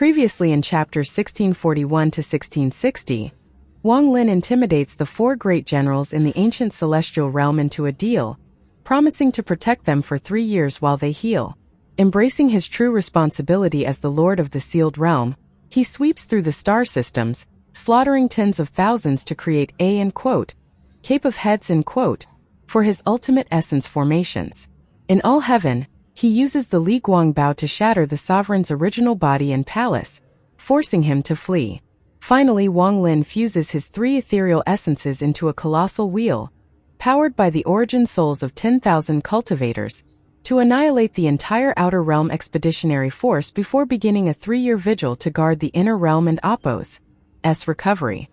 Previously in chapters 1641 to 1660, Wang Lin intimidates the four great generals in the ancient celestial realm into a deal, promising to protect them for 3 years while they heal. Embracing his true responsibility as the lord of the sealed realm, he sweeps through the star systems, slaughtering tens of thousands to create a cape of heads for his ultimate essence formations. In all heaven, he uses the Li Guang Bao to shatter the sovereign's original body and palace, forcing him to flee. Finally, Wang Lin fuses his 3 ethereal essences into a colossal wheel, powered by the origin souls of 10,000 cultivators, to annihilate the entire Outer Realm expeditionary force before beginning a 3-year vigil to guard the Inner Realm and Appo's recovery.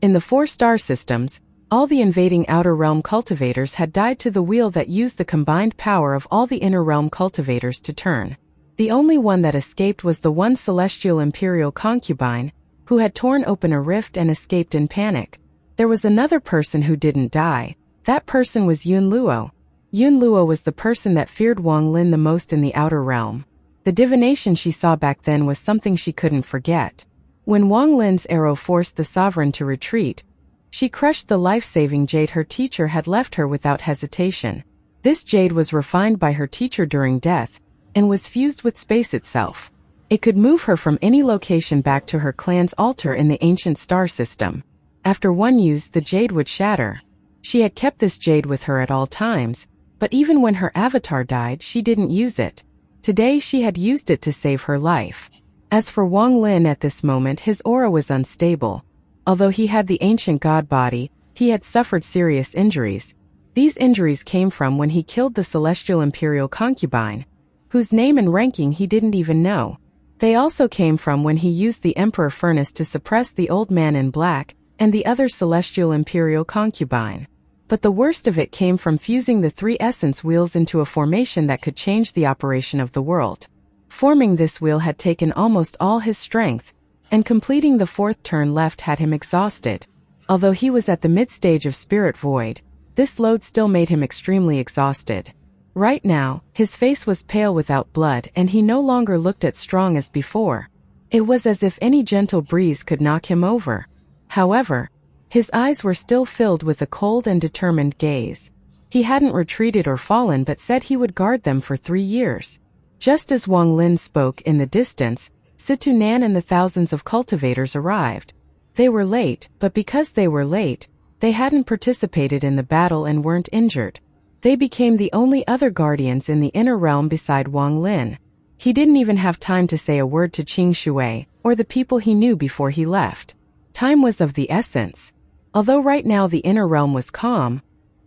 In the 4 star systems, all the invading Outer Realm cultivators had died to the wheel that used the combined power of all the Inner Realm cultivators to turn. The only one that escaped was the one celestial imperial concubine, who had torn open a rift and escaped in panic. There was another person who didn't die. That person was Yun Luo. Yun Luo was the person that feared Wang Lin the most in the Outer Realm. The divination she saw back then was something she couldn't forget. When Wang Lin's arrow forced the sovereign to retreat, she crushed the life-saving jade her teacher had left her without hesitation. This jade was refined by her teacher during death, and was fused with space itself. It could move her from any location back to her clan's altar in the ancient star system. After one use, the jade would shatter. She had kept this jade with her at all times, but even when her avatar died, she didn't use it. Today she had used it to save her life. As for Wang Lin at this moment, his aura was unstable. Although he had the ancient god body, he had suffered serious injuries. These injuries came from when he killed the celestial imperial concubine, whose name and ranking he didn't even know. They also came from when he used the emperor furnace to suppress the old man in black and the other celestial imperial concubine. But the worst of it came from fusing the 3 essence wheels into a formation that could change the operation of the world. Forming this wheel had taken almost all his strength, and completing the 4th turn left had him exhausted. Although he was at the mid-stage of spirit void, this load still made him extremely exhausted. Right now, his face was pale without blood and he no longer looked as strong as before. It was as if any gentle breeze could knock him over. However, his eyes were still filled with a cold and determined gaze. He hadn't retreated or fallen but said he would guard them for 3 years. Just as Wang Lin spoke, in the distance, Situ Nan and the thousands of cultivators arrived. They were late, but because they were late, they hadn't participated in the battle and weren't injured. They became the only other guardians in the Inner Realm beside Wang Lin. He didn't even have time to say a word to Qing Shui, or the people he knew before he left. Time was of the essence. Although right now the Inner Realm was calm,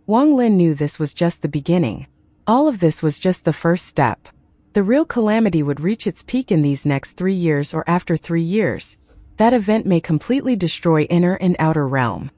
Wang Lin knew this was just the beginning. All of this was just the first step. The real calamity would reach its peak in these next 3 years or after 3 years. That event may completely destroy Inner and Outer Realm.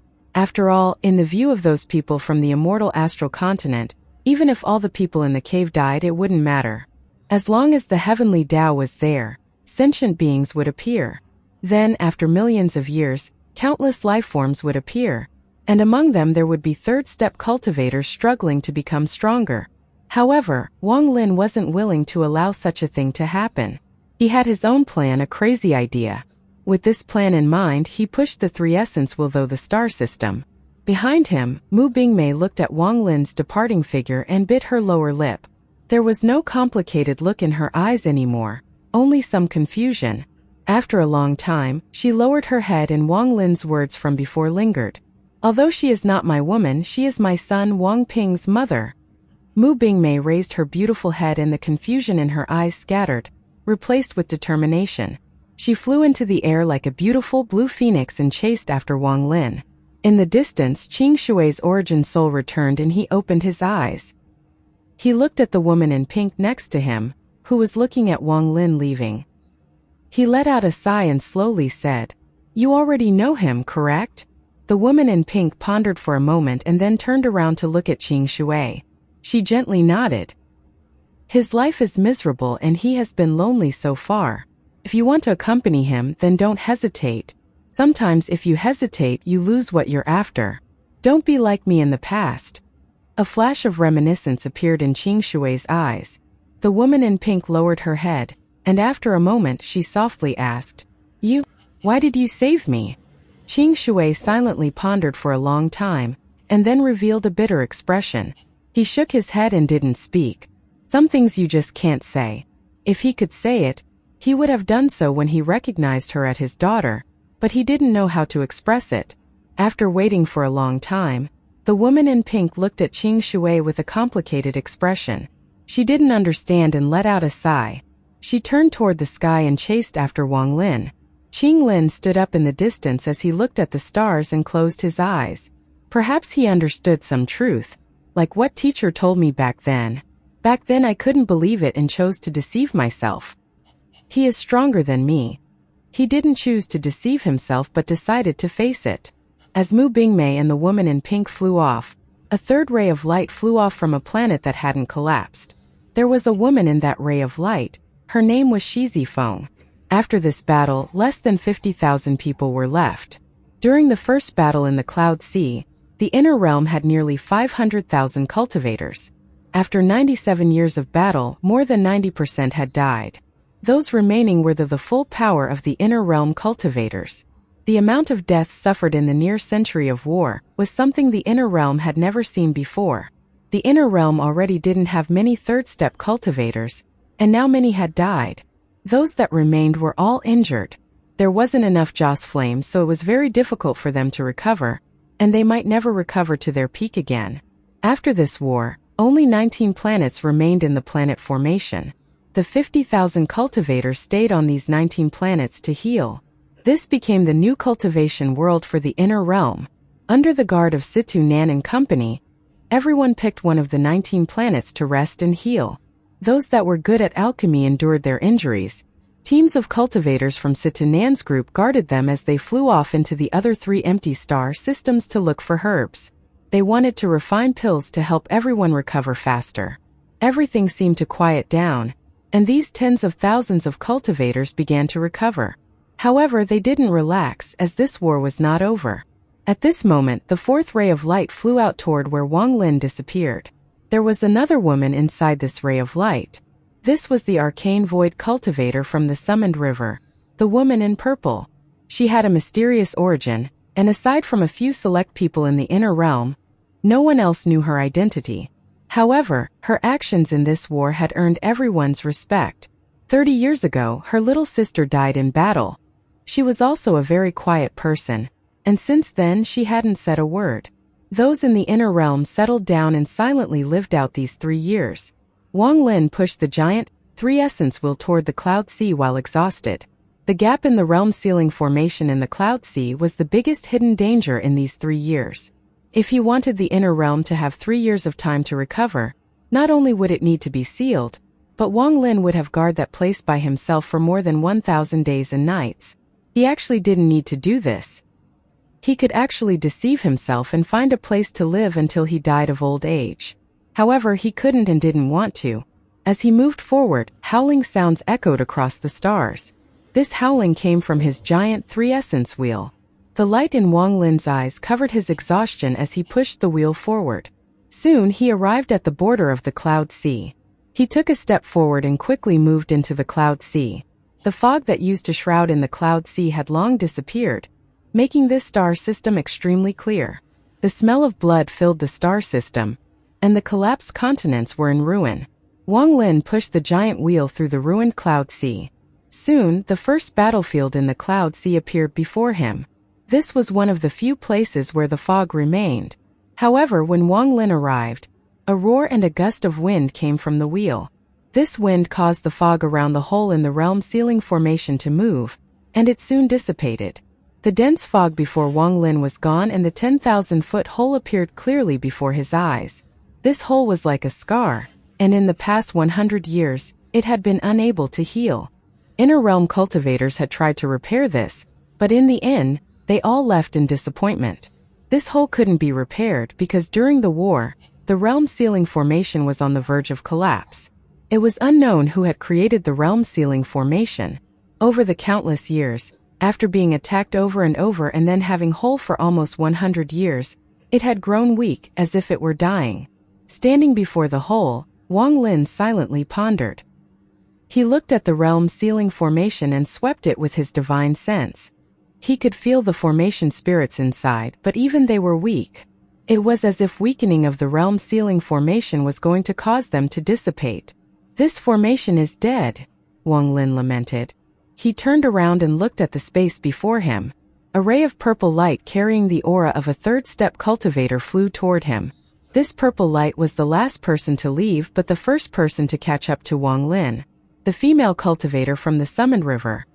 After all, in the view of those people from the immortal astral continent, even if all the people in the cave died, it wouldn't matter. As long as the heavenly Tao was there, sentient beings would appear. Then, after millions of years, countless life forms would appear. And among them there would be third-step cultivators struggling to become stronger. However, Wang Lin wasn't willing to allow such a thing to happen. He had his own plan, a crazy idea. With this plan in mind, he pushed the 3 essence wheel through the star system. Behind him, Mu Bingmei looked at Wang Lin's departing figure and bit her lower lip. There was no complicated look in her eyes anymore, only some confusion. After a long time, she lowered her head and Wang Lin's words from before lingered. Although she is not my woman, she is my son Wang Ping's mother. Mu Bingmei raised her beautiful head and the confusion in her eyes scattered, replaced with determination. She flew into the air like a beautiful blue phoenix and chased after Wang Lin. In the distance, Xianxia's origin soul returned and he opened his eyes. He looked at the woman in pink next to him, who was looking at Wang Lin leaving. He let out a sigh and slowly said, "You already know him, correct?" The woman in pink pondered for a moment and then turned around to look at Xianxia. She gently nodded. His life is miserable and he has been lonely so far. If you want to accompany him, then don't hesitate. Sometimes if you hesitate, you lose what you're after. Don't be like me in the past. A flash of reminiscence appeared in Xianxia's eyes. The woman in pink lowered her head, and after a moment she softly asked, Why did you save me?" Xianxia silently pondered for a long time, and then revealed a bitter expression. He shook his head and didn't speak. Some things you just can't say. If he could say it, he would have done so when he recognized her as his daughter, but he didn't know how to express it. After waiting for a long time, the woman in pink looked at Xianxia with a complicated expression. She didn't understand and let out a sigh. She turned toward the sky and chased after Wang Lin. Qing Lin stood up in the distance as he looked at the stars and closed his eyes. Perhaps he understood some truth, like what teacher told me back then. Back then I couldn't believe it and chose to deceive myself. He is stronger than me. He didn't choose to deceive himself but decided to face it. As Mu Bingmei and the woman in pink flew off, a third ray of light flew off from a planet that hadn't collapsed. There was a woman in that ray of light. Her name was Shizifeng. After this battle, less than 50,000 people were left. During the first battle in the Cloud Sea, the inner realm had nearly 500,000 cultivators. After 97 years of battle, more than 90% had died. Those remaining were the full power of the inner realm cultivators. The amount of death suffered in the near century of war was something the inner realm had never seen before. The inner realm already didn't have many third-step cultivators, and now many had died. Those that remained were all injured. There wasn't enough Joss flame, so it was very difficult for them to recover, and they might never recover to their peak again. After this war, only 19 planets remained in the planet formation. The 50,000 cultivators stayed on these 19 planets to heal. This became the new cultivation world for the inner realm. Under the guard of Situ Nan and company, everyone picked one of the 19 planets to rest and heal. Those that were good at alchemy endured their injuries. Teams of cultivators from Situ Nan's group guarded them as they flew off into the other 3 empty star systems to look for herbs. They wanted to refine pills to help everyone recover faster. Everything seemed to quiet down, and these tens of thousands of cultivators began to recover. However, they didn't relax as this war was not over. At this moment, the 4th ray of light flew out toward where Wang Lin disappeared. There was another woman inside this ray of light. This was the arcane void cultivator from the summoned river, the woman in purple. She had a mysterious origin, and aside from a few select people in the inner realm, no one else knew her identity. However, her actions in this war had earned everyone's respect. 30 years ago, her little sister died in battle. She was also a very quiet person, and since then she hadn't said a word. Those in the inner realm settled down and silently lived out these 3 years. Wang Lin pushed the giant 3 essence wheel toward the Cloud Sea while exhausted. The gap in the realm ceiling formation in the Cloud Sea was the biggest hidden danger in these 3 years. If he wanted the inner realm to have 3 years of time to recover, not only would it need to be sealed, but Wang Lin would have guarded that place by himself for more than 1,000 days and nights. He actually didn't need to do this. He could actually deceive himself and find a place to live until he died of old age. However, he couldn't and didn't want to. As he moved forward, howling sounds echoed across the stars. This howling came from his giant 3 essence wheel. The light in Wang Lin's eyes covered his exhaustion as he pushed the wheel forward. Soon he arrived at the border of the Cloud Sea. He took a step forward and quickly moved into the Cloud Sea. The fog that used to shroud in the Cloud Sea had long disappeared, making this star system extremely clear. The smell of blood filled the star system, and the collapsed continents were in ruin. Wang Lin pushed the giant wheel through the ruined Cloud Sea. Soon, the first battlefield in the Cloud Sea appeared before him. This was one of the few places where the fog remained. However, when Wang Lin arrived, a roar and a gust of wind came from the wheel. This wind caused the fog around the hole in the realm ceiling formation to move, and it soon dissipated. The dense fog before Wang Lin was gone and the 10,000-foot hole appeared clearly before his eyes. This hole was like a scar, and in the past 100 years, it had been unable to heal. Inner realm cultivators had tried to repair this, but in the end, they all left in disappointment. This hole couldn't be repaired because during the war, the realm ceiling formation was on the verge of collapse. It was unknown who had created the realm ceiling formation. Over the countless years, after being attacked over and over and then having hole for almost 100 years, it had grown weak as if it were dying. Standing before the hole, Wang Lin silently pondered. He looked at the realm ceiling formation and swept it with his divine sense. He could feel the formation spirits inside, but even they were weak. It was as if weakening of the realm ceiling formation was going to cause them to dissipate. This formation is dead, Wang Lin lamented. He turned around and looked at the space before him. A ray of purple light carrying the aura of a third-step cultivator flew toward him. This purple light was the last person to leave but the first person to catch up to Wang Lin, the female cultivator from the Summoned River.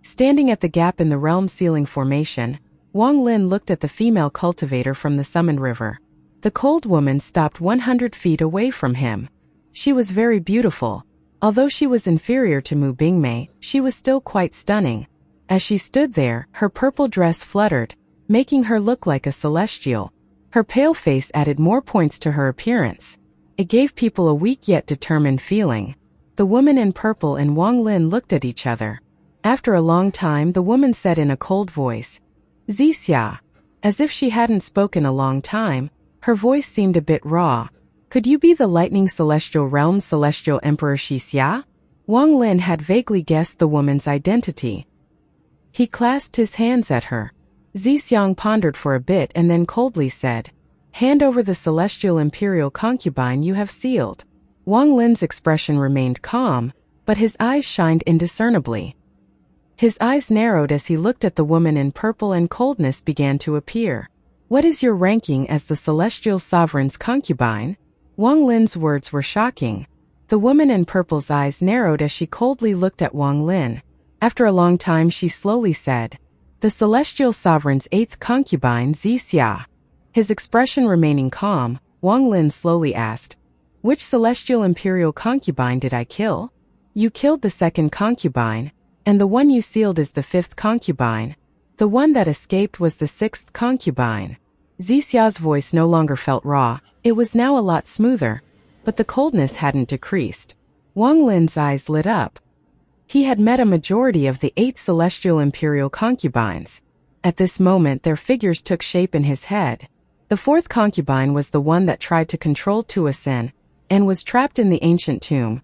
Standing at the gap in the realm ceiling formation, Wang Lin looked at the female cultivator from the Summoned River. The cold woman stopped 100 feet away from him. She was very beautiful. Although she was inferior to Mu Bingmei, she was still quite stunning. As she stood there, her purple dress fluttered, making her look like a celestial. Her pale face added more points to her appearance. It gave people a weak yet determined feeling. The woman in purple and Wang Lin looked at each other. After a long time, the woman said in a cold voice, "Xianxia." As if she hadn't spoken a long time, her voice seemed a bit raw. "Could you be the lightning celestial realm's celestial emperor Xianxia?" Wang Lin had vaguely guessed the woman's identity. He clasped his hands at her. Xiang pondered for a bit and then coldly said, "Hand over the celestial imperial concubine you have sealed." Wang Lin's expression remained calm, but his eyes shined indiscernibly. His eyes narrowed as he looked at the woman in purple and coldness began to appear. "What is your ranking as the celestial sovereign's concubine?" Wang Lin's words were shocking. The woman in purple's eyes narrowed as she coldly looked at Wang Lin. After a long time she slowly said, "The celestial sovereign's 8th concubine, Xianxia." His expression remaining calm, Wang Lin slowly asked, "Which celestial imperial concubine did I kill?" "You killed the 2nd concubine, and the one you sealed is the 5th concubine. The one that escaped was the 6th concubine." Xia's voice no longer felt raw, it was now a lot smoother, but the coldness hadn't decreased. Wang Lin's eyes lit up. He had met a majority of the 8 celestial imperial concubines. At this moment their figures took shape in his head. The 4th concubine was the one that tried to control Tuasen, and was trapped in the ancient tomb,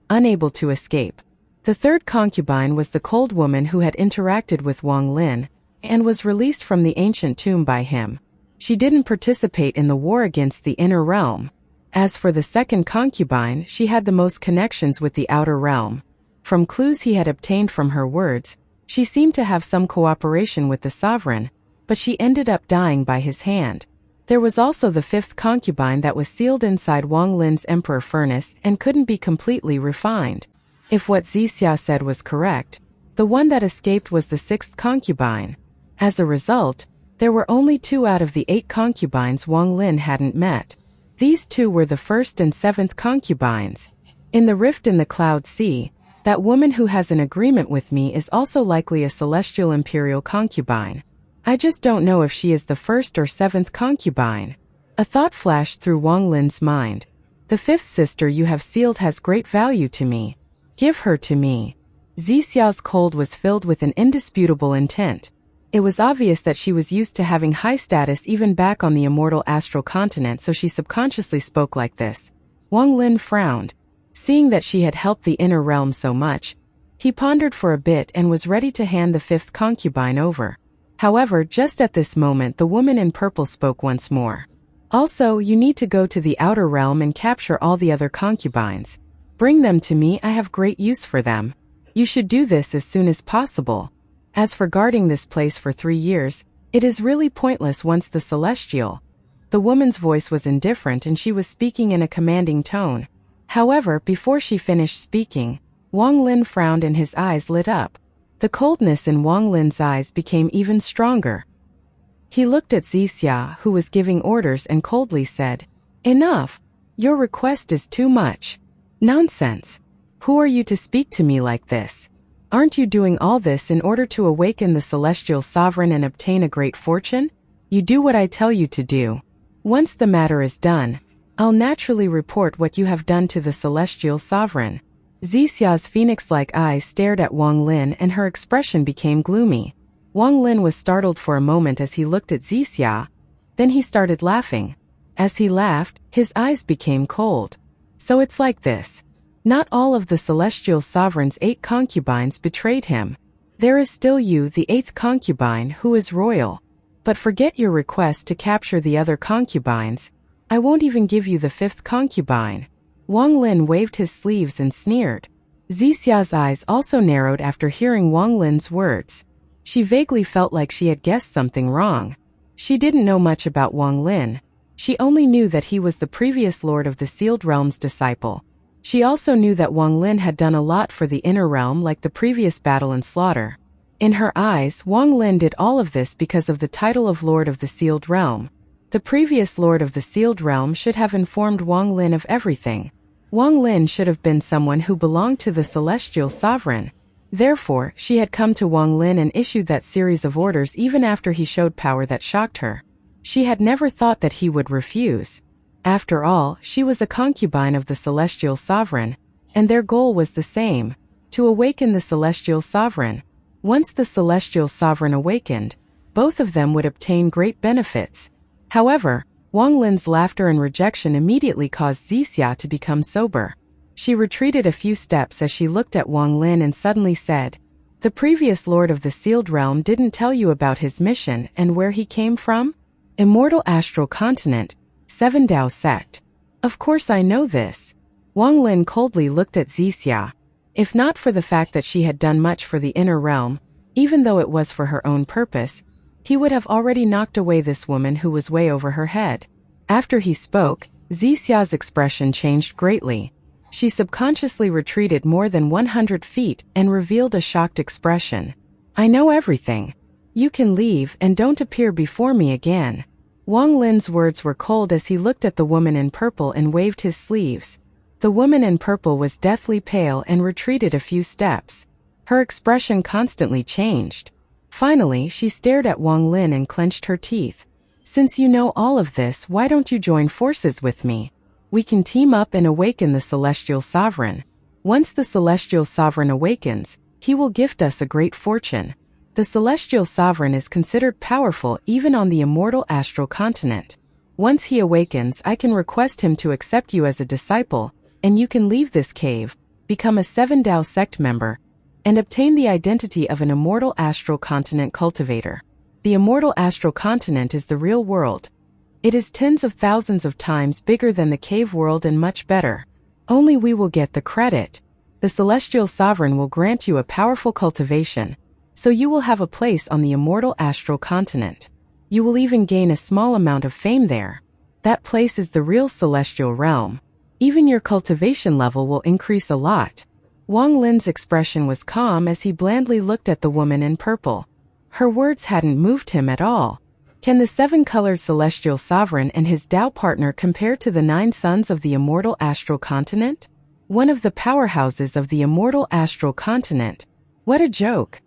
unable to escape. The 3rd concubine was the cold woman who had interacted with Wang Lin, and was released from the ancient tomb by him. She didn't participate in the war against the inner realm. As for the 2nd concubine, she had the most connections with the outer realm. From clues he had obtained from her words, she seemed to have some cooperation with the sovereign, but she ended up dying by his hand. There was also the 5th concubine that was sealed inside Wang Lin's emperor furnace and couldn't be completely refined. If what Xia said was correct, the one that escaped was the 6th concubine. As a result, there were only 2 out of the 8 concubines Wang Lin hadn't met. These 2 were the 1st and 7th concubines. In the rift in the Cloud Sea, that woman who has an agreement with me is also likely a celestial imperial concubine. I just don't know if she is the 1st or 7th concubine. A thought flashed through Wang Lin's mind. The 5th sister you have sealed has great value to me. Give her to me. Xia's cold was filled with an indisputable intent. It was obvious that she was used to having high status even back on the immortal astral continent, so she subconsciously spoke like this. Wang Lin frowned. Seeing that she had helped the inner realm so much, he pondered for a bit and was ready to hand the fifth concubine over. However, just at this moment the woman in purple spoke once more. Also, you need to go to the outer realm and capture all the other concubines. Bring them to me, I have great use for them. You should do this as soon as possible. As for guarding this place for 3 years, it is really pointless once the celestial. The woman's voice was indifferent and she was speaking in a commanding tone. However, before she finished speaking, Wang Lin frowned and his eyes lit up. The coldness in Wang Lin's eyes became even stronger. He looked at Xianxia, who was giving orders, and coldly said, "Enough! Your request is too much." "Nonsense! Who are you to speak to me like this? Aren't you doing all this in order to awaken the celestial sovereign and obtain a great fortune? You do what I tell you to do. Once the matter is done, I'll naturally report what you have done to the celestial sovereign." Xixia's phoenix-like eyes stared at Wang Lin and her expression became gloomy. Wang Lin was startled for a moment as he looked at Xianxia, then he started laughing. As he laughed, his eyes became cold. "So it's like this. Not all of the celestial sovereign's 8 concubines betrayed him. There is still you, the 8th concubine, who is royal. But forget your request to capture the other concubines. I won't even give you the 5th concubine." Wang Lin waved his sleeves and sneered. Xixia's eyes also narrowed after hearing Wang Lin's words. She vaguely felt like she had guessed something wrong. She didn't know much about Wang Lin. She only knew that he was the previous Lord of the Sealed Realm's disciple. She also knew that Wang Lin had done a lot for the inner realm, like the previous battle and slaughter. In her eyes, Wang Lin did all of this because of the title of Lord of the Sealed Realm. The previous Lord of the Sealed Realm should have informed Wang Lin of everything. Wang Lin should have been someone who belonged to the celestial sovereign. Therefore, she had come to Wang Lin and issued that series of orders even after he showed power that shocked her. She had never thought that he would refuse. After all, she was a concubine of the celestial sovereign, and their goal was the same, to awaken the celestial sovereign. Once the celestial sovereign awakened, both of them would obtain great benefits. However, Wang Lin's laughter and rejection immediately caused Xianxia to become sober. She retreated a few steps as she looked at Wang Lin and suddenly said, "The previous Lord of the Sealed Realm didn't tell you about his mission and where he came from? Immortal Astral Continent, 7 Dao Sect. Of course I know this." Wang Lin coldly looked at Xianxia. If not for the fact that she had done much for the inner realm, even though it was for her own purpose, he would have already knocked away this woman who was way over her head. After he spoke, Xixia's expression changed greatly. She subconsciously retreated more than 100 feet and revealed a shocked expression. "I know everything. You can leave and don't appear before me again." Wang Lin's words were cold as he looked at the woman in purple and waved his sleeves. The woman in purple was deathly pale and retreated a few steps. Her expression constantly changed. Finally, she stared at Wang Lin and clenched her teeth. "Since you know all of this, why don't you join forces with me? We can team up and awaken the celestial sovereign. Once the celestial sovereign awakens, he will gift us a great fortune. The celestial sovereign is considered powerful even on the immortal astral continent. Once he awakens, I can request him to accept you as a disciple, and you can leave this cave, become a 7 Dao sect member, and obtain the identity of an immortal astral continent cultivator. The immortal astral continent is the real world. It is tens of thousands of times bigger than the cave world and much better. Only we will get the credit. The celestial sovereign will grant you a powerful cultivation, so you will have a place on the immortal astral continent. You will even gain a small amount of fame there. That place is the real celestial realm. Even your cultivation level will increase a lot." Wang Lin's expression was calm as he blandly looked at the woman in purple. Her words hadn't moved him at all. Can the 7-colored celestial sovereign and his Dao partner compare to the 9 sons of the immortal astral continent? One of the powerhouses of the immortal astral continent. What a joke.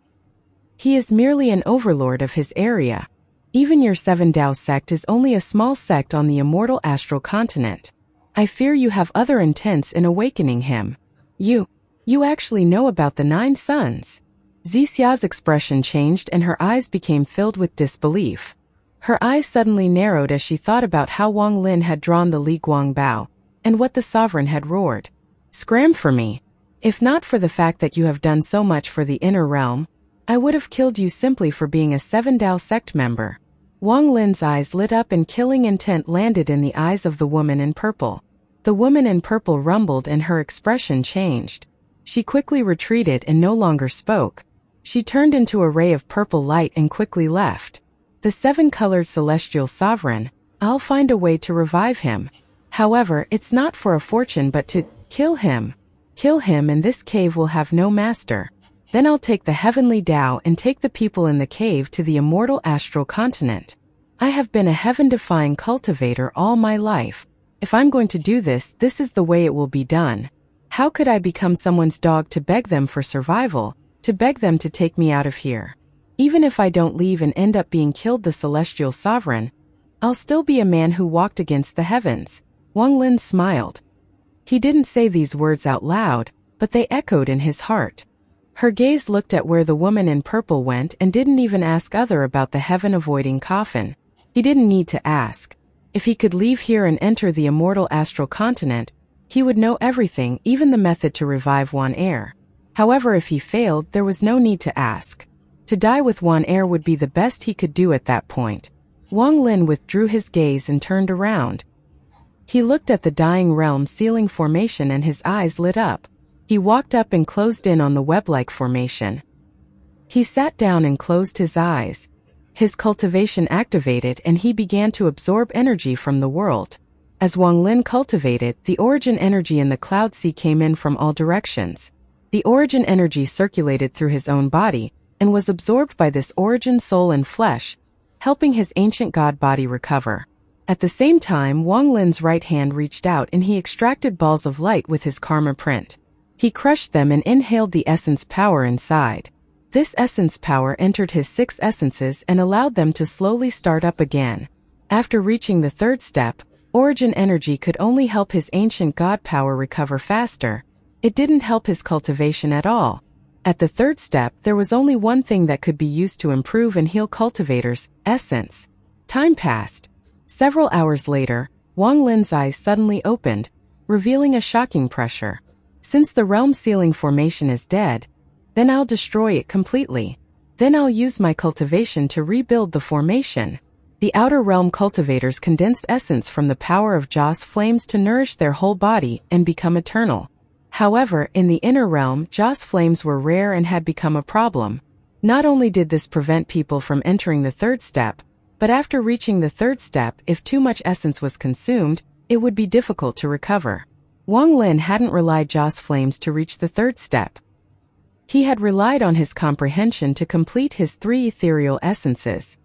He is merely an overlord of his area. Even your 7 Dao sect is only a small sect on the immortal astral continent. I fear you have other intents in awakening him. You actually know about the 9 sons. Xia's expression changed and her eyes became filled with disbelief. Her eyes suddenly narrowed as she thought about how Wang Lin had drawn the Li Guang Bao, and what the sovereign had roared. "Scram for me. If not for the fact that you have done so much for the inner realm, I would have killed you simply for being a Seven Dao sect member." Wang Lin's eyes lit up and killing intent landed in the eyes of the woman in purple. The woman in purple rumbled and her expression changed. She quickly retreated and no longer spoke. She turned into a ray of purple light and quickly left. "The seven-colored celestial sovereign, I'll find a way to revive him. However, it's not for a fortune but to kill him. Kill him and this cave will have no master. Then I'll take the heavenly Tao and take the people in the cave to the immortal astral continent. I have been a heaven-defying cultivator all my life. If I'm going to do this, this is the way it will be done. How could I become someone's dog to beg them for survival, to beg them to take me out of here? Even if I don't leave and end up being killed the celestial sovereign, I'll still be a man who walked against the heavens." Wang Lin smiled. He didn't say these words out loud, but they echoed in his heart. Her gaze looked at where the woman in purple went and didn't even ask other about the heaven-avoiding coffin. He didn't need to ask. If he could leave here and enter the immortal astral continent, he would know everything, even the method to revive Wan Er. However, if he failed, there was no need to ask. To die with Wan Er would be the best he could do at that point. Wang Lin withdrew his gaze and turned around. He looked at the dying realm ceiling formation and his eyes lit up. He walked up and closed in on the web-like formation. He sat down and closed his eyes. His cultivation activated and he began to absorb energy from the world. As Wang Lin cultivated, the origin energy in the cloud sea came in from all directions. The origin energy circulated through his own body, and was absorbed by this origin soul and flesh, helping his ancient god body recover. At the same time, Wang Lin's right hand reached out and he extracted balls of light with his karma print. He crushed them and inhaled the essence power inside. This essence power entered his 6 essences and allowed them to slowly start up again. After reaching the 3rd step, origin energy could only help his ancient god power recover faster. It didn't help his cultivation at all. At the 3rd step, there was only one thing that could be used to improve and heal cultivators: essence. Time passed. Several hours later, Wang Lin's eyes suddenly opened, revealing a shocking pressure. "Since the realm ceiling formation is dead, then I'll destroy it completely. Then I'll use my cultivation to rebuild the formation." The outer realm cultivators condensed essence from the power of Joss flames to nourish their whole body and become eternal. However, in the inner realm, Joss flames were rare and had become a problem. Not only did this prevent people from entering the 3rd step, but after reaching the 3rd step, if too much essence was consumed, it would be difficult to recover. Wang Lin hadn't relied Joss flames to reach the 3rd step. He had relied on his comprehension to complete his 3 ethereal essences.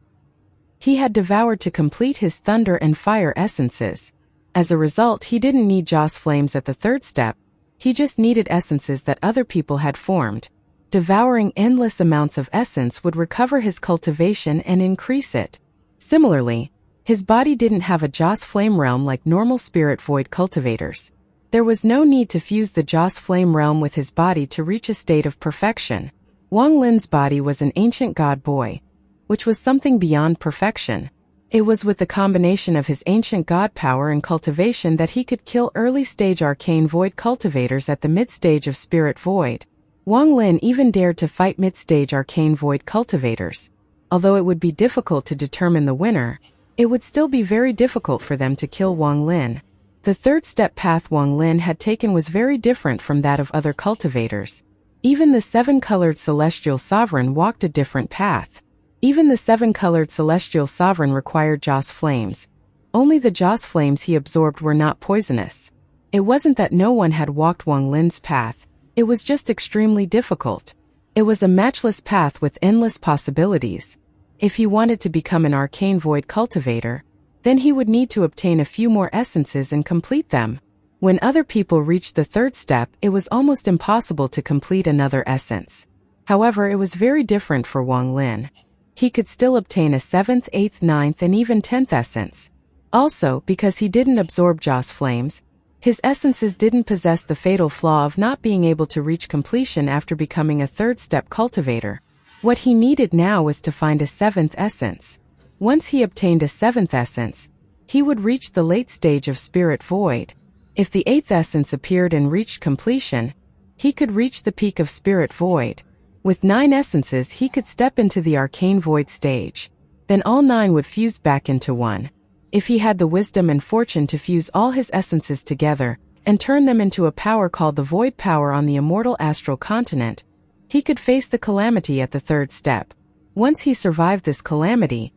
He had devoured to complete his thunder and fire essences. As a result, he didn't need Joss flames at the 3rd step. He just needed essences that other people had formed. Devouring endless amounts of essence would recover his cultivation and increase it. Similarly, his body didn't have a Joss flame realm like normal spirit void cultivators. There was no need to fuse the Joss flame realm with his body to reach a state of perfection. Wang Lin's body was an ancient god boy, which was something beyond perfection. It was with the combination of his ancient god power and cultivation that he could kill early-stage arcane void cultivators at the mid-stage of spirit void. Wang Lin even dared to fight mid-stage arcane void cultivators. Although it would be difficult to determine the winner, it would still be very difficult for them to kill Wang Lin. The 3rd step path Wang Lin had taken was very different from that of other cultivators. Even the 7-colored celestial sovereign walked a different path. Even the 7-colored celestial sovereign required Joss flames. Only the Joss flames he absorbed were not poisonous. It wasn't that no one had walked Wang Lin's path, it was just extremely difficult. It was a matchless path with endless possibilities. If he wanted to become an arcane void cultivator, then he would need to obtain a few more essences and complete them. When other people reached the 3rd step, it was almost impossible to complete another essence. However, it was very different for Wang Lin. He could still obtain a 7th, 8th, 9th, and even 10th essence. Also, because he didn't absorb Joss flames, His essences didn't possess the fatal flaw of not being able to reach completion after becoming a third-step cultivator. What he needed now was to find a seventh essence. Once he obtained a seventh essence, he would reach the late stage of spirit void. If the eighth essence appeared and reached completion, he could reach the peak of spirit void. With 9 essences, he could step into the arcane void stage. Then all 9 would fuse back into one. If he had the wisdom and fortune to fuse all his essences together and turn them into a power called the void power on the immortal astral continent, he could face the calamity at the third step. Once he survived this calamity,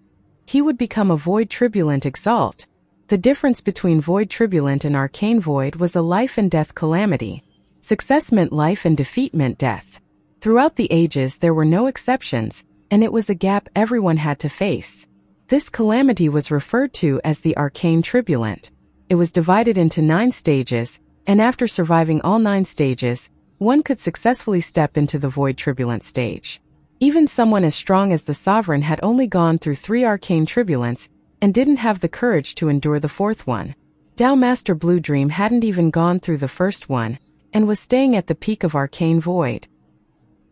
he would become a void turbulent exalt. The difference between void turbulent and arcane void was a life and death calamity. Success meant life and defeat meant death. Throughout the ages there were no exceptions, and it was a gap everyone had to face. This calamity was referred to as the arcane turbulent. It was divided into 9 stages, and after surviving all 9 stages, one could successfully step into the void turbulent stage. Even someone as strong as the sovereign had only gone through 3 arcane turbulence and didn't have the courage to endure the 4th one. Tao Master Blue Dream hadn't even gone through the first one and was staying at the peak of arcane void.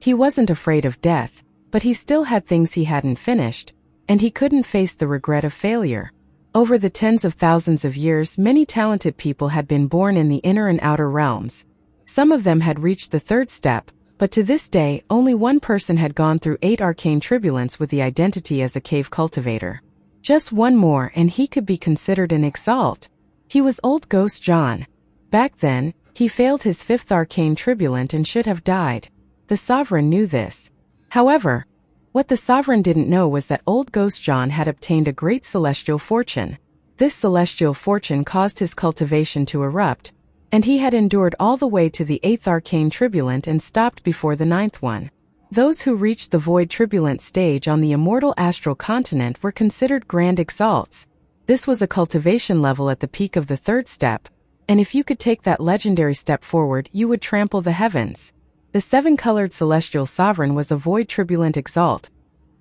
He wasn't afraid of death, but he still had things he hadn't finished, and he couldn't face the regret of failure. Over the tens of thousands of years, many talented people had been born in the inner and outer realms. Some of them had reached the 3rd step, but to this day, only one person had gone through 8 arcane turbulence with the identity as a cave cultivator. Just one more and he could be considered an exalt. He was Old Ghost John. Back then, he failed his 5th arcane turbulent and should have died. The sovereign knew this. However, what the sovereign didn't know was that Old Ghost John had obtained a great celestial fortune. This celestial fortune caused his cultivation to erupt, and he had endured all the way to the 8th arcane turbulent and stopped before the 9th one. Those who reached the void turbulent stage on the immortal astral continent were considered grand exalts. This was a cultivation level at the peak of the 3rd step, and if you could take that legendary step forward, you would trample the heavens. The 7-colored celestial sovereign was a void turbulent exalt.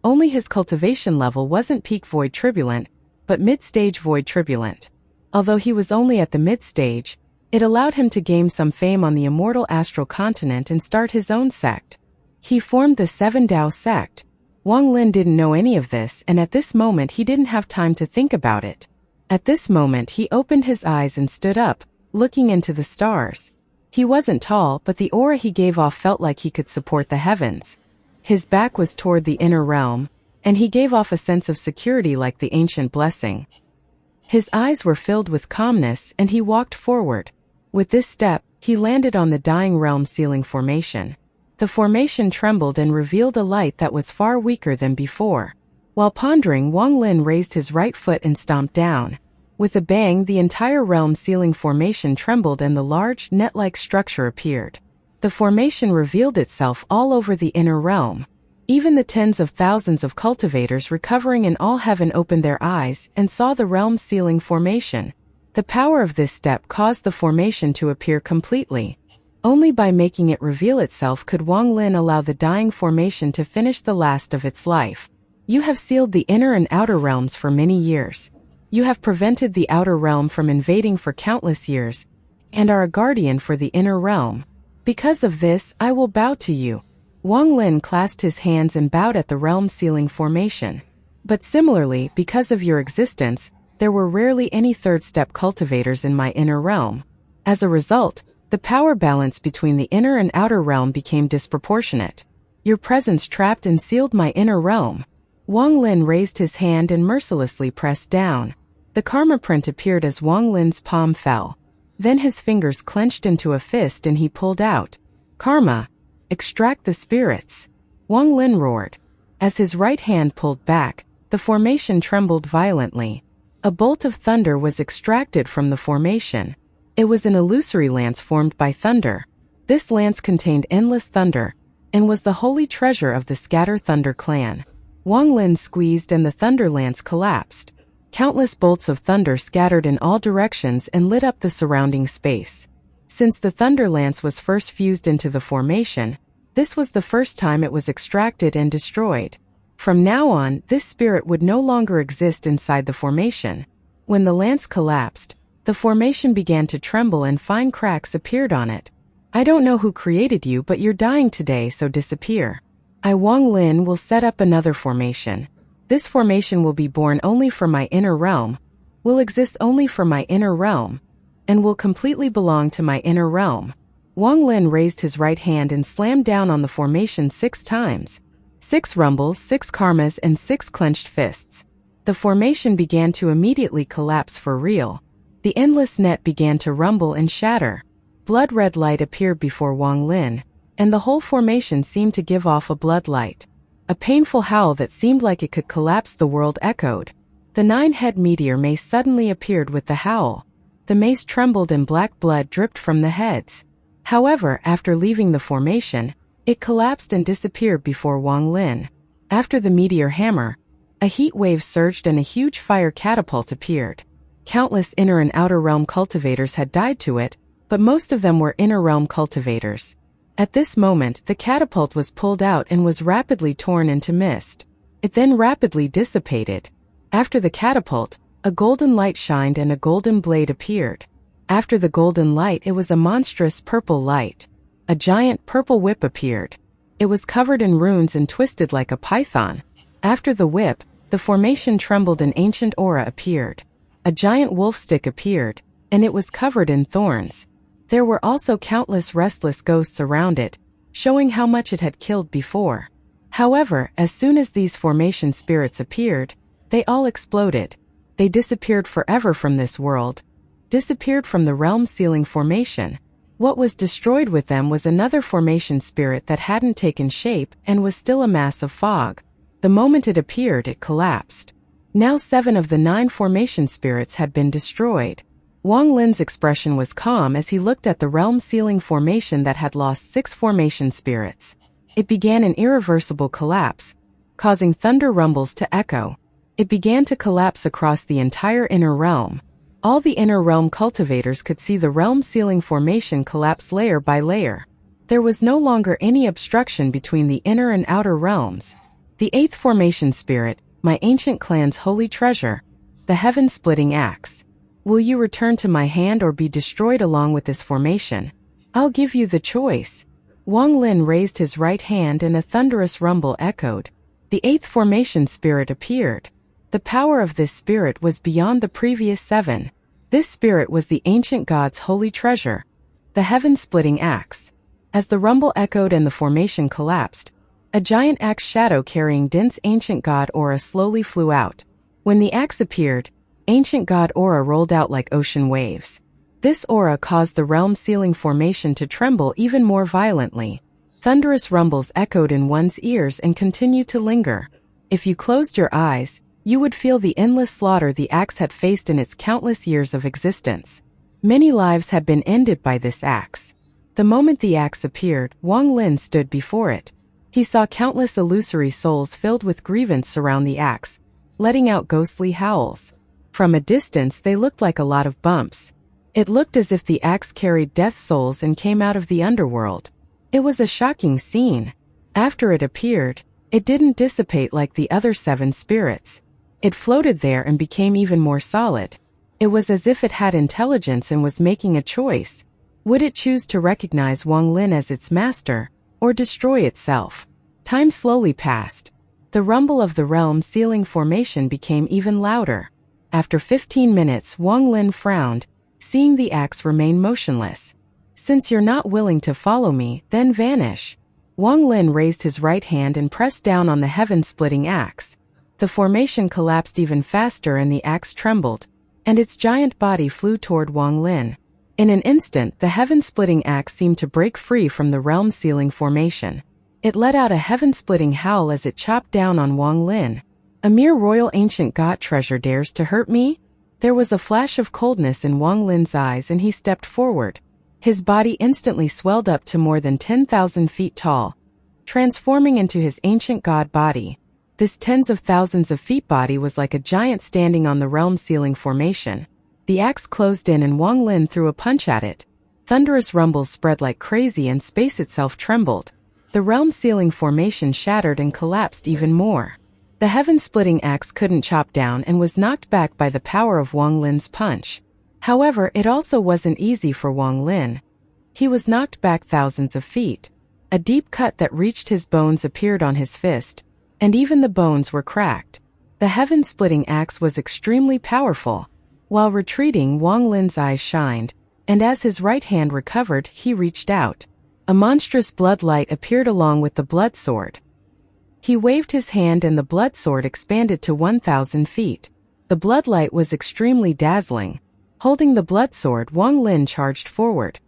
Only his cultivation level wasn't peak void turbulent, but mid-stage void turbulent. Although he was only at the mid-stage, it allowed him to gain some fame on the immortal astral continent and start his own sect. He formed the 7 Dao sect. Wang Lin didn't know any of this, and at this moment he didn't have time to think about it. At this moment he opened his eyes and stood up, looking into the stars. He wasn't tall, but the aura he gave off felt like he could support the heavens. His back was toward the inner realm, and he gave off a sense of security like the ancient blessing. His eyes were filled with calmness, and he walked forward. With this step, he landed on the dying realm ceiling formation. The formation trembled and revealed a light that was far weaker than before. While pondering, Wang Lin raised his right foot and stomped down. With a bang, the entire realm ceiling formation trembled and the large, net-like structure appeared. The formation revealed itself all over the inner realm. Even the tens of thousands of cultivators recovering in all heaven opened their eyes and saw the realm ceiling formation. The power of this step caused the formation to appear completely. Only by making it reveal itself could Wang Lin allow the dying formation to finish the last of its life. You have sealed the inner and outer realms for many years. You have prevented the outer realm from invading for countless years, and are a guardian for the inner realm. Because of this, I will bow to you. Wang Lin clasped his hands and bowed at the realm ceiling formation. But similarly, because of your existence, there were rarely any third-step cultivators in my inner realm. As a result, the power balance between the inner and outer realm became disproportionate. Your presence trapped and sealed my inner realm. Wang Lin raised his hand and mercilessly pressed down. The karma print appeared as Wang Lin's palm fell. Then his fingers clenched into a fist and he pulled out. Karma! Extract the spirits! Wang Lin roared. As his right hand pulled back, the formation trembled violently. A bolt of thunder was extracted from the formation. It was an illusory lance formed by thunder. This lance contained endless thunder, and was the holy treasure of the Scatter Thunder clan. Wang Lin squeezed and the thunder lance collapsed. Countless bolts of thunder scattered in all directions and lit up the surrounding space. Since the thunder lance was first fused into the formation, this was the first time it was extracted and destroyed. From now on, this spirit would no longer exist inside the formation. When the lance collapsed, The formation began to tremble and fine cracks appeared on it. I don't know who created you, but you're dying today, so disappear. I, Wang Lin, will set up another formation. This formation will be born only from my inner realm, will exist only for my inner realm, and will completely belong to my inner realm. Wang Lin raised his right hand and slammed down on the formation 6 times. 6 rumbles, 6 karmas, and 6 clenched fists. The formation began to immediately collapse for real. The endless net began to rumble and shatter. Blood-red light appeared before Wang Lin, and the whole formation seemed to give off a blood light. A painful howl that seemed like it could collapse the world echoed. The 9-head meteor mace suddenly appeared with the howl. The mace trembled and black blood dripped from the heads. However, after leaving the formation, it collapsed and disappeared before Wang Lin. After the meteor hammer, a heat wave surged and a huge fire catapult appeared. Countless inner and outer realm cultivators had died to it, but most of them were inner realm cultivators. At this moment, the catapult was pulled out and was rapidly torn into mist. It then rapidly dissipated. After the catapult, a golden light shined and a golden blade appeared. After the golden light, it was a monstrous purple light. A giant purple whip appeared. It was covered in runes and twisted like a python. After the whip, the formation trembled and ancient aura appeared. A giant wolf stick appeared, and it was covered in thorns. There were also countless restless ghosts around it, showing how much it had killed before. However, as soon as these formation spirits appeared, they all exploded. They disappeared forever from this world. Disappeared from the realm sealing formation. What was destroyed with them was another formation spirit that hadn't taken shape and was still a mass of fog. The moment it appeared, it collapsed. Now 7 of the 9 formation spirits had been destroyed. Wang Lin's expression was calm as he looked at the realm-sealing formation that had lost 6 formation spirits. It began an irreversible collapse, causing thunder rumbles to echo. It began to collapse across the entire inner realm. All the inner realm cultivators could see the realm-sealing formation collapse layer by layer. There was no longer any obstruction between the inner and outer realms. The 8th formation spirit, my ancient clan's holy treasure, the heaven-splitting axe. Will you return to my hand or be destroyed along with this formation? I'll give you the choice. Wang Lin raised his right hand and a thunderous rumble echoed. The 8th formation spirit appeared. The power of this spirit was beyond the previous 7. This spirit was the ancient god's holy treasure, the heaven-splitting axe. As the rumble echoed and the formation collapsed, a giant axe shadow carrying dense ancient god aura slowly flew out. When the axe appeared, ancient god aura rolled out like ocean waves. This aura caused the realm-sealing formation to tremble even more violently. Thunderous rumbles echoed in one's ears and continued to linger. If you closed your eyes, you would feel the endless slaughter the axe had faced in its countless years of existence. Many lives had been ended by this axe. The moment the axe appeared, Wang Lin stood before it. He saw countless illusory souls filled with grievance surround the axe, letting out ghostly howls. From a distance, they looked like a lot of bumps. It looked as if the axe carried death souls and came out of the underworld. It was a shocking scene. After it appeared, it didn't dissipate like the other 7 spirits. It floated there and became even more solid. It was as if it had intelligence and was making a choice. Would it choose to recognize Wang Lin as its master, or destroy itself? Time slowly passed. The rumble of the realm-sealing formation became even louder. After 15 minutes, Wang Lin frowned, seeing the axe remain motionless. Since you're not willing to follow me, then vanish. Wang Lin raised his right hand and pressed down on the heaven-splitting axe. The formation collapsed even faster and the axe trembled, and its giant body flew toward Wang Lin. In an instant, the heaven-splitting axe seemed to break free from the realm-sealing formation. It let out a heaven-splitting howl as it chopped down on Wang Lin. A mere royal ancient god treasure dares to hurt me? There was a flash of coldness in Wang Lin's eyes and he stepped forward. His body instantly swelled up to more than 10,000 feet tall, transforming into his ancient god body. This tens of thousands of feet body was like a giant standing on the realm-sealing formation. The axe closed in and Wang Lin threw a punch at it. Thunderous rumbles spread like crazy and space itself trembled. The realm-sealing formation shattered and collapsed even more. The heaven-splitting axe couldn't chop down and was knocked back by the power of Wang Lin's punch. However, it also wasn't easy for Wang Lin. He was knocked back thousands of feet. A deep cut that reached his bones appeared on his fist, and even the bones were cracked. The heaven-splitting axe was extremely powerful. While retreating, Wang Lin's eyes shined, and as his right hand recovered, he reached out. A monstrous blood light appeared along with the blood sword. He waved his hand and the blood sword expanded to 1,000 feet. The blood light was extremely dazzling. Holding the blood sword, Wang Lin charged forward.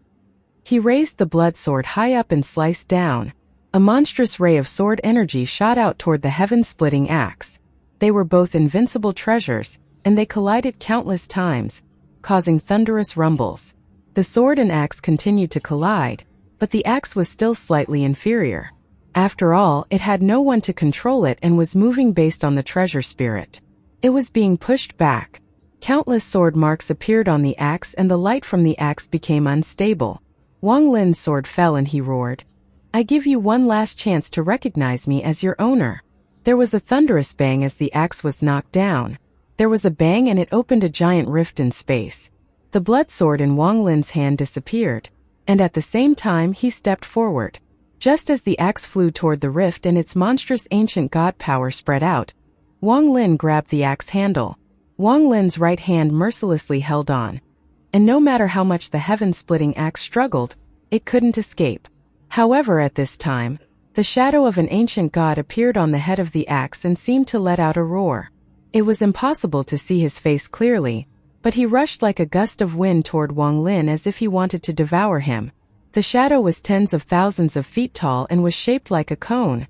He raised the blood sword high up and sliced down. A monstrous ray of sword energy shot out toward the heaven-splitting axe. They were both invincible treasures, and they collided countless times, causing thunderous rumbles. The sword and axe continued to collide, but the axe was still slightly inferior. After all, it had no one to control it and was moving based on the treasure spirit. It was being pushed back. Countless sword marks appeared on the axe and the light from the axe became unstable. Wang Lin's sword fell and he roared, "I give you one last chance to recognize me as your owner." There was a thunderous bang as the axe was knocked down. There was a bang and it opened a giant rift in space. The blood sword in Wang Lin's hand disappeared, and at the same time he stepped forward. Just as the axe flew toward the rift and its monstrous ancient god power spread out, Wang Lin grabbed the axe handle. Wang Lin's right hand mercilessly held on, and no matter how much the heaven-splitting axe struggled, it couldn't escape. However, at this time, the shadow of an ancient god appeared on the head of the axe and seemed to let out a roar. It was impossible to see his face clearly, but he rushed like a gust of wind toward Wang Lin as if he wanted to devour him. The shadow was tens of thousands of feet tall and was shaped like a cone.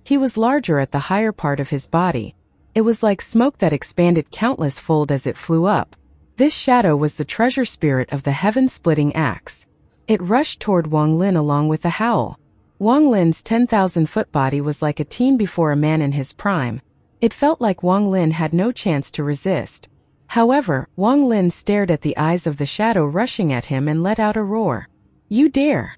He was larger at the higher part of his body. It was like smoke that expanded countless fold as it flew up. This shadow was the treasure spirit of the heaven-splitting axe. It rushed toward Wang Lin along with a howl. Wang Lin's 10,000-foot body was like a teen before a man in his prime. It felt like Wang Lin had no chance to resist. However, Wang Lin stared at the eyes of the shadow rushing at him and let out a roar. "You dare!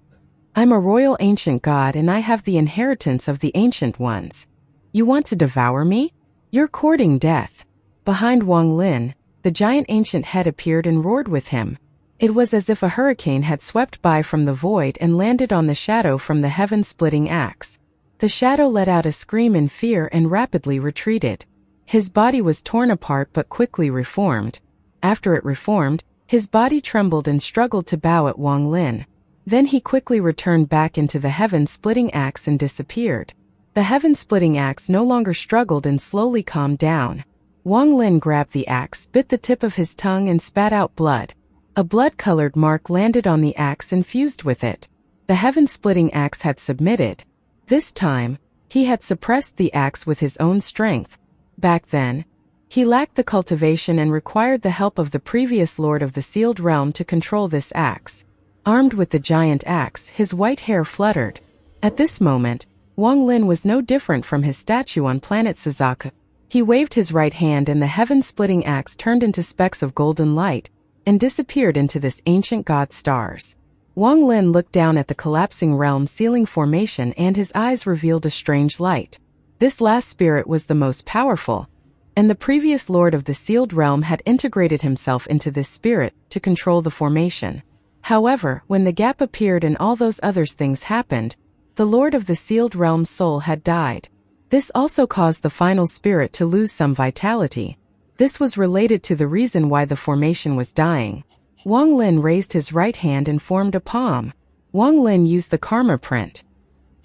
I'm a royal ancient god and I have the inheritance of the ancient ones. You want to devour me? You're courting death." Behind Wang Lin, the giant ancient head appeared and roared with him. It was as if a hurricane had swept by from the void and landed on the shadow from the heaven-splitting axe. The shadow let out a scream in fear and rapidly retreated. His body was torn apart but quickly reformed. After it reformed, his body trembled and struggled to bow at Wang Lin. Then he quickly returned back into the heaven-splitting axe and disappeared. The heaven-splitting axe no longer struggled and slowly calmed down. Wang Lin grabbed the axe, bit the tip of his tongue and spat out blood. A blood-colored mark landed on the axe and fused with it. The heaven-splitting axe had submitted. This time, he had suppressed the axe with his own strength. Back then, he lacked the cultivation and required the help of the previous lord of the sealed realm to control this axe. Armed with the giant axe, his white hair fluttered. At this moment, Wang Lin was no different from his statue on planet Suzaku. He waved his right hand and the heaven-splitting axe turned into specks of golden light and disappeared into this ancient god's stars. Wang Lin looked down at the collapsing realm ceiling formation and his eyes revealed a strange light. This last spirit was the most powerful, and the previous lord of the sealed realm had integrated himself into this spirit to control the formation. However, when the gap appeared and all those other things happened, the lord of the sealed realm's soul had died. This also caused the final spirit to lose some vitality. This was related to the reason why the formation was dying. Wang Lin raised his right hand and formed a palm. Wang Lin used the karma print.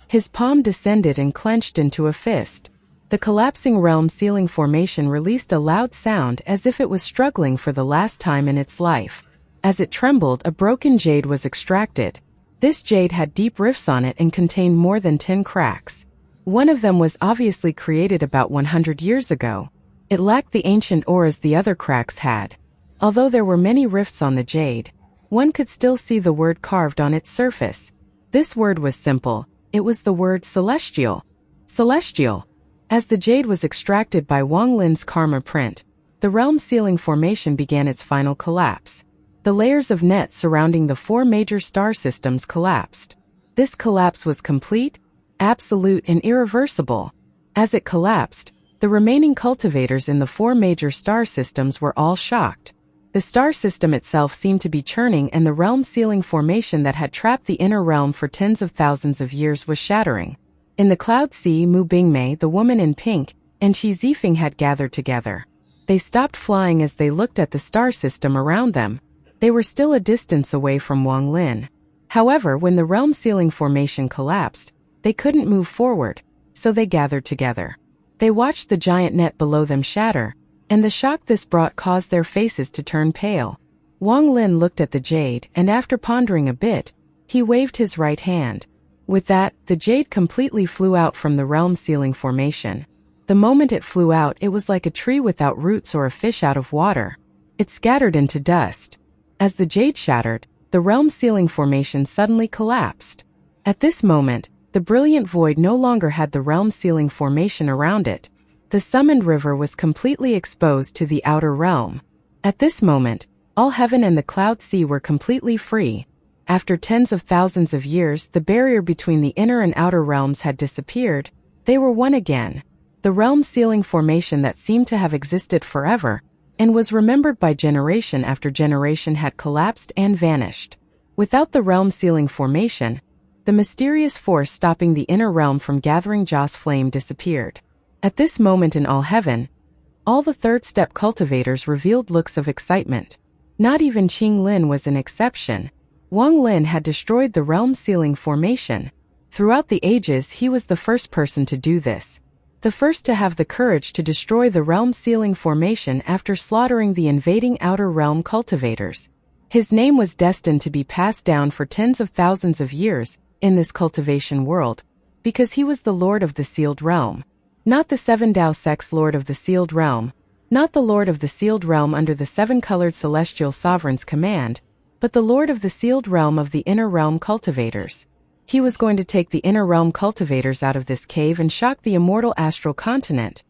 His palm descended and clenched into a fist. The collapsing realm ceiling formation released a loud sound as if it was struggling for the last time in its life. As it trembled, a broken jade was extracted. This jade had deep rifts on it and contained more than 10 cracks. One of them was obviously created about 100 years ago. It lacked the ancient auras the other cracks had. Although there were many rifts on the jade, one could still see the word carved on its surface. This word was simple. It was the word celestial. Celestial. As the jade was extracted by Wang Lin's karma print, the realm ceiling formation began its final collapse. The layers of net surrounding the 4 major star systems collapsed. This collapse was complete, absolute, and irreversible. As it collapsed, the remaining cultivators in the 4 major star systems were all shocked. The star system itself seemed to be churning, and the realm-sealing formation that had trapped the inner realm for tens of thousands of years was shattering. In the cloud sea, Mu Bingmei, the woman in pink, and Qi Zifeng had gathered together. They stopped flying as they looked at the star system around them. They were still a distance away from Wang Lin. However, when the realm-sealing formation collapsed, they couldn't move forward, so they gathered together. They watched the giant net below them shatter, and the shock this brought caused their faces to turn pale. Wang Lin looked at the jade, and after pondering a bit, he waved his right hand. With that, the jade completely flew out from the realm-sealing formation. The moment it flew out, it was like a tree without roots or a fish out of water. It scattered into dust. As the jade shattered, the realm-sealing formation suddenly collapsed. At this moment, the brilliant void no longer had the realm-sealing formation around it. The summoned river was completely exposed to the outer realm. At this moment, all heaven and the cloud sea were completely free. After tens of thousands of years, the barrier between the inner and outer realms had disappeared. They were one again. The realm-sealing formation that seemed to have existed forever, and was remembered by generation after generation, had collapsed and vanished. Without the realm-sealing formation, the mysterious force stopping the inner realm from gathering Joss flame disappeared. At this moment in all heaven, all the third-step cultivators revealed looks of excitement. Not even Qing Lin was an exception. Wang Lin had destroyed the realm-sealing formation. Throughout the ages, he was the first person to do this. The first to have the courage to destroy the realm-sealing formation after slaughtering the invading outer realm cultivators. His name was destined to be passed down for tens of thousands of years in this cultivation world, because he was the Lord of the Sealed Realm. Not the Seven Dao Sect's Lord of the Sealed Realm, not the Lord of the Sealed Realm under the seven-colored celestial sovereign's command, but the Lord of the Sealed Realm of the Inner Realm cultivators. He was going to take the Inner Realm cultivators out of this cave and shock the immortal astral continent.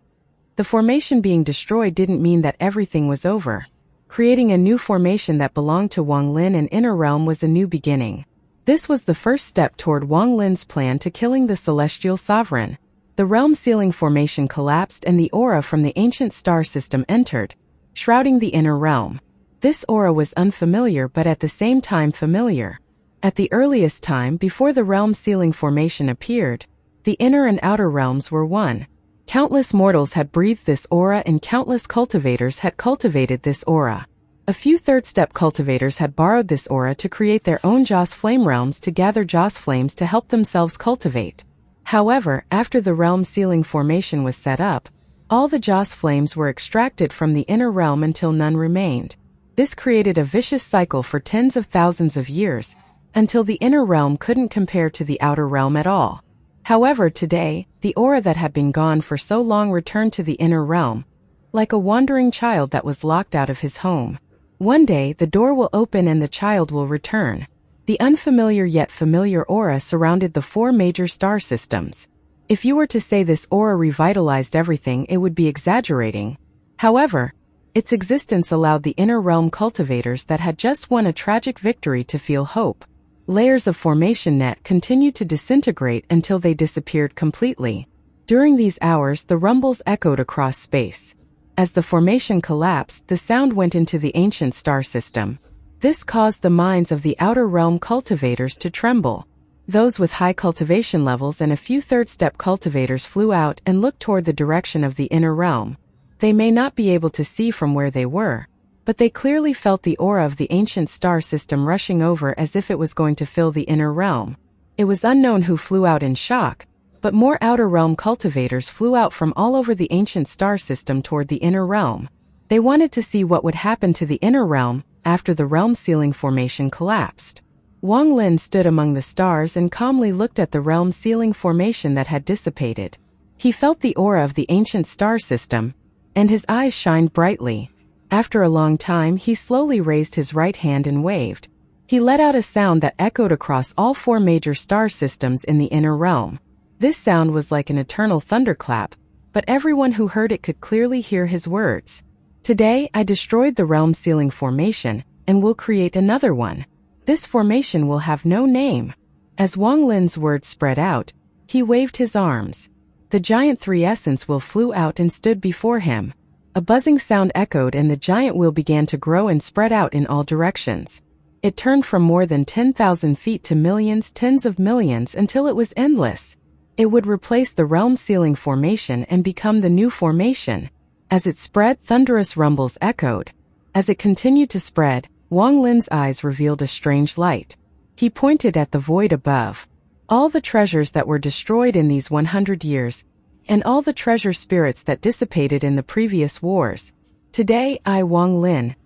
The formation being destroyed didn't mean that everything was over. Creating a new formation that belonged to Wang Lin and Inner Realm was a new beginning. This was the first step toward Wang Lin's plan to killing the celestial sovereign. The realm-sealing formation collapsed and the aura from the ancient star system entered, shrouding the inner realm. This aura was unfamiliar but at the same time familiar. At the earliest time before the realm-sealing formation appeared, the inner and outer realms were one. Countless mortals had breathed this aura and countless cultivators had cultivated this aura. A few third-step cultivators had borrowed this aura to create their own Joss flame realms to gather Joss flames to help themselves cultivate. However, after the realm-sealing formation was set up, all the Joss flames were extracted from the inner realm until none remained. This created a vicious cycle for tens of thousands of years, until the inner realm couldn't compare to the outer realm at all. However, today, the aura that had been gone for so long returned to the inner realm, like a wandering child that was locked out of his home. One day, the door will open and the child will return. The unfamiliar yet familiar aura surrounded the four major star systems. If you were to say this aura revitalized everything, it would be exaggerating. However, its existence allowed the inner realm cultivators that had just won a tragic victory to feel hope. Layers of formation net continued to disintegrate until they disappeared completely. During these hours, the rumbles echoed across space. As the formation collapsed, the sound went into the ancient star system. This caused the minds of the outer realm cultivators to tremble. Those with high cultivation levels and a few third-step cultivators flew out and looked toward the direction of the inner realm. They may not be able to see from where they were, but they clearly felt the aura of the ancient star system rushing over as if it was going to fill the inner realm. It was unknown who flew out in shock, but more outer realm cultivators flew out from all over the ancient star system toward the inner realm. They wanted to see what would happen to the inner realm after the realm-sealing formation collapsed. Wang Lin stood among the stars and calmly looked at the realm-sealing formation that had dissipated. He felt the aura of the ancient star system, and his eyes shined brightly. After a long time, he slowly raised his right hand and waved. He let out a sound that echoed across all four major star systems in the inner realm. This sound was like an eternal thunderclap, but everyone who heard it could clearly hear his words. Today, I destroyed the realm-sealing formation, and will create another one. This formation will have no name. As Wang Lin's words spread out, he waved his arms. The giant three essence will flew out and stood before him. A buzzing sound echoed and the giant wheel began to grow and spread out in all directions. It turned from more than 10,000 feet to millions, tens of millions, until it was endless. It would replace the realm sealing formation and become the new formation. As it spread, thunderous rumbles echoed. As it continued to spread, Wang Lin's eyes revealed a strange light. He pointed at the void above. All the treasures that were destroyed in these 100 years, and all the treasure spirits that dissipated in the previous wars. Today, I, Wang Lin,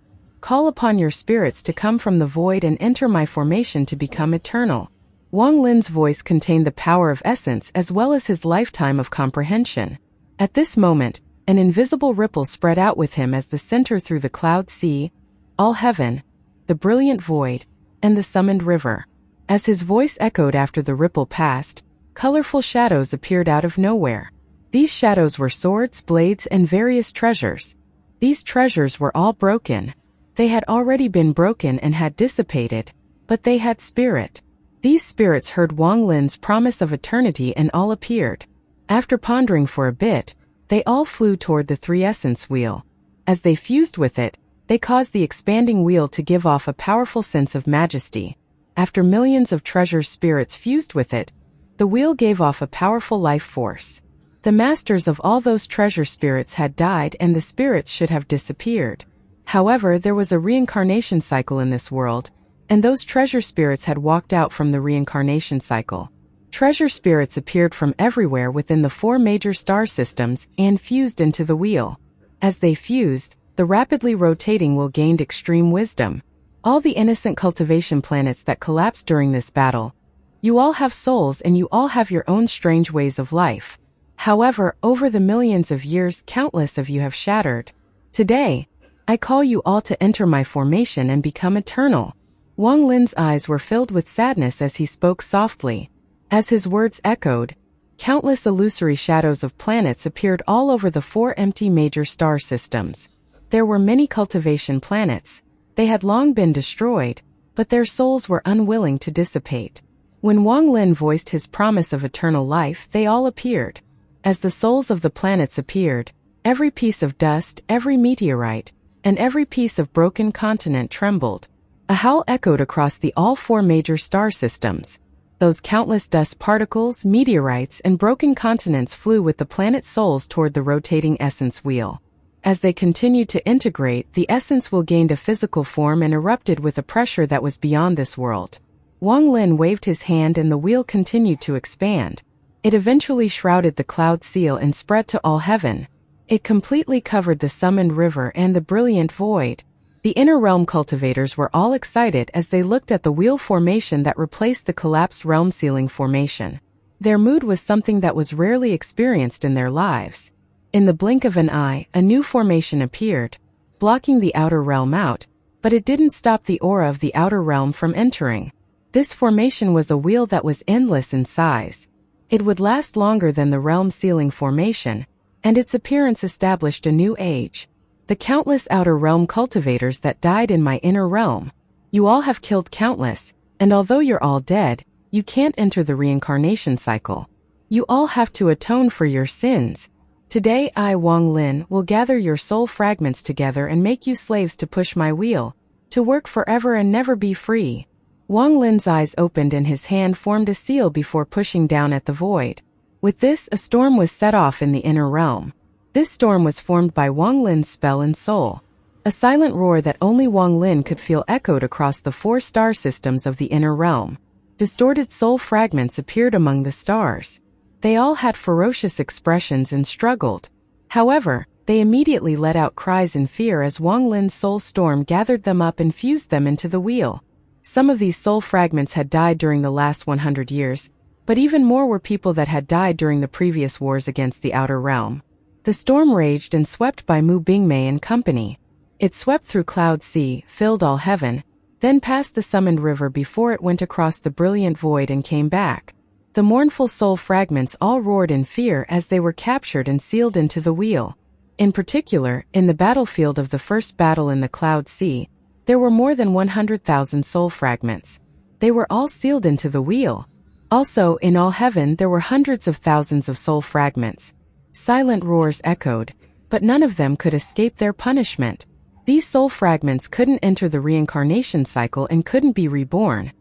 call upon your spirits to come from the void and enter my formation to become eternal. Wang Lin's voice contained the power of essence as well as his lifetime of comprehension. At this moment, an invisible ripple spread out with him as the center through the cloud sea, all heaven, the brilliant void, and the summoned river. As his voice echoed after the ripple passed, colorful shadows appeared out of nowhere. These shadows were swords, blades, and various treasures. These treasures were all broken. They had already been broken and had dissipated, but they had spirit. These spirits heard Wang Lin's promise of eternity and all appeared. After pondering for a bit, they all flew toward the three-essence wheel. As they fused with it, they caused the expanding wheel to give off a powerful sense of majesty. After millions of treasure spirits fused with it, the wheel gave off a powerful life force. The masters of all those treasure spirits had died and the spirits should have disappeared. However, there was a reincarnation cycle in this world, and those treasure spirits had walked out from the reincarnation cycle. Treasure spirits appeared from everywhere within the 4 major star systems and fused into the wheel. As they fused, the rapidly rotating wheel gained extreme wisdom. All the innocent cultivation planets that collapsed during this battle. You all have souls and you all have your own strange ways of life. However, over the millions of years, countless of you have shattered. Today, I call you all to enter my formation and become eternal. Wang Lin's eyes were filled with sadness as he spoke softly. As his words echoed, countless illusory shadows of planets appeared all over the 4 empty major star systems. There were many cultivation planets. They had long been destroyed, but their souls were unwilling to dissipate. When Wang Lin voiced his promise of eternal life, they all appeared. As the souls of the planets appeared, every piece of dust, every meteorite, and every piece of broken continent trembled. A howl echoed across the all 4 major star systems. Those countless dust particles, meteorites, and broken continents flew with the planet's souls toward the rotating essence wheel. As they continued to integrate, the essence wheel gained a physical form and erupted with a pressure that was beyond this world. Wang Lin waved his hand and the wheel continued to expand. It eventually shrouded the cloud seal and spread to all heaven. It completely covered the summoned river and the brilliant void. The inner realm cultivators were all excited as they looked at the wheel formation that replaced the collapsed realm sealing formation. Their mood was something that was rarely experienced in their lives. In the blink of an eye, a new formation appeared, blocking the outer realm out, but it didn't stop the aura of the outer realm from entering. This formation was a wheel that was endless in size. It would last longer than the realm sealing formation, and its appearance established a new age. The countless outer realm cultivators that died in my inner realm. You all have killed countless, and although you're all dead, you can't enter the reincarnation cycle. You all have to atone for your sins. Today I, Wang Lin, will gather your soul fragments together and make you slaves to push my wheel, to work forever and never be free. Wang Lin's eyes opened and his hand formed a seal before pushing down at the void. With this, a storm was set off in the inner realm. This storm was formed by Wang Lin's spell and soul. A silent roar that only Wang Lin could feel echoed across the 4 star systems of the inner realm. Distorted soul fragments appeared among the stars. They all had ferocious expressions and struggled. However, they immediately let out cries in fear as Wang Lin's soul storm gathered them up and fused them into the wheel. Some of these soul fragments had died during the last 100 years, but even more were people that had died during the previous wars against the outer realm. The storm raged and swept by Mu Bingmei and company. It swept through Cloud Sea, filled all heaven, then passed the summoned river before it went across the brilliant void and came back. The mournful soul fragments all roared in fear as they were captured and sealed into the wheel. In particular, in the battlefield of the first battle in the Cloud Sea, there were more than 100,000 soul fragments. They were all sealed into the wheel. Also, in all heaven there were hundreds of thousands of soul fragments. Silent roars echoed. but none of them could escape their punishment. These soul fragments couldn't enter the reincarnation cycle and couldn't be reborn.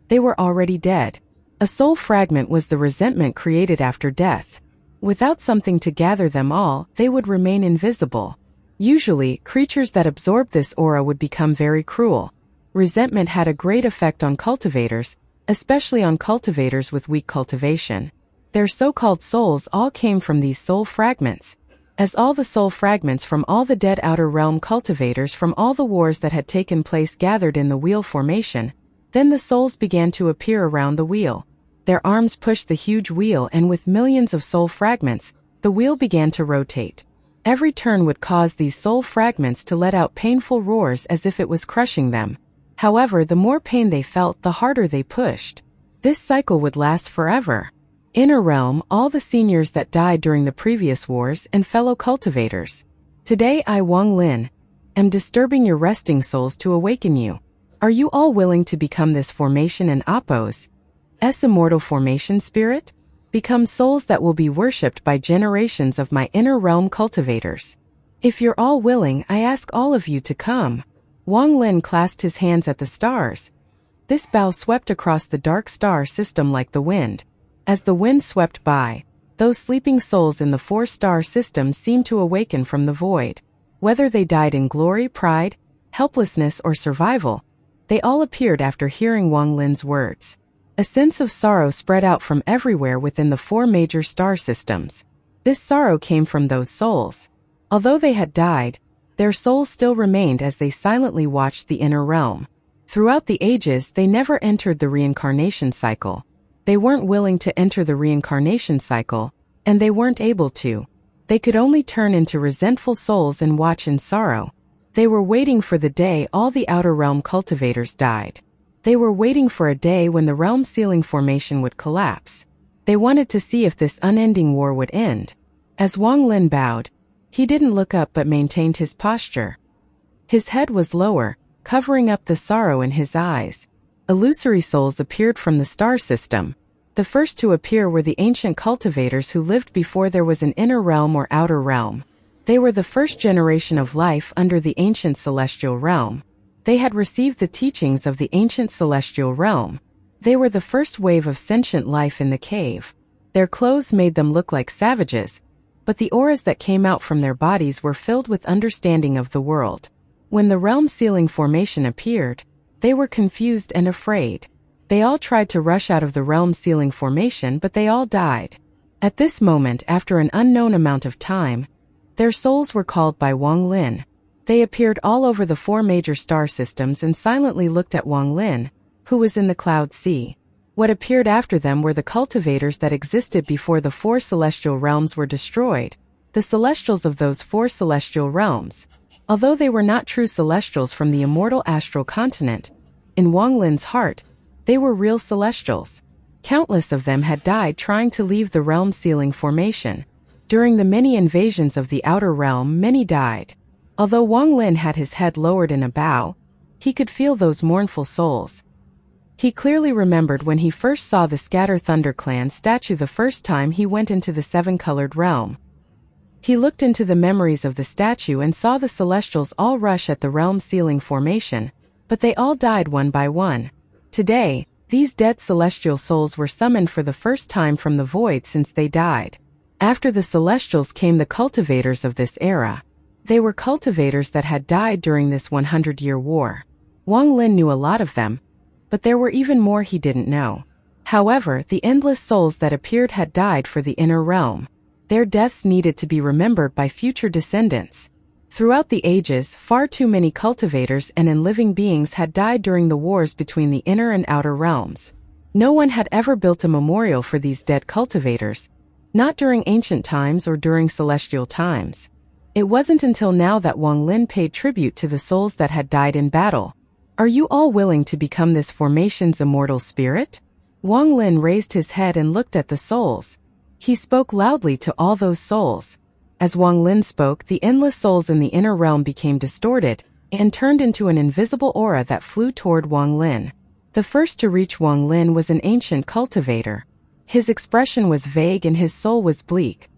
They were already dead. A soul fragment was the resentment created after death. Without something to gather them all, they would remain invisible. Usually, creatures that absorbed this aura would become very cruel. Resentment had a great effect on cultivators, especially on cultivators with weak cultivation. Their so-called souls all came from these soul fragments. As all the soul fragments from all the dead outer realm cultivators from all the wars that had taken place gathered in the wheel formation, then the souls began to appear around the wheel. Their arms pushed the huge wheel, and with millions of soul fragments, the wheel began to rotate. Every turn would cause these soul fragments to let out painful roars as if it was crushing them. However, the more pain they felt, the harder they pushed. This cycle would last forever. Inner realm, all the seniors that died during the previous wars and fellow cultivators. Today I, Wang Lin, am disturbing your resting souls to awaken you. Are you all willing to become this formation and Appo's immortal formation spirit? Become souls that will be worshipped by generations of my inner realm cultivators. If you're all willing, I ask all of you to come. Wang Lin clasped his hands at the stars. This bow swept across the dark star system like the wind. As the wind swept by, those sleeping souls in the 4-star system seemed to awaken from the void. Whether they died in glory, pride, helplessness, or survival, they all appeared after hearing Wang Lin's words. A sense of sorrow spread out from everywhere within the 4 major star systems. This sorrow came from those souls. Although they had died, their souls still remained as they silently watched the inner realm. Throughout the ages, they never entered the reincarnation cycle. They weren't willing to enter the reincarnation cycle, and they weren't able to. They could only turn into resentful souls and watch in sorrow. They were waiting for the day all the outer realm cultivators died. They were waiting for a day when the realm ceiling formation would collapse. They wanted to see if this unending war would end. As Wang Lin bowed, he didn't look up but maintained his posture. His head was lower, covering up the sorrow in his eyes. Illusory souls appeared from the star system. The first to appear were the ancient cultivators who lived before there was an inner realm or outer realm. They were the first generation of life under the ancient celestial realm. They had received the teachings of the ancient celestial realm. They were the first wave of sentient life in the cave. Their clothes made them look like savages, but the auras that came out from their bodies were filled with understanding of the world. When the realm ceiling formation appeared, they were confused and afraid. They all tried to rush out of the realm ceiling formation, but they all died. At this moment, after an unknown amount of time, their souls were called by Wang Lin. They appeared all over the 4 major star systems and silently looked at Wang Lin, who was in the cloud sea. What appeared after them were the cultivators that existed before the 4 celestial realms were destroyed, the celestials of those 4 celestial realms. Although they were not true celestials from the immortal astral continent, in Wang Lin's heart, they were real celestials. Countless of them had died trying to leave the realm ceiling formation. During the many invasions of the outer realm, many died. Although Wang Lin had his head lowered in a bow, he could feel those mournful souls. He clearly remembered when he first saw the Scatter Thunder Clan statue the first time he went into the 7-colored realm. He looked into the memories of the statue and saw the celestials all rush at the realm ceiling formation, but they all died one by one. Today, these dead celestial souls were summoned for the first time from the void since they died. After the celestials came the cultivators of this era. They were cultivators that had died during this 100-year war. Wang Lin knew a lot of them, but there were even more he didn't know. However, the endless souls that appeared had died for the inner realm. Their deaths needed to be remembered by future descendants. Throughout the ages, far too many cultivators and living beings had died during the wars between the inner and outer realms. No one had ever built a memorial for these dead cultivators, not during ancient times or during celestial times. It wasn't until now that Wang Lin paid tribute to the souls that had died in battle. Are you all willing to become this formation's immortal spirit? Wang Lin raised his head and looked at the souls. He spoke loudly to all those souls. As Wang Lin spoke, the endless souls in the inner realm became distorted and turned into an invisible aura that flew toward Wang Lin. The first to reach Wang Lin was an ancient cultivator. His expression was vague and his soul was bleak.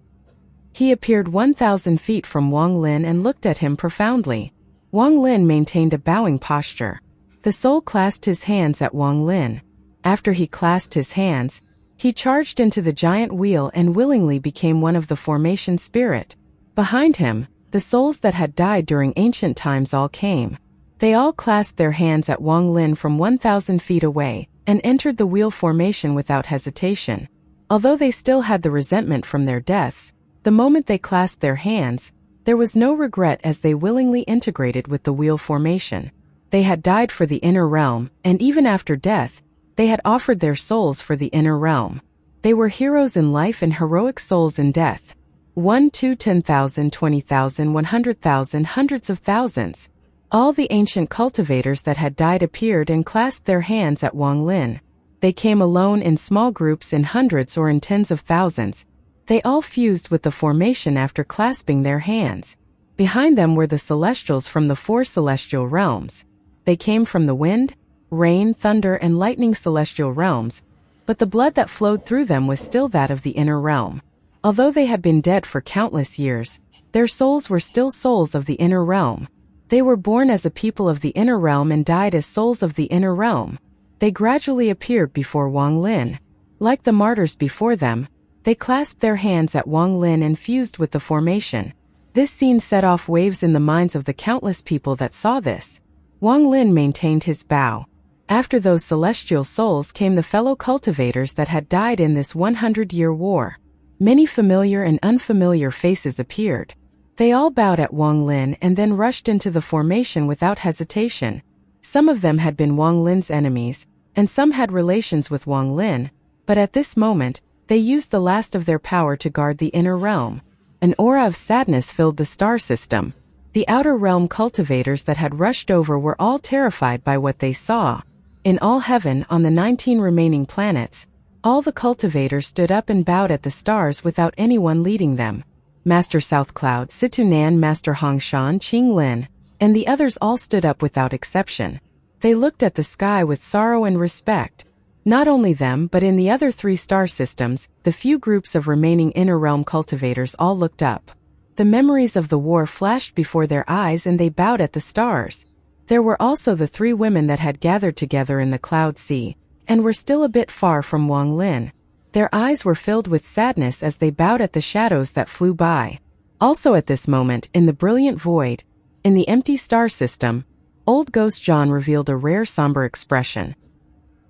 He appeared 1,000 feet from Wang Lin and looked at him profoundly. Wang Lin maintained a bowing posture. The soul clasped his hands at Wang Lin. After he clasped his hands, he charged into the giant wheel and willingly became one of the formation spirit. Behind him, the souls that had died during ancient times all came. They all clasped their hands at Wang Lin from 1,000 feet away and entered the wheel formation without hesitation. Although they still had the resentment from their deaths, the moment they clasped their hands, there was no regret as they willingly integrated with the wheel formation. They had died for the inner realm, and even after death, they had offered their souls for the inner realm. They were heroes in life and heroic souls in death. 1, 2, 10,000, 20,000, 100,000, hundreds of thousands. All the ancient cultivators that had died appeared and clasped their hands at Wang Lin. They came alone in small groups in hundreds or in tens of thousands. They all fused with the formation after clasping their hands. Behind them were the celestials from the 4 celestial realms. They came from the wind, rain, thunder, and lightning celestial realms, but the blood that flowed through them was still that of the inner realm. Although they had been dead for countless years, their souls were still souls of the inner realm. They were born as a people of the inner realm and died as souls of the inner realm. They gradually appeared before Wang Lin. Like the martyrs before them, they clasped their hands at Wang Lin and fused with the formation. This scene set off waves in the minds of the countless people that saw this. Wang Lin maintained his bow. After those celestial souls came the fellow cultivators that had died in this 100-year war. Many familiar and unfamiliar faces appeared. They all bowed at Wang Lin and then rushed into the formation without hesitation. Some of them had been Wang Lin's enemies, and some had relations with Wang Lin, but at this moment, they used the last of their power to guard the inner realm. An aura of sadness filled the star system. The outer realm cultivators that had rushed over were all terrified by what they saw. In all heaven, on the 19 remaining planets, all the cultivators stood up and bowed at the stars without anyone leading them. Master South Cloud, Situ Nan, Master Hongshan, Qing Lin, and the others all stood up without exception. They looked at the sky with sorrow and respect. Not only them but in the other 3 star systems, the few groups of remaining inner realm cultivators all looked up. The memories of the war flashed before their eyes and they bowed at the stars. There were also the 3 women that had gathered together in the cloud sea, and were still a bit far from Wang Lin. Their eyes were filled with sadness as they bowed at the shadows that flew by. Also at this moment, in the brilliant void, in the empty star system, old Ghost John revealed a rare somber expression.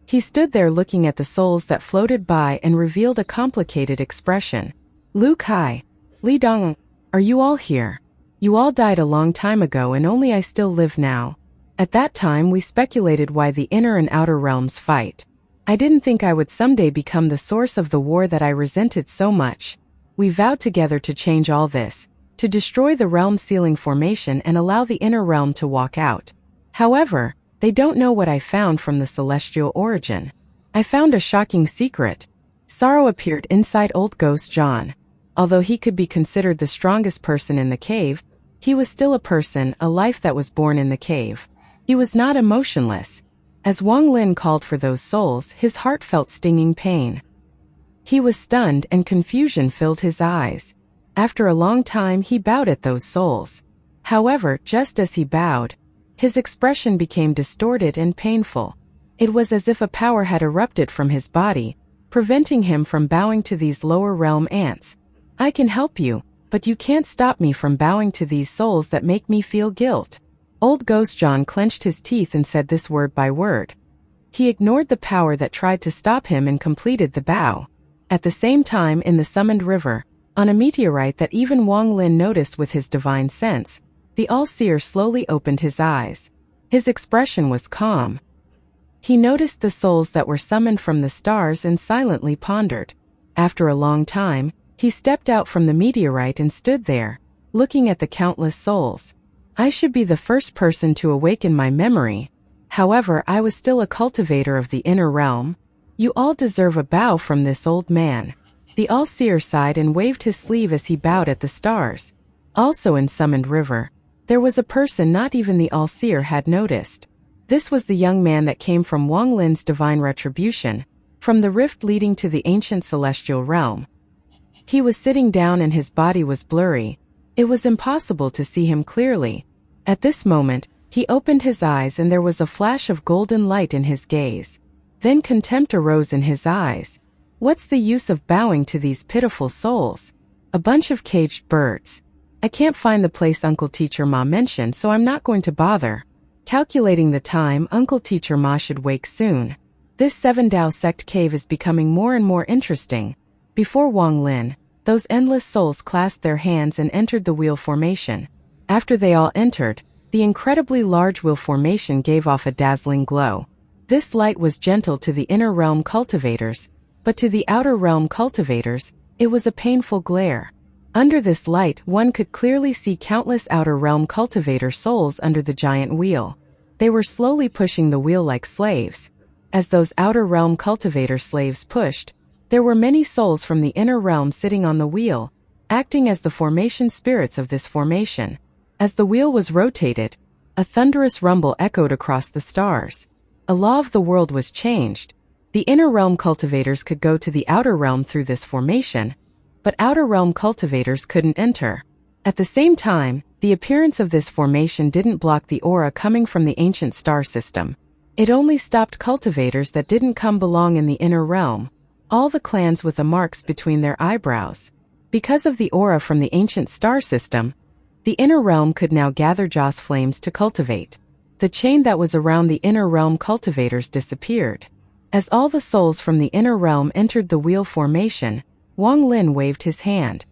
He stood there looking at the souls that floated by and revealed a complicated expression. Lu Kai, Li Dong, are you all here? You all died a long time ago and only I still live now. At that time we speculated why the inner and outer realms fight. I didn't think I would someday become the source of the war that I resented so much. We vowed together to change all this, to destroy the realm sealing formation and allow the inner realm to walk out. However, they don't know what I found from the celestial origin. I found a shocking secret. Sorrow appeared inside old Ghost John. Although he could be considered the strongest person in the cave, he was still a person, a life that was born in the cave. He was not emotionless. As Wang Lin called for those souls, his heart felt stinging pain. He was stunned and confusion filled his eyes. After a long time he bowed at those souls. However, just as he bowed, his expression became distorted and painful. It was as if a power had erupted from his body, preventing him from bowing to these lower realm ants. I can help you, but you can't stop me from bowing to these souls that make me feel guilt. Old Ghost John clenched his teeth and said this word by word. He ignored the power that tried to stop him and completed the bow. At the same time in the summoned river, on a meteorite that even Wang Lin noticed with his divine sense, the All-Seer slowly opened his eyes. His expression was calm. He noticed the souls that were summoned from the stars and silently pondered. After a long time, he stepped out from the meteorite and stood there, looking at the countless souls. I should be the first person to awaken my memory. However, I was still a cultivator of the inner realm. You all deserve a bow from this old man. The All-Seer sighed and waved his sleeve as he bowed at the stars. Also in Summoned River, there was a person not even the All-Seer had noticed. This was the young man that came from Wang Lin's divine retribution, from the rift leading to the ancient celestial realm. He was sitting down and his body was blurry. It was impossible to see him clearly. At this moment, he opened his eyes and there was a flash of golden light in his gaze. Then contempt arose in his eyes. What's the use of bowing to these pitiful souls? A bunch of caged birds. I can't find the place Uncle Teacher Ma mentioned, so I'm not going to bother. Calculating the time, Uncle Teacher Ma should wake soon. This 7 Dao sect cave is becoming more and more interesting. Before Wang Lin, those endless souls clasped their hands and entered the wheel formation. After they all entered, the incredibly large wheel formation gave off a dazzling glow. This light was gentle to the inner realm cultivators, but to the outer realm cultivators, it was a painful glare. Under this light, one could clearly see countless outer realm cultivator souls under the giant wheel. They were slowly pushing the wheel like slaves. As those outer realm cultivator slaves pushed, there were many souls from the inner realm sitting on the wheel, acting as the formation spirits of this formation. As the wheel was rotated, a thunderous rumble echoed across the stars. A law of the world was changed. The inner realm cultivators could go to the outer realm through this formation, but outer realm cultivators couldn't enter. At the same time, the appearance of this formation didn't block the aura coming from the ancient star system. It only stopped cultivators that didn't belong in the inner realm, all the clans with the marks between their eyebrows. Because of the aura from the ancient star system, the inner realm could now gather Joss flames to cultivate. The chain that was around the inner realm cultivators disappeared. As all the souls from the inner realm entered the wheel formation, Wang Lin waved his hand.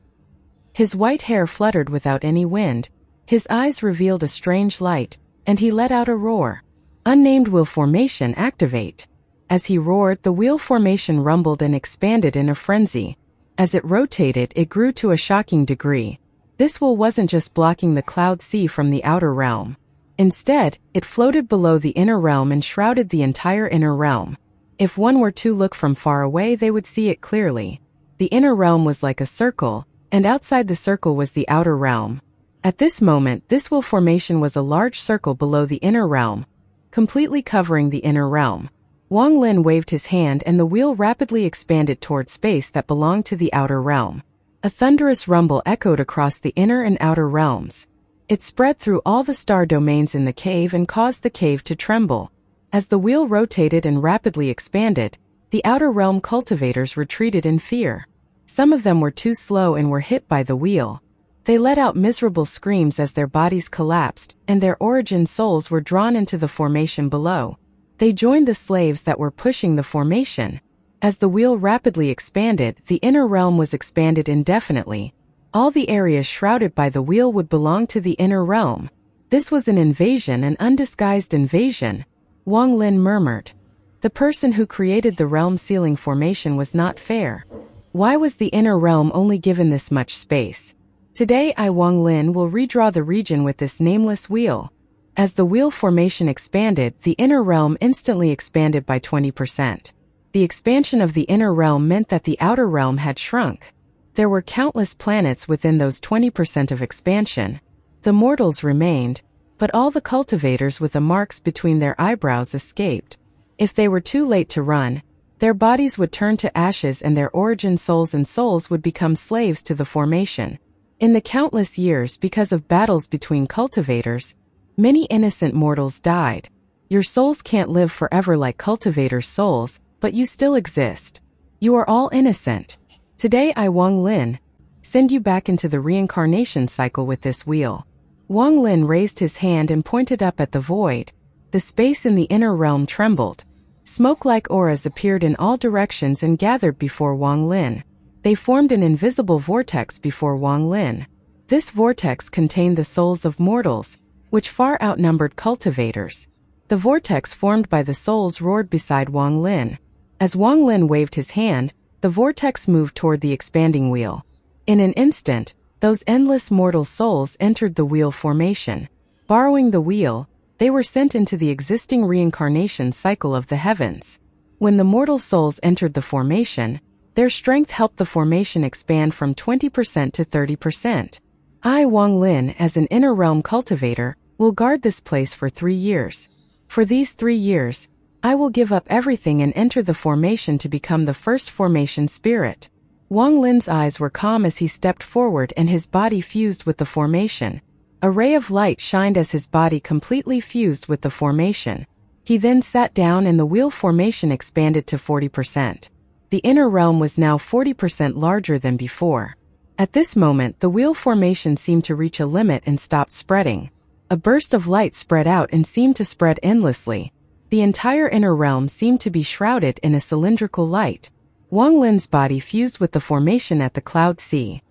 His white hair fluttered without any wind, his eyes revealed a strange light, and he let out a roar. Unnamed wheel formation activate. As he roared, the wheel formation rumbled and expanded in a frenzy. As it rotated, it grew to a shocking degree. This wheel wasn't just blocking the cloud sea from the outer realm. Instead, it floated below the inner realm and shrouded the entire inner realm. If one were to look from far away, they would see it clearly. The inner realm was like a circle, and outside the circle was the outer realm. At this moment, this wheel formation was a large circle below the inner realm, completely covering the inner realm. Wang Lin waved his hand and the wheel rapidly expanded toward space that belonged to the outer realm. A thunderous rumble echoed across the inner and outer realms. It spread through all the star domains in the cave and caused the cave to tremble. As the wheel rotated and rapidly expanded, the outer realm cultivators retreated in fear. Some of them were too slow and were hit by the wheel. They let out miserable screams as their bodies collapsed, and their origin souls were drawn into the formation below. They joined the slaves that were pushing the formation. As the wheel rapidly expanded, the inner realm was expanded indefinitely. All the areas shrouded by the wheel would belong to the inner realm. This was an invasion, an undisguised invasion. Wang Lin murmured. The person who created the realm sealing formation was not fair. Why was the inner realm only given this much space? Today Wang Lin will redraw the region with this nameless wheel. As the wheel formation expanded, the inner realm instantly expanded by 20%. The expansion of the inner realm meant that the outer realm had shrunk. There were countless planets within those 20% of expansion. The mortals remained, but all the cultivators with the marks between their eyebrows escaped. If they were too late to run, their bodies would turn to ashes and their origin souls and souls would become slaves to the formation. In the countless years, because of battles between cultivators, many innocent mortals died. Your souls can't live forever like cultivators' souls, but you still exist. You are all innocent. Today Wang Lin send you back into the reincarnation cycle with this wheel. Wang Lin raised his hand and pointed up at the void. The space in the inner realm trembled. Smoke-like auras appeared in all directions and gathered before Wang Lin. They formed an invisible vortex before Wang Lin. This vortex contained the souls of mortals, which far outnumbered cultivators. The vortex formed by the souls roared beside Wang Lin. As Wang Lin waved his hand, the vortex moved toward the expanding wheel. In an instant, those endless mortal souls entered the wheel formation. Borrowing the wheel, they were sent into the existing reincarnation cycle of the heavens. When the mortal souls entered the formation, their strength helped the formation expand from 20% to 30%. Wang Lin, as an inner realm cultivator, will guard this place for 3 years. For these 3 years, I will give up everything and enter the formation to become the first formation spirit. Wang Lin's eyes were calm as he stepped forward and his body fused with the formation. A ray of light shined as his body completely fused with the formation. He then sat down and the wheel formation expanded to 40%. The inner realm was now 40% larger than before. At this moment, the wheel formation seemed to reach a limit and stopped spreading. A burst of light spread out and seemed to spread endlessly. The entire inner realm seemed to be shrouded in a cylindrical light. Wang Lin's body fused with the formation at the cloud sea.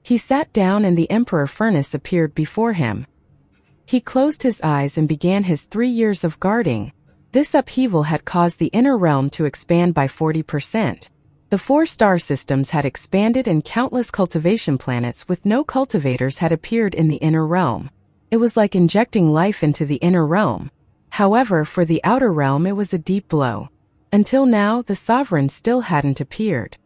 He sat down and the Emperor Furnace appeared before him. He closed his eyes and began his 3 years of guarding. This upheaval had caused the inner realm to expand by 40%. The 4 star systems had expanded and countless cultivation planets with no cultivators had appeared in the inner realm. It was like injecting life into the inner realm. However, for the outer realm it was a deep blow. Until now, the sovereign still hadn't appeared.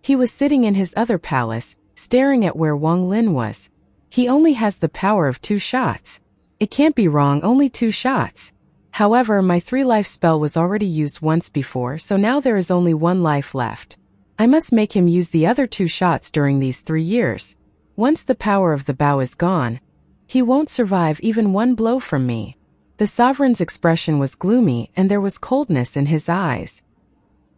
He was sitting in his other palace, staring at where Wang Lin was. He only has the power of 2 shots. It can't be wrong, only 2 shots. However, my 3-life spell was already used once before, so now there is only 1 life left. I must make him use the other 2 shots during these 3 years. Once the power of the bow is gone, he won't survive even 1 blow from me. The sovereign's expression was gloomy and there was coldness in his eyes.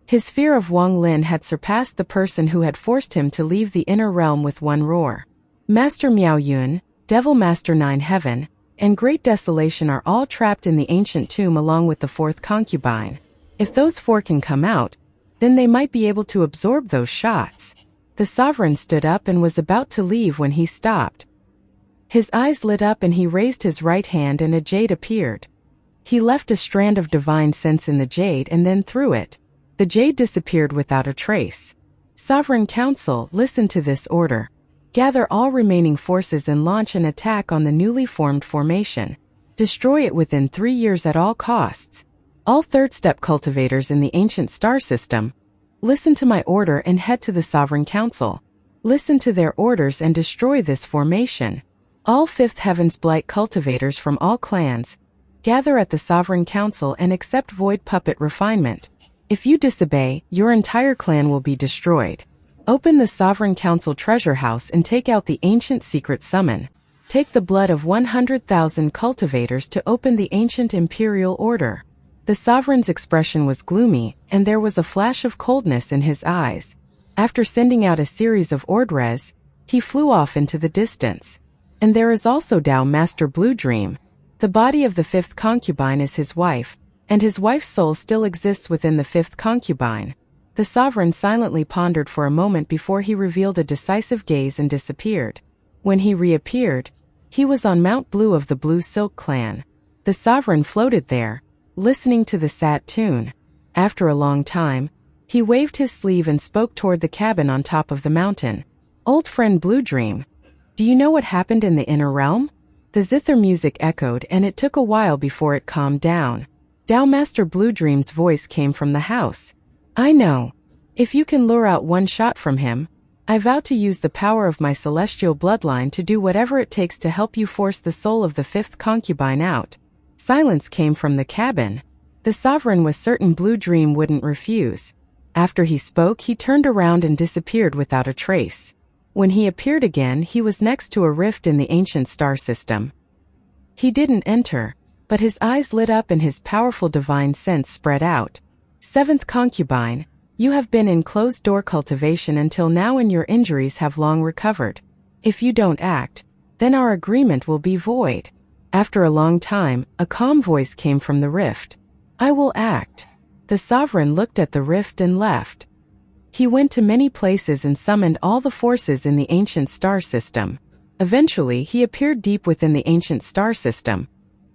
His fear of Wang Lin had surpassed the person who had forced him to leave the inner realm with 1 roar. Master Miao Yun, Devil Master 9 Heaven, and Great Desolation are all trapped in the ancient tomb along with the 4th concubine. If those 4 can come out, then they might be able to absorb those shots. The sovereign stood up and was about to leave when he stopped. His eyes lit up and he raised his right hand and a jade appeared. He left a strand of divine sense in the jade and then threw it. The jade disappeared without a trace. Sovereign Council, listen to this order. Gather all remaining forces and launch an attack on the newly formed formation. Destroy it within 3 years at all costs. All 3rd step cultivators in the ancient star system, listen to my order and head to the Sovereign Council. Listen to their orders and destroy this formation. All 5th Heaven's Blight cultivators from all clans, gather at the Sovereign Council and accept Void Puppet refinement. If you disobey, your entire clan will be destroyed. Open the Sovereign Council treasure house and take out the ancient secret summon. Take the blood of 100,000 cultivators to open the ancient imperial order. The sovereign's expression was gloomy, and there was a flash of coldness in his eyes. After sending out a series of ordres, he flew off into the distance. And there is also Tao Master Blue Dream. The body of the 5th concubine is his wife, and his wife's soul still exists within the 5th concubine. The sovereign silently pondered for a moment before he revealed a decisive gaze and disappeared. When he reappeared, he was on Mount Blue of the Blue Silk clan. The sovereign floated there, listening to the sad tune. After a long time, he waved his sleeve and spoke toward the cabin on top of the mountain. Old friend Blue Dream, do you know what happened in the inner realm? The zither music echoed and it took a while before it calmed down. Tao Master Blue Dream's voice came from the house. I know. If you can lure out 1 shot from him, I vow to use the power of my celestial bloodline to do whatever it takes to help you force the soul of the 5th concubine out. Silence came from the cabin. The sovereign was certain Blue Dream wouldn't refuse. After he spoke, he turned around and disappeared without a trace. When he appeared again, he was next to a rift in the ancient star system. He didn't enter, but his eyes lit up and his powerful divine sense spread out. 7th concubine, you have been in closed-door cultivation until now and your injuries have long recovered. If you don't act, then our agreement will be void. After a long time, a calm voice came from the rift. I will act. The sovereign looked at the rift and left. He went to many places and summoned all the forces in the ancient star system. Eventually, he appeared deep within the ancient star system,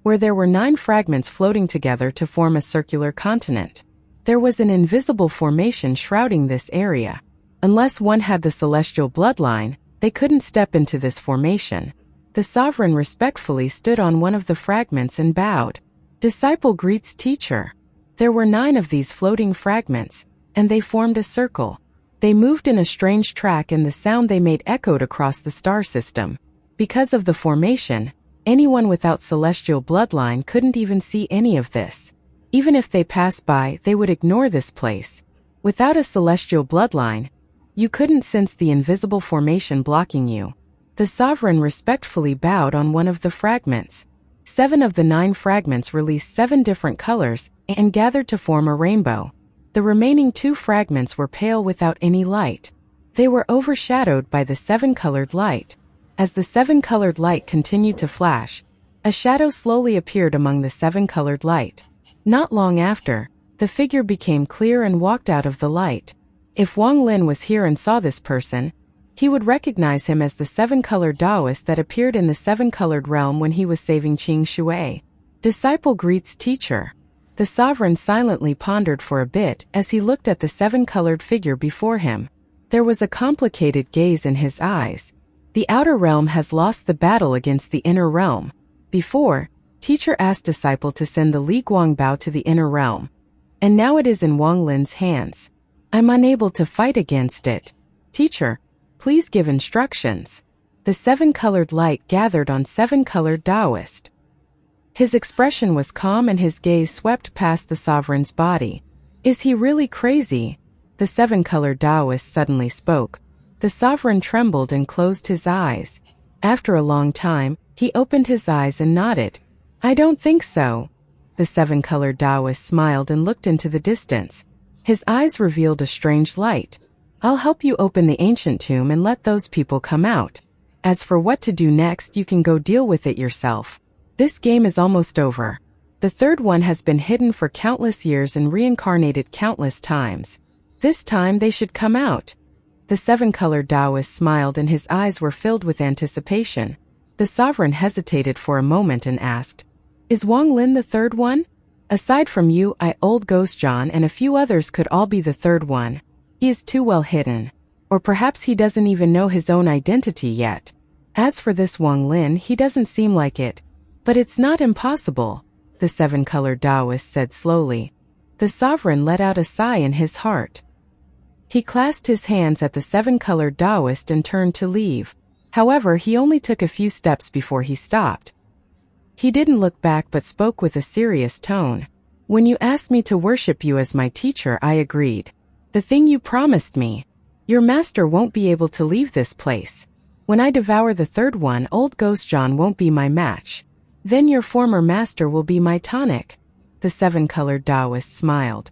where there were 9 fragments floating together to form a circular continent. There was an invisible formation shrouding this area. Unless one had the celestial bloodline, they couldn't step into this formation. The sovereign respectfully stood on one of the fragments and bowed. Disciple greets teacher. There were 9 of these floating fragments, and they formed a circle. They moved in a strange track and the sound they made echoed across the star system. Because of the formation, anyone without celestial bloodline couldn't even see any of this. Even if they passed by, they would ignore this place. Without a celestial bloodline, You couldn't sense the invisible formation blocking you. The sovereign respectfully bowed on one of the fragments. 7 of the 9 fragments released 7 different colors and gathered to form a rainbow. The remaining 2 fragments were pale without any light. They were overshadowed by the 7-colored light. As the 7-colored light continued to flash, a shadow slowly appeared among the 7-colored light. Not long after, the figure became clear and walked out of the light. If Wang Lin was here and saw this person, he would recognize him as the 7-colored Taoist that appeared in the 7-colored realm when he was saving Qing Shui. Disciple greets teacher. The sovereign silently pondered for a bit as he looked at the 7-colored figure before him. There was a complicated gaze in his eyes. The outer realm has lost the battle against the inner realm. Before, teacher asked disciple to send the Li Guangbao to the inner realm. And now it is in Wang Lin's hands. I'm unable to fight against it. Teacher, please give instructions. The 7-colored light gathered on 7-colored Taoist. His expression was calm and his gaze swept past the sovereign's body. Is he really crazy? The 7-colored Taoist suddenly spoke. The sovereign trembled and closed his eyes. After a long time, he opened his eyes and nodded. I don't think so. The 7-colored Taoist smiled and looked into the distance. His eyes revealed a strange light. I'll help you open the ancient tomb and let those people come out. As for what to do next, you can go deal with it yourself. This game is almost over. The third one has been hidden for countless years and reincarnated countless times. This time they should come out. The 7-colored Taoist smiled and his eyes were filled with anticipation. The sovereign hesitated for a moment and asked, Is Wang Lin the third one? Aside from you, Old Ghost John and a few others could all be the third one. He is too well hidden. Or perhaps he doesn't even know his own identity yet. As for this Wang Lin, he doesn't seem like it. But it's not impossible, the 7-colored Taoist said slowly. The sovereign let out a sigh in his heart. He clasped his hands at the 7-colored Taoist and turned to leave. However, he only took a few steps before he stopped. He didn't look back but spoke with a serious tone. When you asked me to worship you as my teacher, I agreed. The thing you promised me. Your master won't be able to leave this place. When I devour the third one, Old Ghost John won't be my match. Then your former master will be my tonic. The 7-colored Taoist smiled.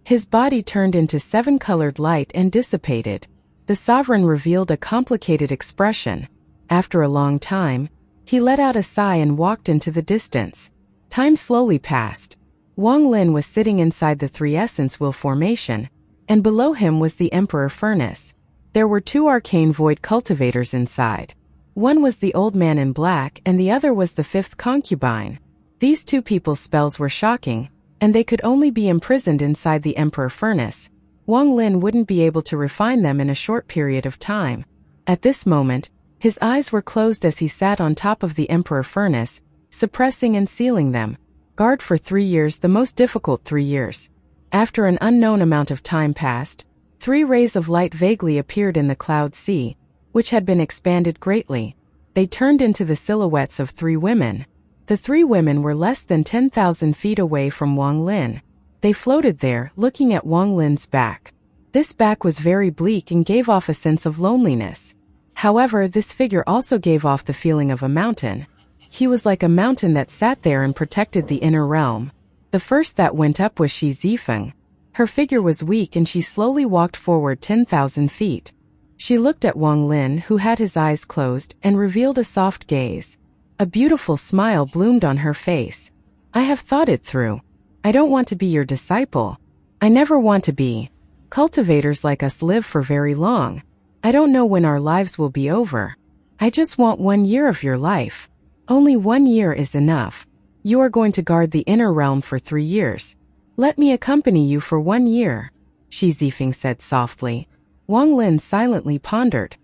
His body turned into 7-colored light and dissipated. The sovereign revealed a complicated expression. After a long time, he let out a sigh and walked into the distance. Time slowly passed. Wang Lin was sitting inside the 3 essence wheel formation, and below him was the Emperor Furnace. There were 2 arcane void cultivators inside. One was the old man in black and the other was the 5th concubine. These 2 people's spells were shocking, and they could only be imprisoned inside the Emperor Furnace. Wang Lin wouldn't be able to refine them in a short period of time. At this moment, his eyes were closed as he sat on top of the Emperor Furnace, suppressing and sealing them. Guard for 3 years, the most difficult 3 years. After an unknown amount of time passed, 3 rays of light vaguely appeared in the cloud sea, which had been expanded greatly. They turned into the silhouettes of 3 women. The 3 women were less than 10,000 feet away from Wang Lin. They floated there, looking at Wang Lin's back. This back was very bleak and gave off a sense of loneliness. However, this figure also gave off the feeling of a mountain. He was like a mountain that sat there and protected the inner realm. The first that went up was Shi Zifeng. Her figure was weak and she slowly walked forward 10,000 feet. She looked at Wang Lin, who had his eyes closed, and revealed a soft gaze. A beautiful smile bloomed on her face. I have thought it through. I don't want to be your disciple. I never want to be. Cultivators like us live for very long. I don't know when our lives will be over. I just want 1 year of your life. Only 1 year is enough. You are going to guard the inner realm for 3 years. Let me accompany you for 1 year, Shi Zifeng said softly. Wang Lin silently pondered.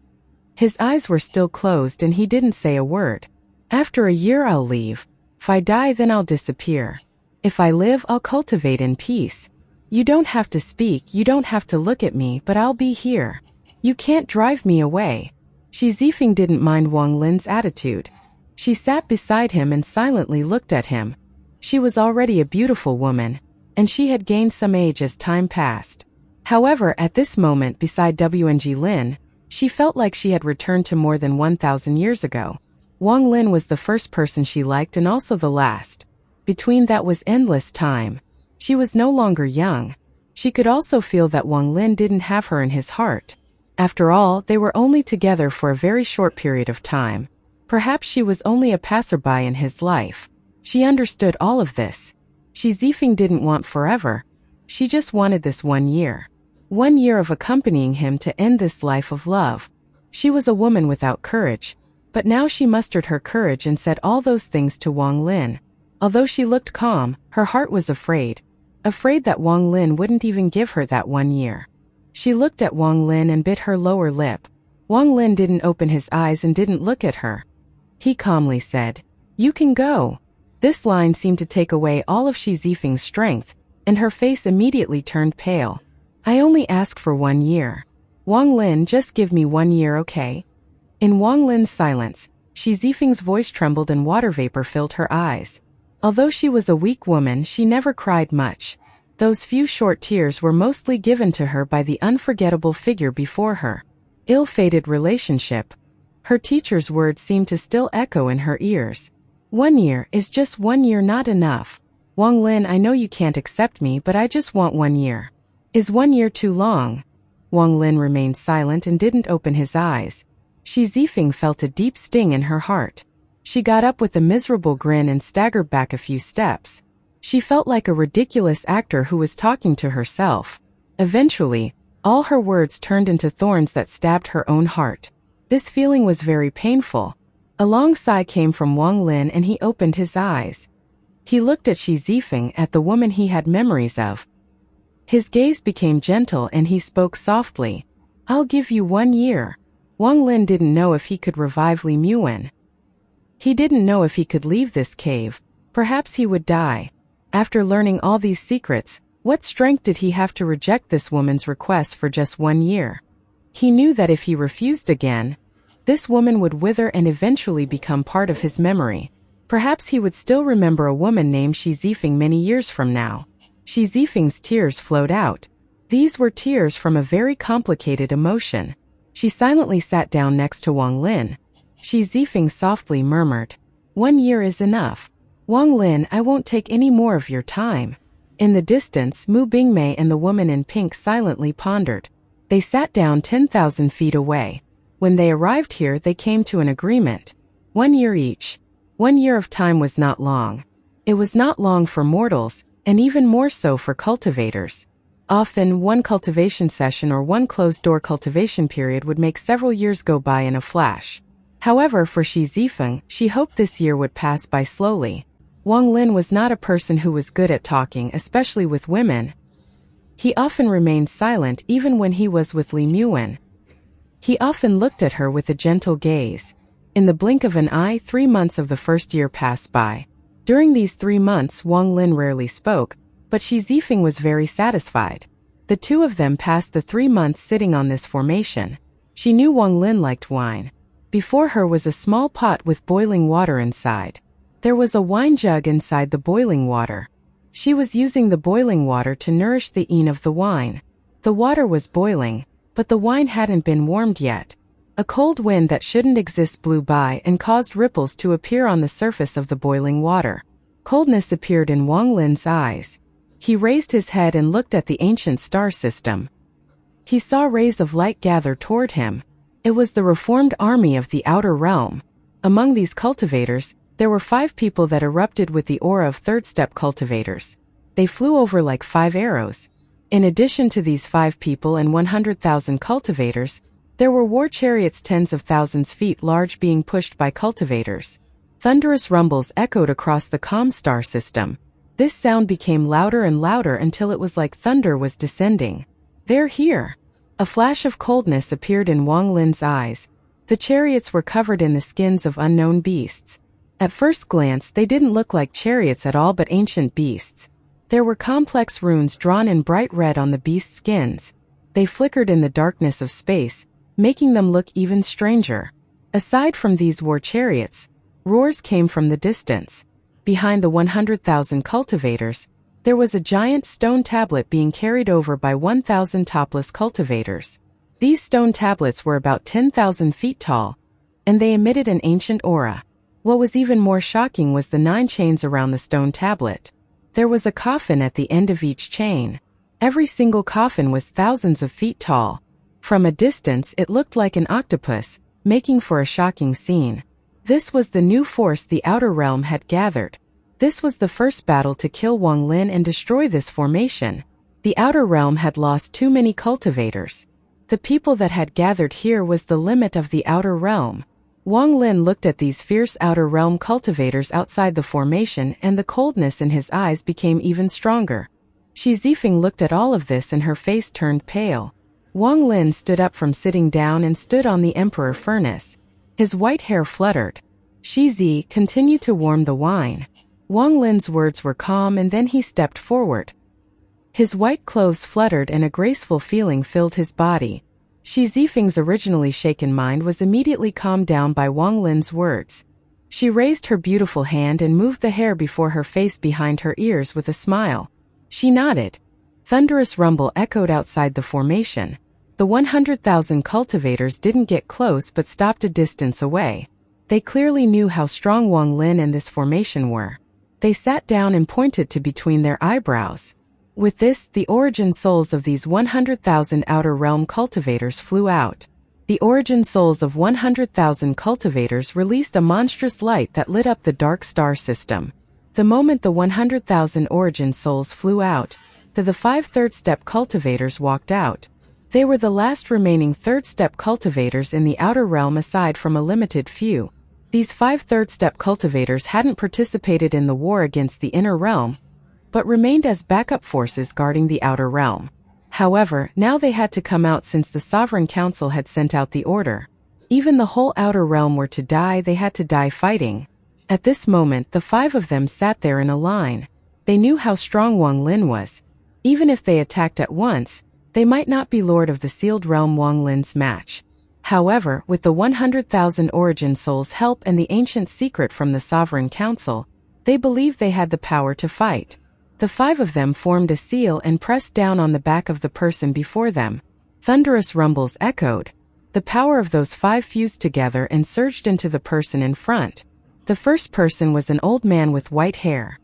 His eyes were still closed and he didn't say a word. After a year I'll leave. If I die, then I'll disappear. If I live, I'll cultivate in peace. You don't have to speak, you don't have to look at me, but I'll be here. You can't drive me away. Shi Zifeng didn't mind Wang Lin's attitude. She sat beside him and silently looked at him. She was already a beautiful woman, and she had gained some age as time passed. However, at this moment beside Wang Lin, she felt like she had returned to more than 1,000 years ago. Wang Lin was the first person she liked and also the last. Between that was endless time. She was no longer young. She could also feel that Wang Lin didn't have her in his heart. After all, they were only together for a very short period of time. Perhaps she was only a passerby in his life. She understood all of this. Xi Zifeng didn't want forever. She just wanted this 1 year. 1 year of accompanying him to end this life of love. She was a woman without courage, but now she mustered her courage and said all those things to Wang Lin. Although she looked calm, her heart was afraid. Afraid that Wang Lin wouldn't even give her that 1 year. She looked at Wang Lin and bit her lower lip. Wang Lin didn't open his eyes and didn't look at her. He calmly said, "You can go." This line seemed to take away all of Xi Zifeng's strength, and her face immediately turned pale. "I only ask for 1 year. Wang Lin, just give me 1 year, okay?" In Wang Lin's silence, Xi Zifeng's voice trembled and water vapor filled her eyes. Although she was a weak woman, she never cried much. Those few short tears were mostly given to her by the unforgettable figure before her. Ill-fated relationship. Her teacher's words seemed to still echo in her ears. 1 year is just 1 year not enough. Wang Lin, I know you can't accept me, but I just want 1 year. Is 1 year too long? Wang Lin remained silent and didn't open his eyes. Xi Zifeng felt a deep sting in her heart. She got up with a miserable grin and staggered back a few steps. She felt like a ridiculous actor who was talking to herself. Eventually, all her words turned into thorns that stabbed her own heart. This feeling was very painful. A long sigh came from Wang Lin and he opened his eyes. He looked at Xi Zifeng, at the woman he had memories of. His gaze became gentle and he spoke softly. "I'll give you 1 year." Wang Lin didn't know if he could revive Li Muan. He didn't know if he could leave this cave. Perhaps he would die. After learning all these secrets, what strength did he have to reject this woman's request for just 1 year? He knew that if he refused again, this woman would wither and eventually become part of his memory. Perhaps he would still remember a woman named Xi Zifeng many years from now. Xi Zifeng's tears flowed out. These were tears from a very complicated emotion. She silently sat down next to Wang Lin. Xi Zifeng softly murmured, "1 year is enough. Wang Lin, I won't take any more of your time." In the distance, Mu Bingmei and the woman in pink silently pondered. They sat down 10,000 feet away. When they arrived here, they came to an agreement. 1 year each. 1 year of time was not long. It was not long for mortals, and even more so for cultivators. Often, one cultivation session or one closed-door cultivation period would make several years go by in a flash. However, for Xi Zifeng, she hoped this year would pass by slowly. Wang Lin was not a person who was good at talking, especially with women. He often remained silent even when he was with Li Muan. He often looked at her with a gentle gaze. In the blink of an eye, 3 months of the first year passed by. During these 3 months, Wang Lin rarely spoke, but Xi Zifeng was very satisfied. The two of them passed the 3 months sitting on this formation. She knew Wang Lin liked wine. Before her was a small pot with boiling water inside. There was a wine jug inside the boiling water. She was using the boiling water to nourish the yin of the wine. The water was boiling, but the wine hadn't been warmed yet. A cold wind that shouldn't exist blew by and caused ripples to appear on the surface of the boiling water. Coldness appeared in Wang Lin's eyes. He raised his head and looked at the ancient star system. He saw rays of light gather toward him. It was the reformed army of the outer realm. Among these cultivators, there were 5 people that erupted with the aura of third-step cultivators. They flew over like 5 arrows. In addition to these 5 people and 100,000 cultivators, there were war chariots tens of thousands feet large being pushed by cultivators. Thunderous rumbles echoed across the calm star system. This sound became louder and louder until it was like thunder was descending. "They're here." A flash of coldness appeared in Wang Lin's eyes. The chariots were covered in the skins of unknown beasts. At first glance, they didn't look like chariots at all but ancient beasts. There were complex runes drawn in bright red on the beast skins. They flickered in the darkness of space, making them look even stranger. Aside from these war chariots, roars came from the distance. Behind the 100,000 cultivators, There was a giant stone tablet being carried over by 1,000 topless cultivators. These stone tablets were about 10,000 feet tall, and they emitted an ancient aura. What was even more shocking was the 9 chains around the stone tablet. There was a coffin at the end of each chain. Every single coffin was thousands of feet tall. From a distance it looked like an octopus, making for a shocking scene. This was the new force the Outer Realm had gathered. This was the first battle to kill Wang Lin and destroy this formation. The Outer Realm had lost too many cultivators. The people that had gathered here was the limit of the Outer Realm. Wang Lin looked at these fierce Outer Realm cultivators outside the formation, and the coldness in his eyes became even stronger. Shi Zifeng looked at all of this and her face turned pale. Wang Lin stood up from sitting down and stood on the Emperor furnace. His white hair fluttered. Shi Zi continued to warm the wine. Wang Lin's words were calm, and then he stepped forward. His white clothes fluttered and a graceful feeling filled his body. Shi Zifeng's originally shaken mind was immediately calmed down by Wang Lin's words. She raised her beautiful hand and moved the hair before her face behind her ears with a smile. She nodded. Thunderous rumble echoed outside the formation. The 100,000 cultivators didn't get close but stopped a distance away. They clearly knew how strong Wang Lin and this formation were. They sat down and pointed to between their eyebrows. With this, the origin souls of these 100,000 Outer Realm cultivators flew out. The origin souls of 100,000 cultivators released a monstrous light that lit up the dark star system. The moment the 100,000 origin souls flew out, the 5 third-step cultivators walked out. They were the last remaining third-step cultivators in the Outer Realm aside from a limited few. These 5 third-step cultivators hadn't participated in the war against the Inner Realm, but remained as backup forces guarding the Outer Realm. However, now they had to come out since the Sovereign Council had sent out the order. Even the whole Outer Realm were to die, they had to die fighting. At this moment, the 5 of them sat there in a line. They knew how strong Wang Lin was. Even if they attacked at once, they might not be Lord of the Sealed Realm Wang Lin's match. However, with the 100,000 origin souls' help and the ancient secret from the Sovereign Council, they believed they had the power to fight. The 5 of them formed a seal and pressed down on the back of the person before them. Thunderous rumbles echoed. The power of those 5 fused together and surged into the person in front. The first person was an old man with white hair.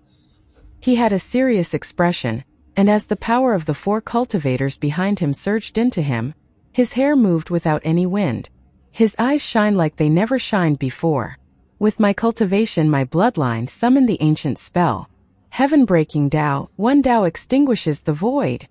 He had a serious expression, and as the power of the 4 cultivators behind him surged into him, his hair moved without any wind. His eyes shined like they never shined before. With my cultivation, my bloodline summoned the ancient spell. Heaven-breaking Tao, one Tao extinguishes the void.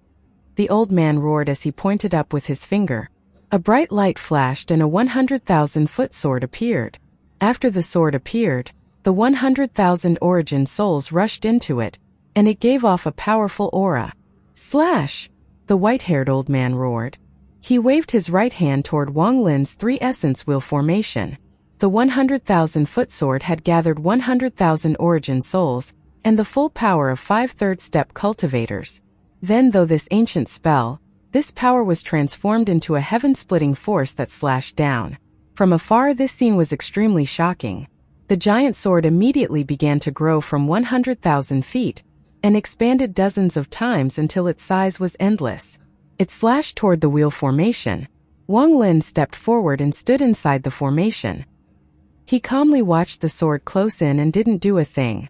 The old man roared as he pointed up with his finger. A bright light flashed and a 100,000-foot sword appeared. After the sword appeared, the 100,000 origin souls rushed into it, and it gave off a powerful aura. Slash! The white-haired old man roared. He waved his right hand toward Wang Lin's 3 essence wheel formation. The 100,000-foot sword had gathered 100,000 origin souls, and the full power of 5 third-step cultivators. Then, though this ancient spell, this power was transformed into a heaven-splitting force that slashed down. From afar, this scene was extremely shocking. The giant sword immediately began to grow from 100,000 feet, and expanded dozens of times until its size was endless. It slashed toward the wheel formation. Wang Lin stepped forward and stood inside the formation. He calmly watched the sword close in and didn't do a thing.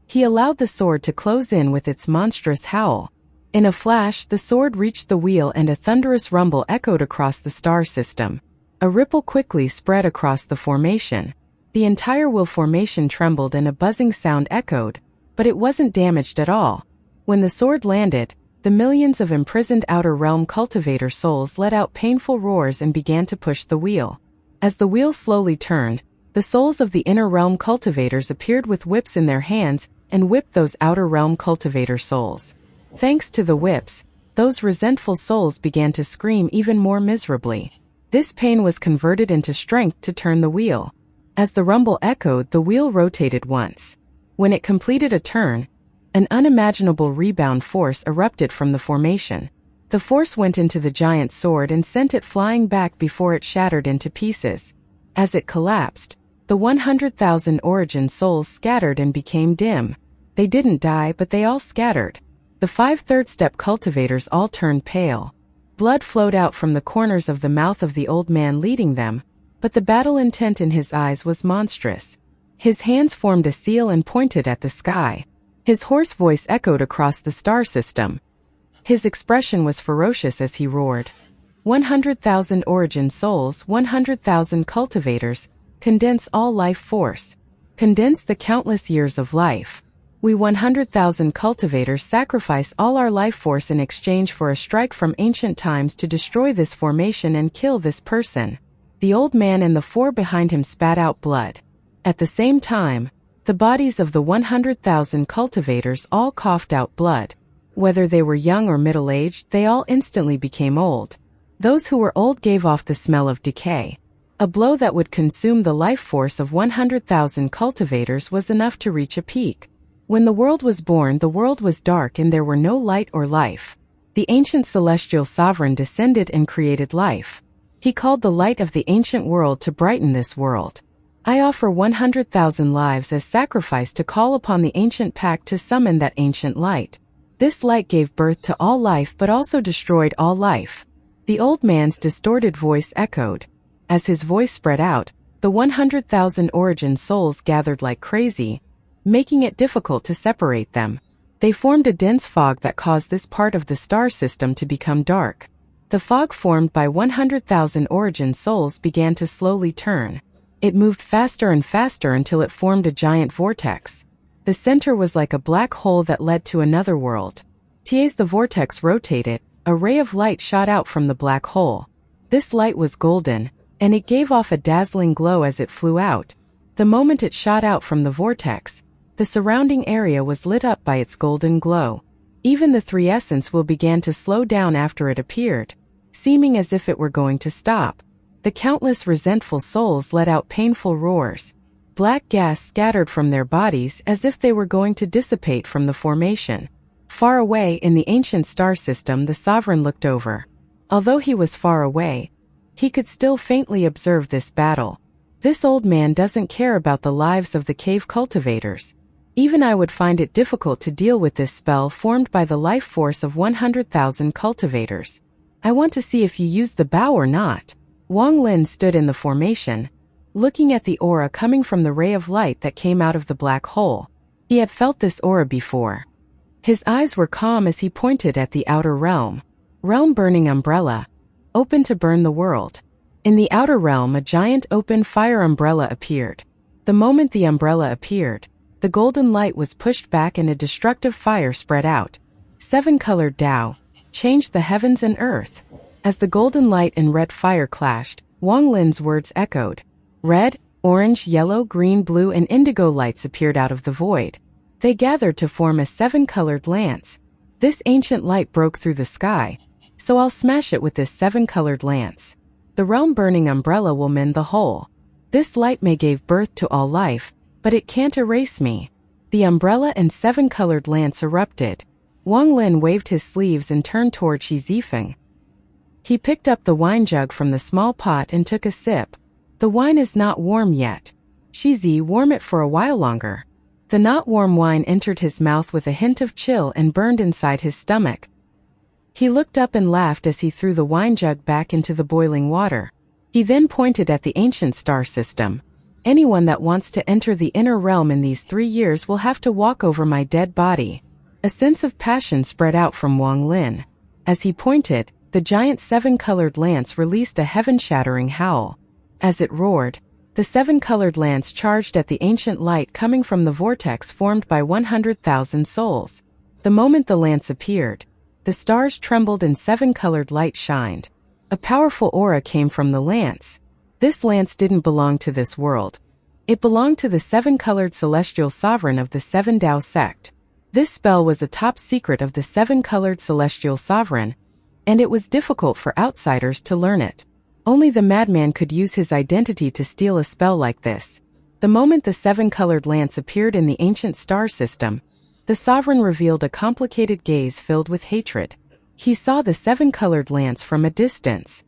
He allowed the sword to close in with its monstrous howl. In a flash, the sword reached the wheel and a thunderous rumble echoed across the star system. A ripple quickly spread across the formation. The entire wheel formation trembled and a buzzing sound echoed, but it wasn't damaged at all. When the sword landed, the millions of imprisoned Outer Realm cultivator souls let out painful roars and began to push the wheel. As the wheel slowly turned, the souls of the Inner Realm cultivators appeared with whips in their hands and whipped those Outer Realm cultivator souls. Thanks to the whips, those resentful souls began to scream even more miserably. This pain was converted into strength to turn the wheel. As the rumble echoed, the wheel rotated once. When it completed a turn, an unimaginable rebound force erupted from the formation. The force went into the giant sword and sent it flying back before it shattered into pieces. As it collapsed, the 100,000 origin souls scattered and became dim. They didn't die, but they all scattered. The 5 third-step cultivators all turned pale. Blood flowed out from the corners of the mouth of the old man leading them, but the battle intent in his eyes was monstrous. His hands formed a seal and pointed at the sky. His hoarse voice echoed across the star system. His expression was ferocious as he roared. 100,000 origin souls, 100,000 cultivators, condense all life force. Condense the countless years of life. We 100,000 cultivators sacrifice all our life force in exchange for a strike from ancient times to destroy this formation and kill this person. The old man and the 4 behind him spat out blood. At the same time, the bodies of the 100,000 cultivators all coughed out blood. Whether they were young or middle-aged, they all instantly became old. Those who were old gave off the smell of decay. A blow that would consume the life force of 100,000 cultivators was enough to reach a peak. When the world was born, the world was dark and there were no light or life. The ancient celestial sovereign descended and created life. He called the light of the ancient world to brighten this world. I offer 100,000 lives as sacrifice to call upon the ancient pact to summon that ancient light. This light gave birth to all life but also destroyed all life. The old man's distorted voice echoed. As his voice spread out, the 100,000 origin souls gathered like crazy, making it difficult to separate them. They formed a dense fog that caused this part of the star system to become dark. The fog formed by 100,000 origin souls began to slowly turn. It moved faster and faster until it formed a giant vortex. The center was like a black hole that led to another world. As the vortex rotated, a ray of light shot out from the black hole. This light was golden, and it gave off a dazzling glow as it flew out. The moment it shot out from the vortex, the surrounding area was lit up by its golden glow. Even the 3 essence will began to slow down after it appeared, seeming as if it were going to stop. The countless resentful souls let out painful roars. Black gas scattered from their bodies as if they were going to dissipate from the formation. Far away in the ancient star system, the sovereign looked over. Although he was far away, he could still faintly observe this battle. This old man doesn't care about the lives of the cave cultivators. Even I would find it difficult to deal with this spell formed by the life force of 100,000 cultivators. I want to see if you use the bow or not. Wang Lin stood in the formation, looking at the aura coming from the ray of light that came out of the black hole. He had felt this aura before. His eyes were calm as he pointed at the outer realm. Realm burning umbrella, open to burn the world. In the outer realm, a giant open fire umbrella appeared. The moment the umbrella appeared, the golden light was pushed back and a destructive fire spread out. 7-colored Tao changed the heavens and earth. As the golden light and red fire clashed, Wang Lin's words echoed. Red, orange, yellow, green, blue, and indigo lights appeared out of the void. They gathered to form a 7-colored lance. This ancient light broke through the sky, so I'll smash it with this 7-colored lance. The realm-burning umbrella will mend the whole. This light may give birth to all life, but it can't erase me. The umbrella and 7-colored lance erupted. Wang Lin waved his sleeves and turned toward Shi Zifeng. He picked up the wine jug from the small pot and took a sip. The wine is not warm yet. Shi Zi, warm it for a while longer. The not warm wine entered his mouth with a hint of chill and burned inside his stomach. He looked up and laughed as he threw the wine jug back into the boiling water. He then pointed at the ancient star system. Anyone that wants to enter the inner realm in these 3 years will have to walk over my dead body. A sense of passion spread out from Wang Lin. As he pointed, the giant 7-colored lance released a heaven-shattering howl. As it roared, the 7-colored lance charged at the ancient light coming from the vortex formed by 100,000 souls. The moment the lance appeared, the stars trembled and 7-colored light shined. A powerful aura came from the lance. This lance didn't belong to this world. It belonged to the 7-colored celestial sovereign of the 7 Tao sect. This spell was a top secret of the 7-colored celestial sovereign, and it was difficult for outsiders to learn it. Only the madman could use his identity to steal a spell like this. The moment the 7-colored lance appeared in the ancient star system, the sovereign revealed a complicated gaze filled with hatred. He saw the 7-colored lance from a distance.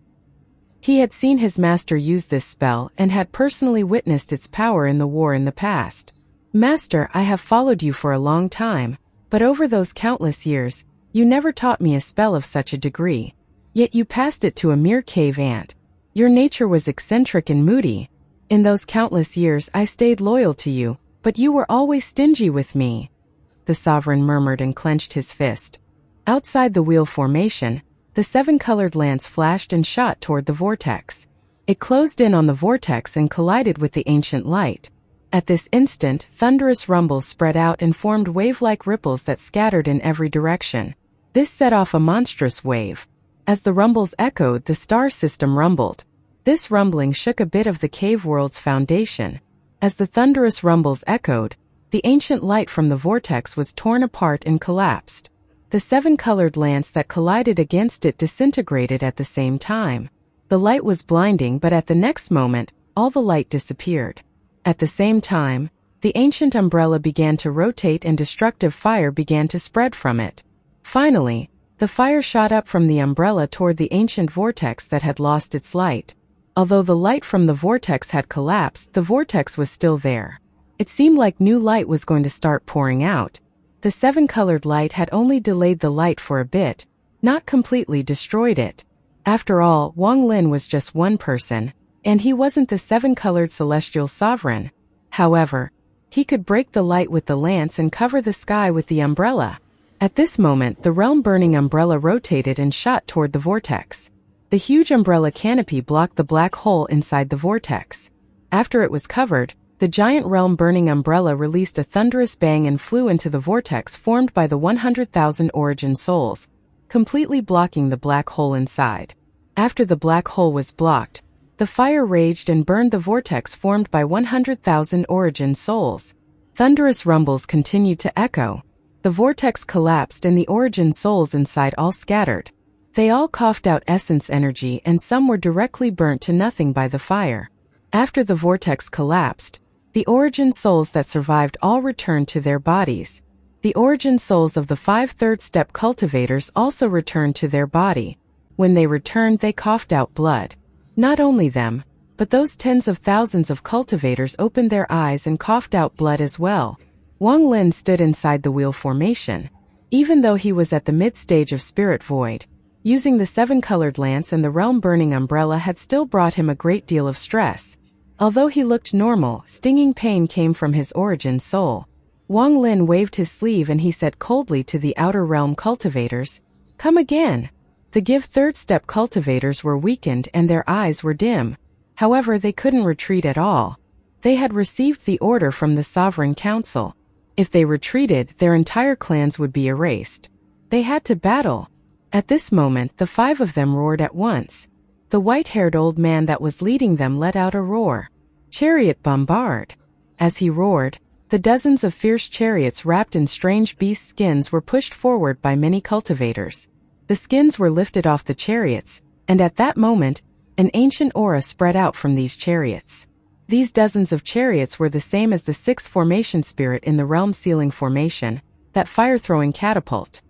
He had seen his master use this spell and had personally witnessed its power in the war in the past. Master, I have followed you for a long time, But over those countless years, you never taught me a spell of such a degree. Yet you passed it to a mere cave ant. Your nature was eccentric and moody. In those countless years I stayed loyal to you, but you were always stingy with me." The sovereign murmured and clenched his fist. Outside the wheel formation, the 7-colored lance flashed and shot toward the vortex. It closed in on the vortex and collided with the ancient light. At this instant, thunderous rumbles spread out and formed wave-like ripples that scattered in every direction. This set off a monstrous wave. As the rumbles echoed, the star system rumbled. This rumbling shook a bit of the cave world's foundation. As the thunderous rumbles echoed, the ancient light from the vortex was torn apart and collapsed. The 7-colored lance that collided against it disintegrated at the same time. The light was blinding, but at the next moment, all the light disappeared. At the same time, the ancient umbrella began to rotate and destructive fire began to spread from it. Finally, the fire shot up from the umbrella toward the ancient vortex that had lost its light. Although the light from the vortex had collapsed, the vortex was still there. It seemed like new light was going to start pouring out. The 7-colored light had only delayed the light for a bit, not completely destroyed it. After all, Wang Lin was just one person, and he wasn't the 7-colored celestial sovereign. However, he could break the light with the lance and cover the sky with the umbrella. At this moment, the realm-burning umbrella rotated and shot toward the vortex. The huge umbrella canopy blocked the black hole inside the vortex. After it was covered, the giant realm-burning umbrella released a thunderous bang and flew into the vortex formed by the 100,000 origin souls, completely blocking the black hole inside. After the black hole was blocked, the fire raged and burned the vortex formed by 100,000 origin souls. Thunderous rumbles continued to echo. The vortex collapsed and the origin souls inside all scattered. They all coughed out essence energy and some were directly burnt to nothing by the fire. After the vortex collapsed, the origin souls that survived all returned to their bodies. The origin souls of the 5 third-step cultivators also returned to their body. When they returned, they coughed out blood. Not only them, but those tens of thousands of cultivators opened their eyes and coughed out blood as well. Wang Lin stood inside the wheel formation. Even though he was at the mid-stage of spirit void, using the 7-colored lance and the realm-burning umbrella had still brought him a great deal of stress. Although he looked normal, stinging pain came from his origin soul. Wang Lin waved his sleeve and he said coldly to the outer realm cultivators, "Come again." The Give third-step cultivators were weakened and their eyes were dim. However, they couldn't retreat at all. They had received the order from the Sovereign Council. If they retreated, their entire clans would be erased. They had to battle. At this moment, the 5 of them roared at once. The white-haired old man that was leading them let out a roar. "Chariot bombard!" As he roared, the dozens of fierce chariots wrapped in strange beast skins were pushed forward by many cultivators. The skins were lifted off the chariots, and at that moment, an ancient aura spread out from these chariots. These dozens of chariots were the same as the 6th formation spirit in the realm sealing formation, that fire-throwing catapult.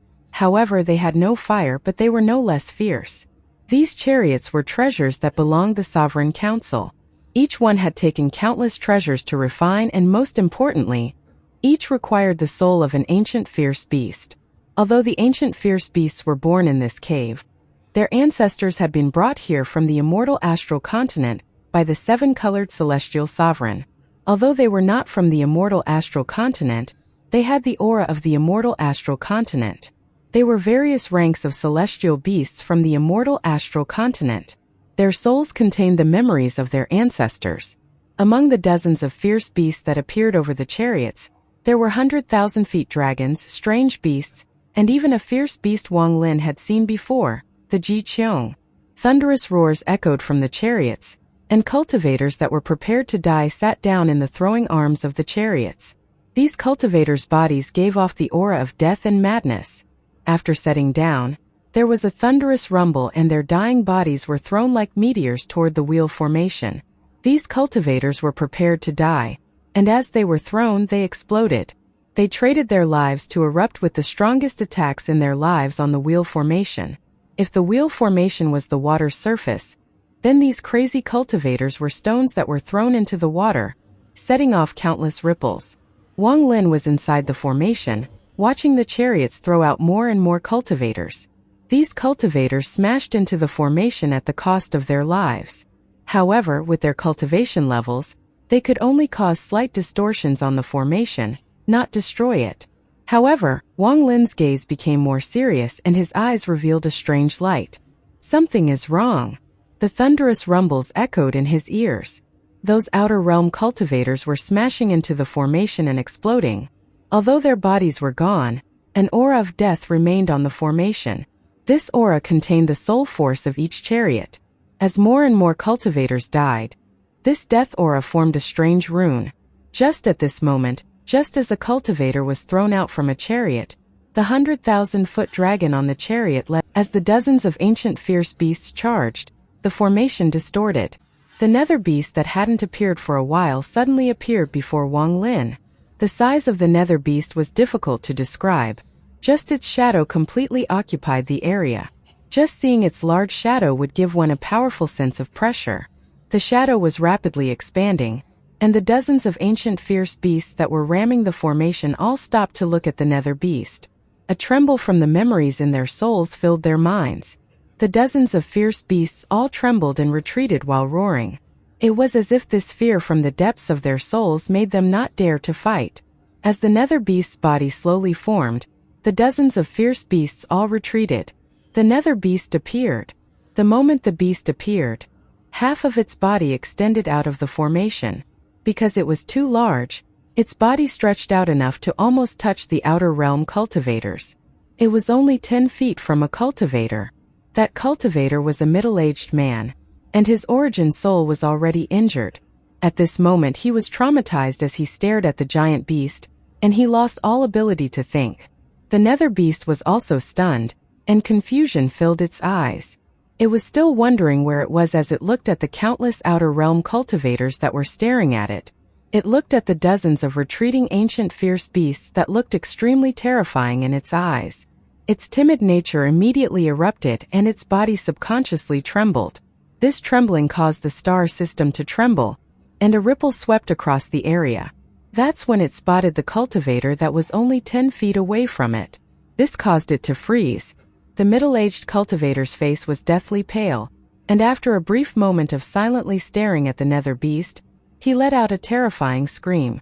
However, they had no fire, but they were no less fierce. These chariots were treasures that belonged to the Sovereign Council. Each one had taken countless treasures to refine and most importantly, each required the soul of an ancient fierce beast. Although the ancient fierce beasts were born in this cave, their ancestors had been brought here from the immortal astral continent by the 7-colored celestial sovereign. Although they were not from the immortal astral continent, they had the aura of the immortal astral continent. They were various ranks of celestial beasts from the immortal astral continent. Their souls contained the memories of their ancestors. Among the dozens of fierce beasts that appeared over the chariots, there were 100,000 feet dragons, strange beasts, and even a fierce beast Wang Lin had seen before, the Ji Qiong. Thunderous roars echoed from the chariots, and cultivators that were prepared to die sat down in the throwing arms of the chariots. These cultivators' bodies gave off the aura of death and madness. After setting down, there was a thunderous rumble and their dying bodies were thrown like meteors toward the wheel formation. These cultivators were prepared to die, and as they were thrown, they exploded. They traded their lives to erupt with the strongest attacks in their lives on the wheel formation. If the wheel formation was the water's surface, then these crazy cultivators were stones that were thrown into the water, setting off countless ripples. Wang Lin was inside the formation, watching the chariots throw out more and more cultivators. These cultivators smashed into the formation at the cost of their lives. However, with their cultivation levels, they could only cause slight distortions on the formation, not destroy it. However, Wang Lin's gaze became more serious and his eyes revealed a strange light. Something is wrong. The thunderous rumbles echoed in his ears. Those outer realm cultivators were smashing into the formation and exploding. Although their bodies were gone, an aura of death remained on the formation. This aura contained the soul force of each chariot. As more and more cultivators died, this death aura formed a strange rune. Just at this moment, just as a cultivator was thrown out from a chariot, the 100,000-foot dragon on the chariot led. As the dozens of ancient fierce beasts charged, the formation distorted. The nether beast that hadn't appeared for a while suddenly appeared before Wang Lin. The size of the nether beast was difficult to describe. Just its shadow completely occupied the area. Just seeing its large shadow would give one a powerful sense of pressure. The shadow was rapidly expanding, and the dozens of ancient fierce beasts that were ramming the formation all stopped to look at the nether beast. A tremble from the memories in their souls filled their minds. The dozens of fierce beasts all trembled and retreated while roaring. It was as if this fear from the depths of their souls made them not dare to fight. As the nether beast's body slowly formed, the dozens of fierce beasts all retreated. The nether beast appeared. The moment the beast appeared, half of its body extended out of the formation. Because it was too large, its body stretched out enough to almost touch the outer realm cultivators. It was only 10 feet from a cultivator. That cultivator was a middle-aged man, and his origin soul was already injured. At this moment he was traumatized as he stared at the giant beast, and he lost all ability to think. The nether beast was also stunned, and confusion filled its eyes. It was still wondering where it was as it looked at the countless outer realm cultivators that were staring at it. It looked at the dozens of retreating ancient fierce beasts that looked extremely terrifying in its eyes. Its timid nature immediately erupted and its body subconsciously trembled. This trembling caused the star system to tremble, and a ripple swept across the area. That's when it spotted the cultivator that was only 10 feet away from it. This caused it to freeze. The middle-aged cultivator's face was deathly pale, and after a brief moment of silently staring at the nether beast, he let out a terrifying scream.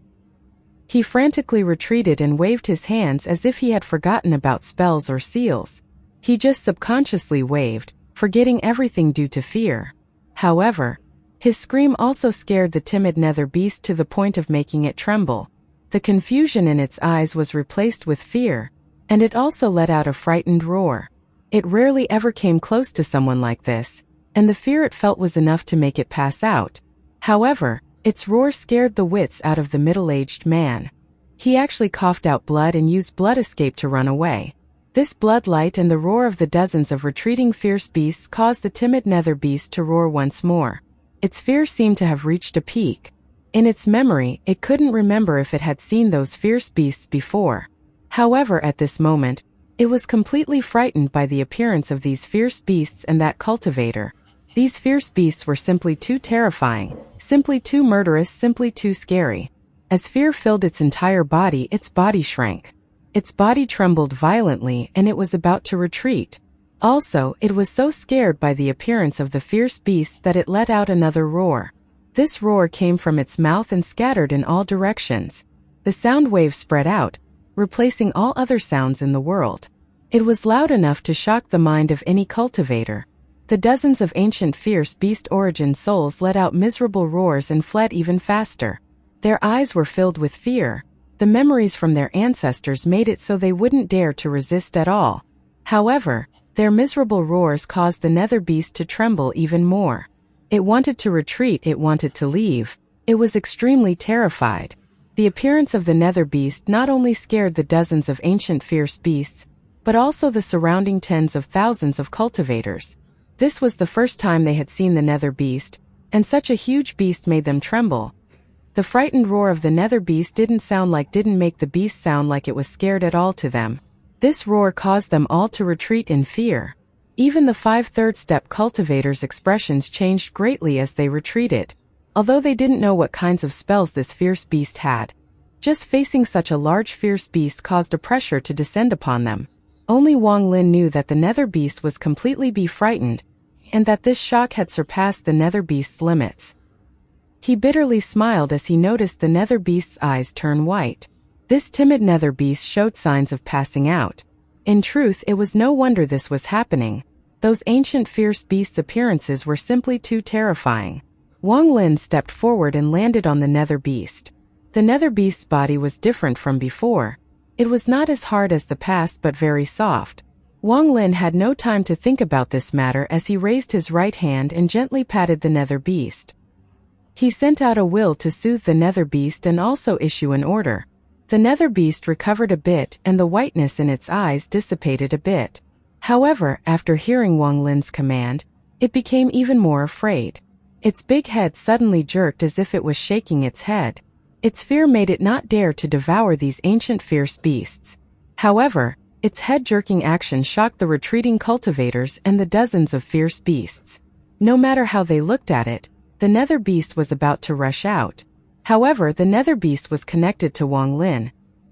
He frantically retreated and waved his hands as if he had forgotten about spells or seals. He just subconsciously waved, forgetting everything due to fear. However, his scream also scared the timid nether beast to the point of making it tremble. The confusion in its eyes was replaced with fear, and it also let out a frightened roar. It rarely ever came close to someone like this, and the fear it felt was enough to make it pass out. However, its roar scared the wits out of the middle-aged man. He actually coughed out blood and used blood escape to run away. This blood light and the roar of the dozens of retreating fierce beasts caused the timid nether beast to roar once more. Its fear seemed to have reached a peak. In its memory, it couldn't remember if it had seen those fierce beasts before. However, at this moment, it was completely frightened by the appearance of these fierce beasts and that cultivator. These fierce beasts were simply too terrifying, simply too murderous, simply too scary. As fear filled its entire body shrank. Its body trembled violently and it was about to retreat. Also, it was so scared by the appearance of the fierce beasts that it let out another roar. This roar came from its mouth and scattered in all directions. The sound waves spread out, replacing all other sounds in the world. It was loud enough to shock the mind of any cultivator. The dozens of ancient fierce beast origin souls let out miserable roars and fled even faster. Their eyes were filled with fear. The memories from their ancestors made it so they wouldn't dare to resist at all. However, their miserable roars caused the nether beast to tremble even more. It wanted to retreat, it wanted to leave. It was extremely terrified. The appearance of the nether beast not only scared the dozens of ancient fierce beasts, but also the surrounding tens of thousands of cultivators. This was the first time they had seen the nether beast, and such a huge beast made them tremble. The frightened roar of the nether beast didn't make the beast sound like it was scared at all to them. This roar caused them all to retreat in fear. Even the 5/3 step cultivators' expressions changed greatly as they retreated. Although they didn't know what kinds of spells this fierce beast had, Just facing such a large fierce beast caused a pressure to descend upon them. Only Wang Lin knew that the nether beast was completely frightened, and that this shock had surpassed the nether beast's limits. He bitterly smiled as he noticed the nether beast's eyes turn white. This timid nether beast showed signs of passing out. In truth, it was no wonder this was happening. Those ancient fierce beasts' appearances were simply too terrifying. Wang Lin stepped forward and landed on the nether beast. The nether beast's body was different from before. It was not as hard as the past but very soft. Wang Lin had no time to think about this matter as he raised his right hand and gently patted the nether beast. He sent out a will to soothe the nether beast and also issue an order. The nether beast recovered a bit and the whiteness in its eyes dissipated a bit. However, after hearing Wang Lin's command, it became even more afraid. Its big head suddenly jerked as if it was shaking its head. Its fear made it not dare to devour these ancient fierce beasts. However, its head-jerking action shocked the retreating cultivators and the dozens of fierce beasts. No matter how they looked at it, the nether beast was about to rush out. However, the nether beast was connected to Wang Lin,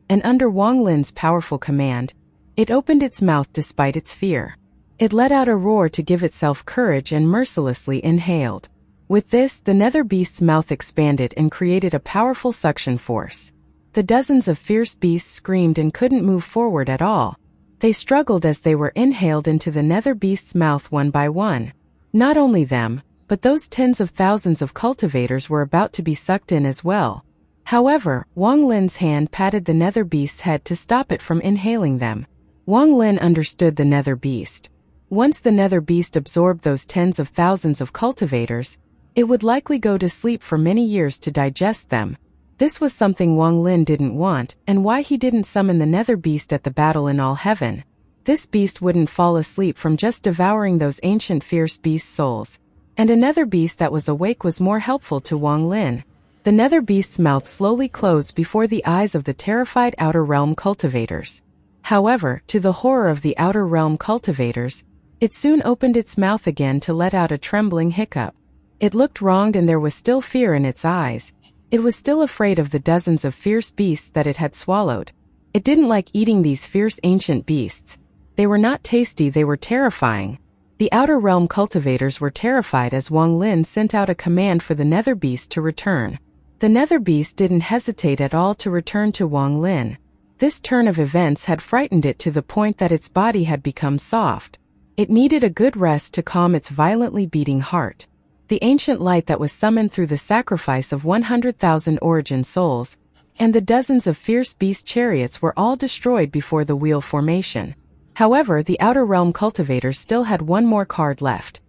and under Wang Lin's powerful command, it opened its mouth despite its fear. It let out a roar to give itself courage and mercilessly inhaled. With this, the nether beast's mouth expanded and created a powerful suction force. The dozens of fierce beasts screamed and couldn't move forward at all. They struggled as they were inhaled into the nether beast's mouth one by one. Not only them, but those tens of thousands of cultivators were about to be sucked in as well. However, Wang Lin's hand patted the nether beast's head to stop it from inhaling them. Wang Lin understood the nether beast. Once the nether beast absorbed those tens of thousands of cultivators, it would likely go to sleep for many years to digest them. This was something Wang Lin didn't want, and why he didn't summon the nether beast at the battle in all heaven. This beast wouldn't fall asleep from just devouring those ancient fierce beast souls. And a nether beast that was awake was more helpful to Wang Lin. The nether beast's mouth slowly closed before the eyes of the terrified Outer Realm cultivators. However, to the horror of the Outer Realm cultivators, it soon opened its mouth again to let out a trembling hiccup. It looked wronged and there was still fear in its eyes. It was still afraid of the dozens of fierce beasts that it had swallowed. It didn't like eating these fierce ancient beasts. They were not tasty, they were terrifying. The Outer Realm cultivators were terrified as Wang Lin sent out a command for the nether beast to return. The nether beast didn't hesitate at all to return to Wang Lin. This turn of events had frightened it to the point that its body had become soft. It needed a good rest to calm its violently beating heart. The ancient light that was summoned through the sacrifice of 100,000 origin souls, and the dozens of fierce beast chariots were all destroyed before the wheel formation. However, the Outer Realm cultivators still had one more card left.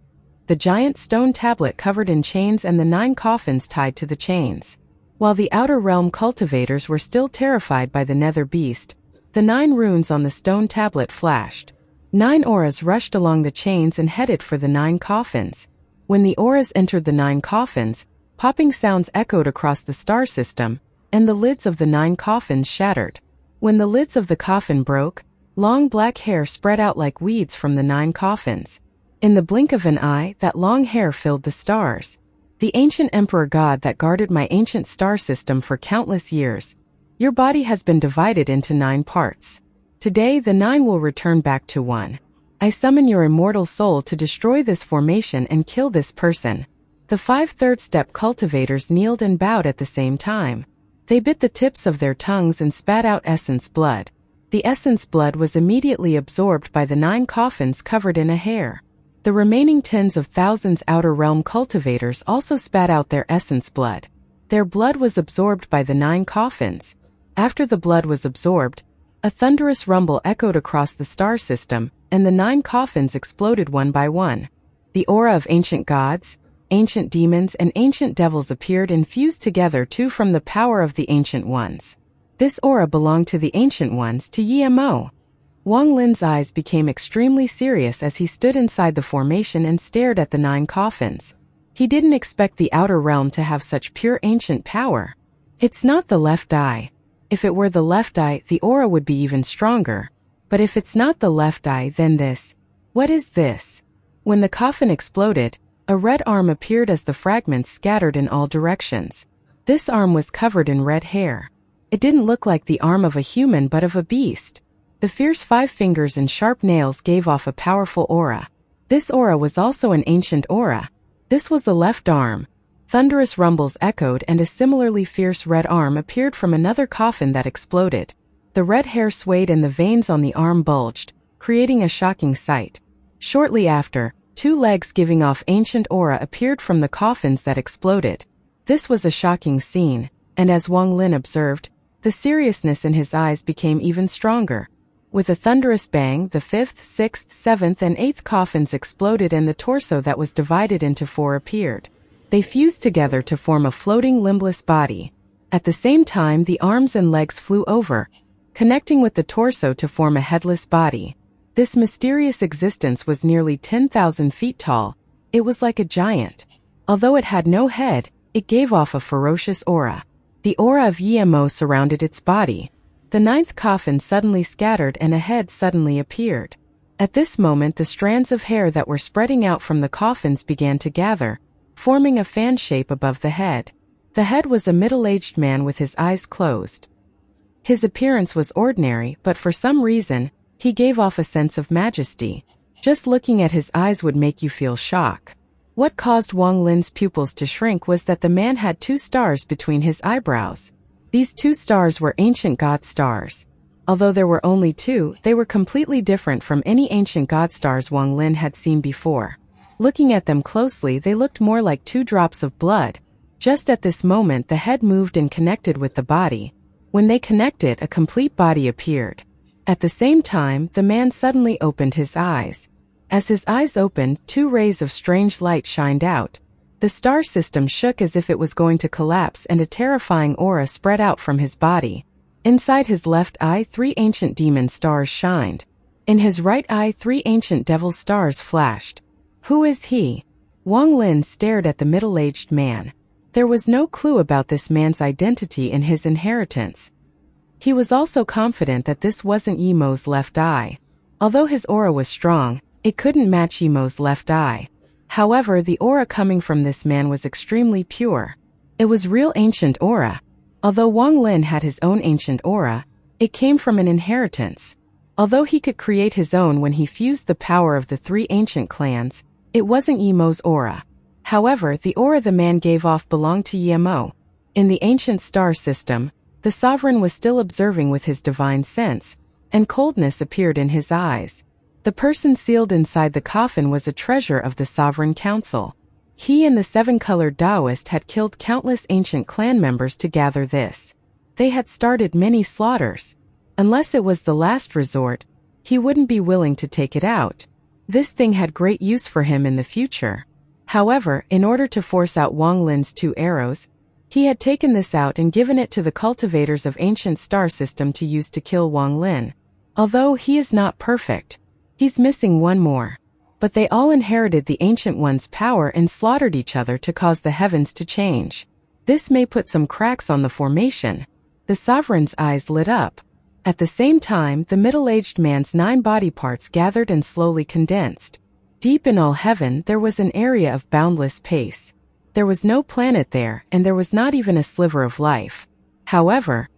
The giant stone tablet covered in chains and the 9 coffins tied to the chains. While the Outer Realm cultivators were still terrified by the nether beast, the 9 runes on the stone tablet flashed. 9 auras rushed along the chains and headed for the 9 coffins. When the auras entered the 9 coffins, popping sounds echoed across the star system, and the lids of the 9 coffins shattered. When the lids of the coffin broke, long black hair spread out like weeds from the 9 coffins. In the blink of an eye, that long hair filled the stars. The ancient emperor god that guarded my ancient star system for countless years. Your body has been divided into 9 parts. Today the 9 will return back to 1. I summon your immortal soul to destroy this formation and kill this person. The 5 third-step cultivators kneeled and bowed at the same time. They bit the tips of their tongues and spat out essence blood. The essence blood was immediately absorbed by the 9 coffins covered in a hair. The remaining tens of thousands Outer Realm cultivators also spat out their essence blood. Their blood was absorbed by the 9 coffins. After the blood was absorbed, a thunderous rumble echoed across the star system, and the 9 coffins exploded one by one. The aura of ancient gods, ancient demons and ancient devils appeared and fused together too from the power of the ancient ones. This aura belonged to the ancient ones to Yemo. Wang Lin's eyes became extremely serious as he stood inside the formation and stared at the 9 coffins. He didn't expect the Outer Realm to have such pure ancient power. It's not the left eye. If it were the left eye, the aura would be even stronger. But if it's not the left eye, then this. What is this? When the coffin exploded, a red arm appeared as the fragments scattered in all directions. This arm was covered in red hair. It didn't look like the arm of a human but of a beast. The fierce 5 fingers and sharp nails gave off a powerful aura. This aura was also an ancient aura. This was the left arm. Thunderous rumbles echoed and a similarly fierce red arm appeared from another coffin that exploded. The red hair swayed and the veins on the arm bulged, creating a shocking sight. Shortly after, 2 legs giving off ancient aura appeared from the coffins that exploded. This was a shocking scene, and as Wang Lin observed, the seriousness in his eyes became even stronger. With a thunderous bang, the 5th, 6th, 7th, and 8th coffins exploded and the torso that was divided into 4 appeared. They fused together to form a floating limbless body. At the same time, the arms and legs flew over, connecting with the torso to form a headless body. This mysterious existence was nearly 10,000 feet tall. It was like a giant. Although it had no head, it gave off a ferocious aura. The aura of Yemo surrounded its body. The 9th coffin suddenly scattered and a head suddenly appeared. At this moment, the strands of hair that were spreading out from the coffins began to gather, forming a fan shape above the head. The head was a middle-aged man with his eyes closed. His appearance was ordinary, but for some reason, he gave off a sense of majesty. Just looking at his eyes would make you feel shock. What caused Wang Lin's pupils to shrink was that the man had 2 stars between his eyebrows. These 2 stars were ancient god stars. Although there were only 2, they were completely different from any ancient god stars Wang Lin had seen before. Looking at them closely, they looked more like 2 drops of blood. Just at this moment, the head moved and connected with the body. When they connected, a complete body appeared. At the same time, the man suddenly opened his eyes. As his eyes opened, 2 rays of strange light shined out. The star system shook as if it was going to collapse and a terrifying aura spread out from his body. Inside his left eye, 3 ancient demon stars shined. In his right eye, 3 ancient devil stars flashed. Who is he? Wang Lin stared at the middle-aged man. There was no clue about this man's identity in his inheritance. He was also confident that this wasn't Yemo's left eye. Although his aura was strong, it couldn't match Yemo's left eye. However, the aura coming from this man was extremely pure. It was real ancient aura. Although Wang Lin had his own ancient aura, it came from an inheritance. Although he could create his own when he fused the power of the 3 ancient clans, it wasn't Yemo's aura. However, the aura the man gave off belonged to Yemo. In the ancient star system, the sovereign was still observing with his divine sense, and coldness appeared in his eyes. The person sealed inside the coffin was a treasure of the Sovereign Council. He and the 7-colored Taoist had killed countless ancient clan members to gather this. They had started many slaughters. Unless it was the last resort, he wouldn't be willing to take it out. This thing had great use for him in the future. However, in order to force out Wang Lin's 2 arrows, he had taken this out and given it to the cultivators of ancient star system to use to kill Wang Lin. Although he is not perfect, he's missing one more. But they all inherited the Ancient One's power and slaughtered each other to cause the heavens to change. This may put some cracks on the formation. The sovereign's eyes lit up. At the same time, the middle-aged man's 9 body parts gathered and slowly condensed. Deep in all heaven, there was an area of boundless space. There was no planet there, and there was not even a sliver of life. However,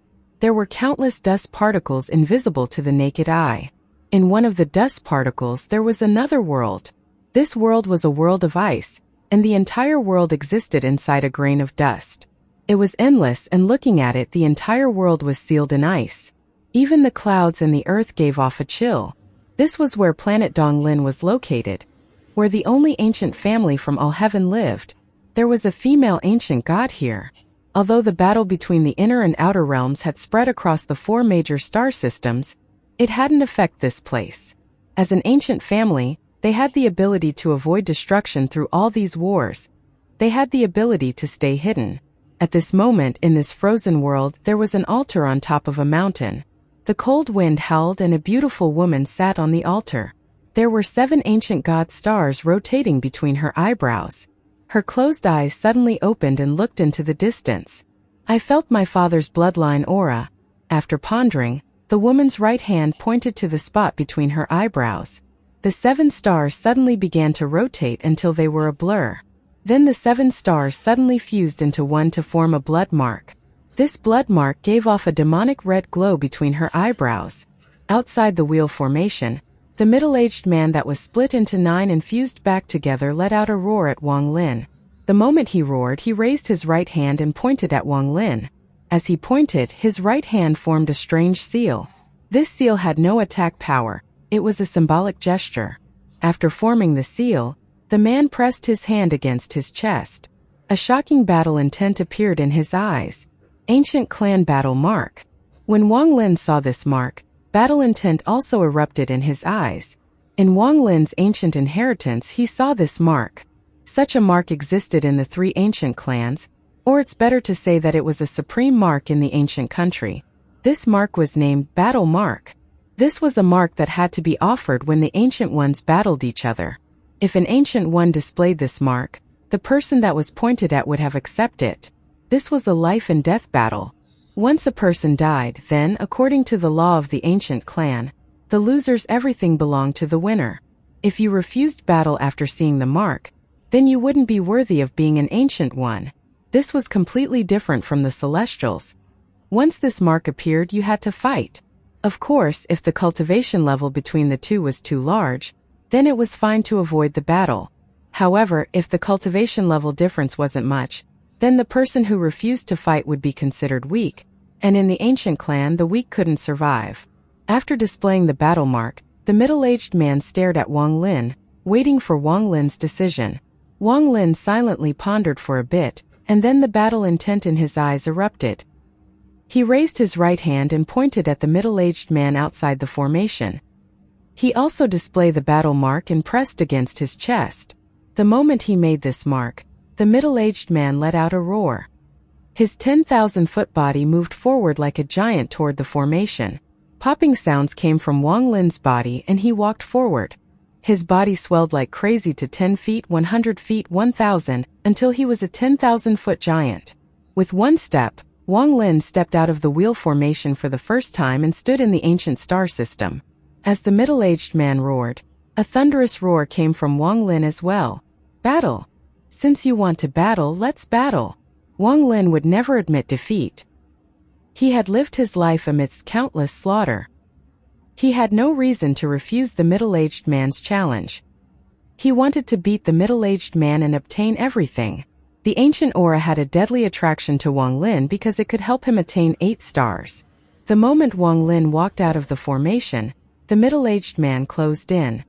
there were countless dust particles invisible to the naked eye. In one of the dust particles, there was another world. This world was a world of ice, and the entire world existed inside a grain of dust. It was endless, and looking at it, the entire world was sealed in ice. Even the clouds and the earth gave off a chill. This was where planet Donglin was located, where the only ancient family from all heaven lived. There was a female ancient god here. Although the battle between the inner and outer realms had spread across the 4 major star systems, it hadn't affected this place. As an ancient family, they had the ability to avoid destruction through all these wars. They had the ability to stay hidden. At this moment in this frozen world, there was an altar on top of a mountain. The cold wind howled and a beautiful woman sat on the altar. There were 7 ancient god stars rotating between her eyebrows. Her closed eyes suddenly opened and looked into the distance. I felt my father's bloodline aura. After pondering, the woman's right hand pointed to the spot between her eyebrows. The 7 stars suddenly began to rotate until they were a blur. Then the 7 stars suddenly fused into one to form a blood mark. This blood mark gave off a demonic red glow between her eyebrows. Outside the wheel formation, the middle-aged man that was split into 9 and fused back together let out a roar at Wang Lin. The moment he roared, he raised his right hand and pointed at Wang Lin. As he pointed, his right hand formed a strange seal. This seal had no attack power. It was a symbolic gesture. After forming the seal, the man pressed his hand against his chest. A shocking battle intent appeared in his eyes. Ancient Clan Battle Mark. When Wang Lin saw this mark, battle intent also erupted in his eyes. In Wang Lin's ancient inheritance, he saw this mark. Such a mark existed in the 3 ancient clans, or it's better to say that it was a supreme mark in the ancient country. This mark was named Battle Mark. This was a mark that had to be offered when the ancient ones battled each other. If an ancient one displayed this mark, the person that was pointed at would have accepted it. This was a life and death battle. Once a person died, then, according to the law of the ancient clan, the loser's everything belonged to the winner. If you refused battle after seeing the mark, then you wouldn't be worthy of being an ancient one. This was completely different from the Celestials. Once this mark appeared, you had to fight. Of course, if the cultivation level between the two was too large, then it was fine to avoid the battle. However, if the cultivation level difference wasn't much, then the person who refused to fight would be considered weak, and in the ancient clan the weak couldn't survive. After displaying the battle mark, the middle-aged man stared at Wang Lin, waiting for Wang Lin's decision. Wang Lin silently pondered for a bit, and then the battle intent in his eyes erupted. He raised his right hand and pointed at the middle-aged man outside the formation. He also displayed the battle mark and pressed against his chest. The moment he made this mark, the middle-aged man let out a roar. His 10,000-foot body moved forward like a giant toward the formation. Popping sounds came from Wang Lin's body and he walked forward. His body swelled like crazy to 10 feet, 100 feet, 1,000, until he was a 10,000-foot giant. With one step, Wang Lin stepped out of the wheel formation for the first time and stood in the ancient star system. As the middle-aged man roared, a thunderous roar came from Wang Lin as well. Battle! Since you want to battle, let's battle. Wang Lin would never admit defeat. He had lived his life amidst countless slaughter. He had no reason to refuse the middle-aged man's challenge. He wanted to beat the middle-aged man and obtain everything. The ancient aura had a deadly attraction to Wang Lin because it could help him attain 8 stars. The moment Wang Lin walked out of the formation, the middle-aged man closed in.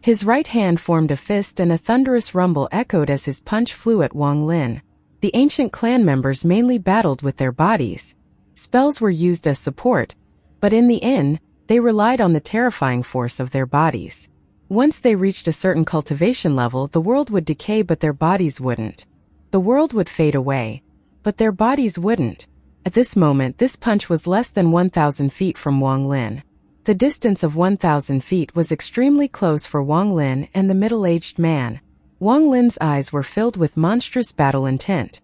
His right hand formed a fist and a thunderous rumble echoed as his punch flew at Wang Lin. The ancient clan members mainly battled with their bodies. Spells were used as support, but in the end, they relied on the terrifying force of their bodies. Once they reached a certain cultivation level, the world would decay but their bodies wouldn't. The world would fade away, but their bodies wouldn't. At this moment, this punch was less than 1,000 feet from Wang Lin. The distance of 1,000 feet was extremely close for Wang Lin and the middle-aged man. Wang Lin's eyes were filled with monstrous battle intent.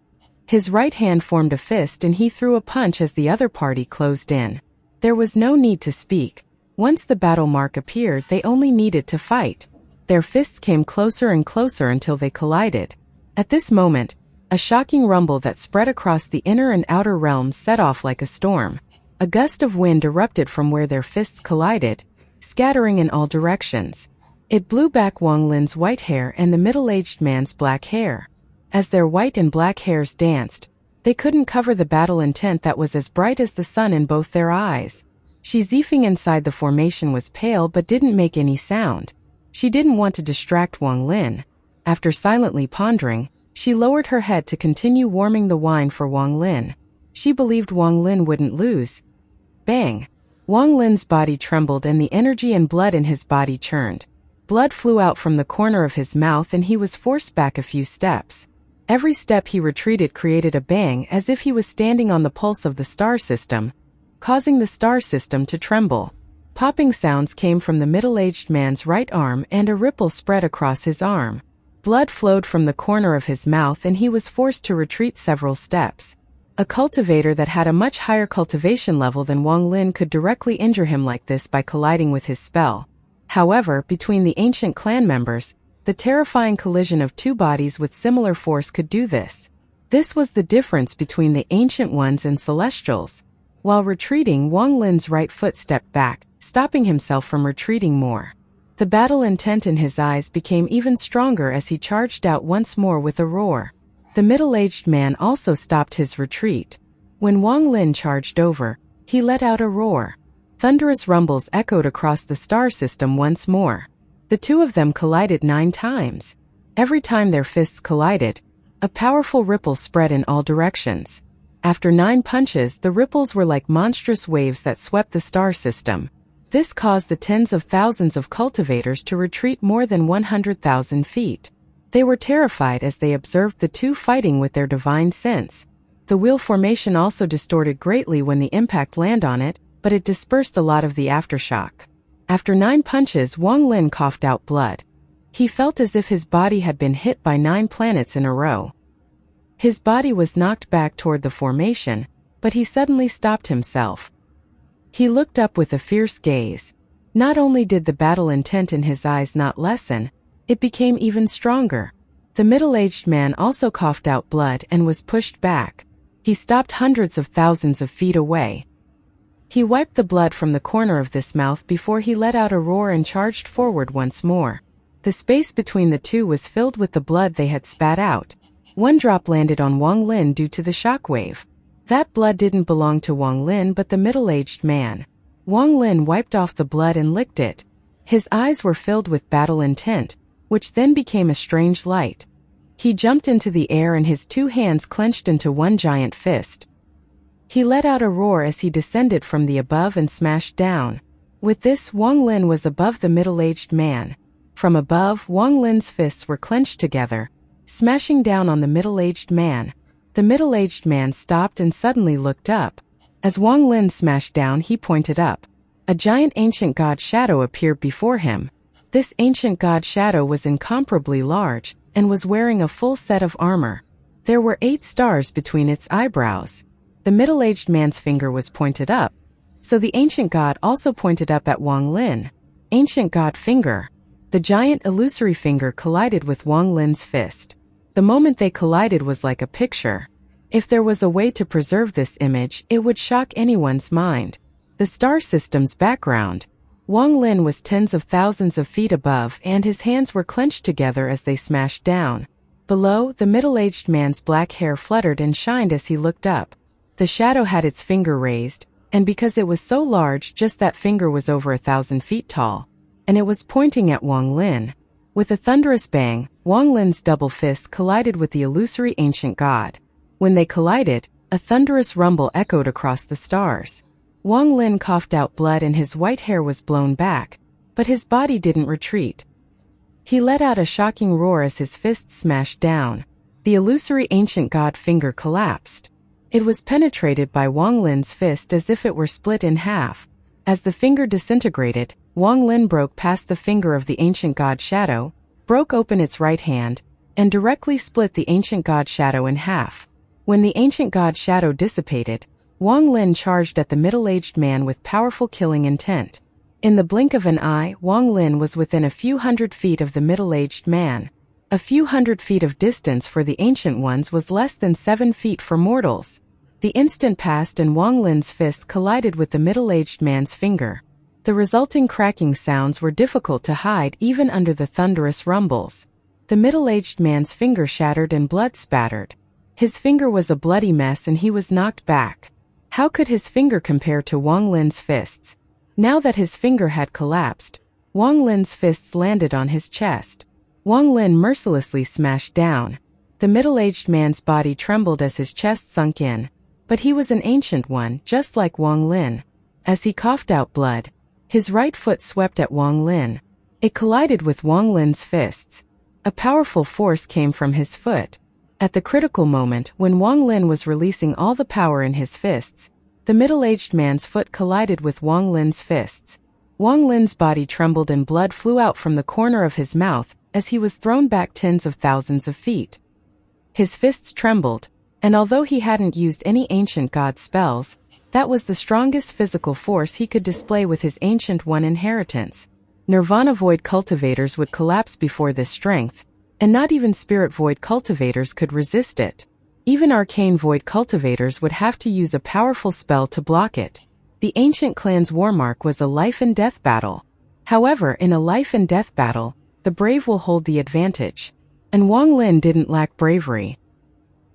His right hand formed a fist and he threw a punch as the other party closed in. There was no need to speak. Once the battle mark appeared, they only needed to fight. Their fists came closer and closer until they collided. At this moment, a shocking rumble that spread across the inner and outer realms set off like a storm. A gust of wind erupted from where their fists collided, scattering in all directions. It blew back Wang Lin's white hair and the middle-aged man's black hair. As their white and black hairs danced, they couldn't cover the battle intent that was as bright as the sun in both their eyes. Xianxia inside the formation was pale but didn't make any sound. She didn't want to distract Wang Lin. After silently pondering, she lowered her head to continue warming the wine for Wang Lin. She believed Wang Lin wouldn't lose. Bang! Wang Lin's body trembled and the energy and blood in his body churned. Blood flew out from the corner of his mouth and he was forced back a few steps. Every step he retreated created a bang as if he was standing on the pulse of the star system, causing the star system to tremble. Popping sounds came from the middle-aged man's right arm and a ripple spread across his arm. Blood flowed from the corner of his mouth and he was forced to retreat several steps. A cultivator that had a much higher cultivation level than Wang Lin could directly injure him like this by colliding with his spell. However, between the ancient clan members, the terrifying collision of two bodies with similar force could do this. This was the difference between the Ancient Ones and Celestials. While retreating, Wang Lin's right foot stepped back, stopping himself from retreating more. The battle intent in his eyes became even stronger as he charged out once more with a roar. The middle-aged man also stopped his retreat. When Wang Lin charged over, he let out a roar. Thunderous rumbles echoed across the star system once more. The two of them collided 9 times. Every time their fists collided, a powerful ripple spread in all directions. After 9 punches, the ripples were like monstrous waves that swept the star system. This caused the tens of thousands of cultivators to retreat more than 100,000 feet. They were terrified as they observed the two fighting with their divine sense. The wheel formation also distorted greatly when the impact landed on it, but it dispersed a lot of the aftershock. After 9 punches, Wang Lin coughed out blood. He felt as if his body had been hit by 9 planets in a row. His body was knocked back toward the formation, but he suddenly stopped himself. He looked up with a fierce gaze. Not only did the battle intent in his eyes not lessen, it became even stronger. The middle-aged man also coughed out blood and was pushed back. He stopped hundreds of thousands of feet away. He wiped the blood from the corner of this mouth before he let out a roar and charged forward once more. The space between the two was filled with the blood they had spat out. 1 drop landed on Wang Lin due to the shockwave. That blood didn't belong to Wang Lin but the middle-aged man. Wang Lin wiped off the blood and licked it. His eyes were filled with battle intent, which then became a strange light. He jumped into the air and his 2 hands clenched into one giant fist. He let out a roar as he descended from the above and smashed down. With this, Wang Lin was above the middle-aged man. From above, Wang Lin's fists were clenched together, smashing down on the middle-aged man. The middle-aged man stopped and suddenly looked up. As Wang Lin smashed down, he pointed up. A giant ancient god shadow appeared before him. This ancient god shadow was incomparably large and was wearing a full set of armor. There were 8 stars between its eyebrows. The middle-aged man's finger was pointed up, so the ancient god also pointed up at Wang Lin. Ancient god finger. The giant illusory finger collided with Wang Lin's fist. The moment they collided was like a picture. If there was a way to preserve this image, it would shock anyone's mind. The star system's background. Wang Lin was tens of thousands of feet above and his hands were clenched together as they smashed down. Below, the middle-aged man's black hair fluttered and shined as he looked up. The shadow had its finger raised, and because it was so large, just that finger was over 1,000 feet tall. And it was pointing at Wang Lin. With a thunderous bang, Wang Lin's double fist collided with the illusory ancient god. When they collided, a thunderous rumble echoed across the stars. Wang Lin coughed out blood and his white hair was blown back, but his body didn't retreat. He let out a shocking roar as his fists smashed down. The illusory ancient god finger collapsed. It was penetrated by Wang Lin's fist as if it were split in half. As the finger disintegrated, Wang Lin broke past the finger of the ancient god shadow, broke open its right hand, and directly split the ancient god shadow in half. When the ancient god shadow dissipated, Wang Lin charged at the middle-aged man with powerful killing intent. In the blink of an eye, Wang Lin was within a few hundred feet of the middle-aged man. A few hundred feet of distance for the ancient ones was less than 7 feet for mortals. The instant passed and Wang Lin's fist collided with the middle-aged man's finger. The resulting cracking sounds were difficult to hide even under the thunderous rumbles. The middle-aged man's finger shattered and blood spattered. His finger was a bloody mess and he was knocked back. How could his finger compare to Wang Lin's fists? Now that his finger had collapsed, Wang Lin's fists landed on his chest. Wang Lin mercilessly smashed down. The middle-aged man's body trembled as his chest sunk in. But he was an ancient one, just like Wang Lin. As he coughed out blood, his right foot swept at Wang Lin. It collided with Wang Lin's fists. A powerful force came from his foot. At the critical moment, when Wang Lin was releasing all the power in his fists, the middle-aged man's foot collided with Wang Lin's fists. Wang Lin's body trembled and blood flew out from the corner of his mouth as he was thrown back tens of thousands of feet. His fists trembled, and although he hadn't used any ancient god spells, that was the strongest physical force he could display with his ancient one inheritance. Nirvana void cultivators would collapse before this strength, and not even spirit void cultivators could resist it. Even arcane void cultivators would have to use a powerful spell to block it. The ancient clan's warmark was a life-and-death battle. However, in a life-and-death battle, the brave will hold the advantage. And Wang Lin didn't lack bravery.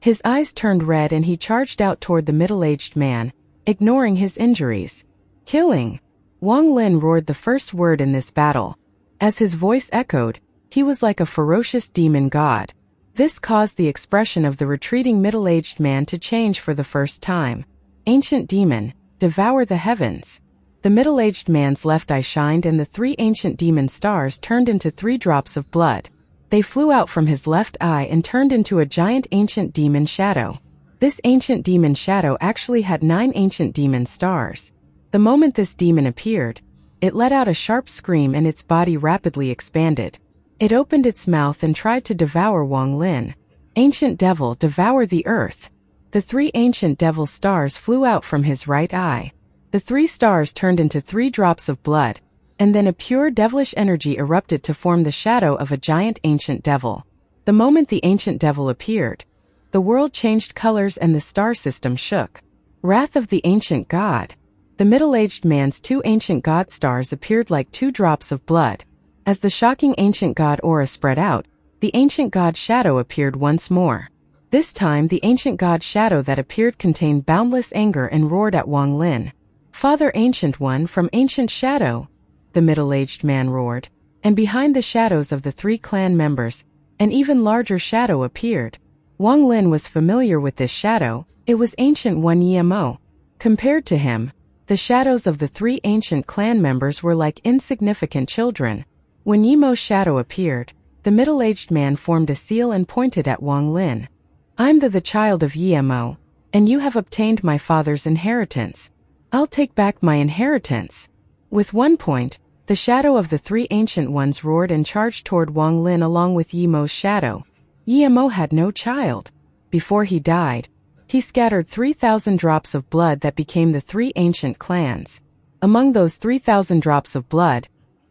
His eyes turned red and he charged out toward the middle-aged man, ignoring his injuries. Killing! Wang Lin roared the first word in this battle. As his voice echoed, he was like a ferocious demon god. This caused the expression of the retreating middle-aged man to change for the first time. Ancient demon, devour the heavens. The middle-aged man's left eye shined and the 3 ancient demon stars turned into 3 drops of blood. They flew out from his left eye and turned into a giant ancient demon shadow. This ancient demon shadow actually had 9 ancient demon stars. The moment this demon appeared, it let out a sharp scream and its body rapidly expanded. It opened its mouth and tried to devour Wang Lin. Ancient devil, devour the earth. The 3 ancient devil stars flew out from his right eye. The 3 stars turned into 3 drops of blood, and then a pure devilish energy erupted to form the shadow of a giant ancient devil. The moment the ancient devil appeared, the world changed colors and the star system shook. Wrath of the ancient god. The middle-aged man's 2 ancient god stars appeared like 2 drops of blood. As the shocking ancient god aura spread out, the ancient god shadow appeared once more. This time the ancient god shadow that appeared contained boundless anger and roared at Wang Lin. Father Ancient One from Ancient Shadow, the middle-aged man roared, and behind the shadows of the 3 clan members, an even larger shadow appeared. Wang Lin was familiar with this shadow, it was Ancient One Yimo. Compared to him, the shadows of the 3 ancient clan members were like insignificant children. When Yimo's shadow appeared, the middle-aged man formed a seal and pointed at Wang Lin. I'm the child of Yimo, and you have obtained my father's inheritance. I'll take back my inheritance. With one point, the shadow of the 3 ancient ones roared and charged toward Wang Lin along with Yimo's shadow. Yimo had no child. Before he died, he scattered 3,000 drops of blood that became the 3 ancient clans. Among those 3,000 drops of blood,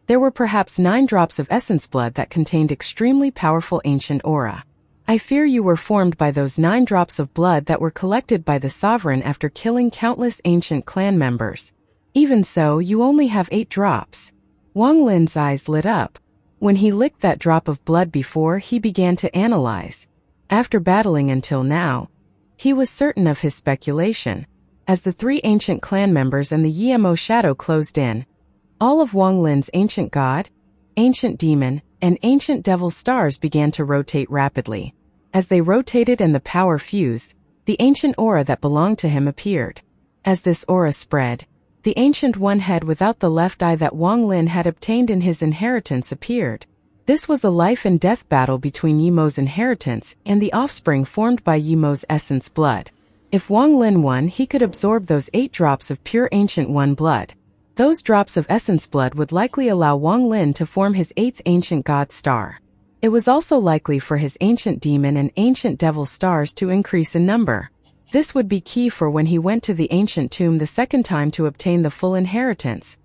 there were perhaps 9 drops of essence blood that contained extremely powerful ancient aura. I fear you were formed by those 9 drops of blood that were collected by the sovereign after killing countless ancient clan members. Even so, you only have 8 drops. Wang Lin's eyes lit up. When he licked that drop of blood before, he began to analyze. After battling until now, he was certain of his speculation. As the 3 ancient clan members and the Yimo shadow closed in, all of Wang Lin's ancient god, ancient demon, and ancient devil stars began to rotate rapidly. As they rotated and the power fused, the ancient aura that belonged to him appeared. As this aura spread, the ancient one head without the left eye that Wang Lin had obtained in his inheritance appeared. This was a life and death battle between Yimo's inheritance and the offspring formed by Yimo's essence blood. If Wang Lin won, he could absorb those 8 drops of pure ancient one blood. Those drops of essence blood would likely allow Wang Lin to form his 8th ancient god star. It was also likely for his ancient demon and ancient devil stars to increase in number. This would be key for when he went to the ancient tomb the second time to obtain the full inheritance.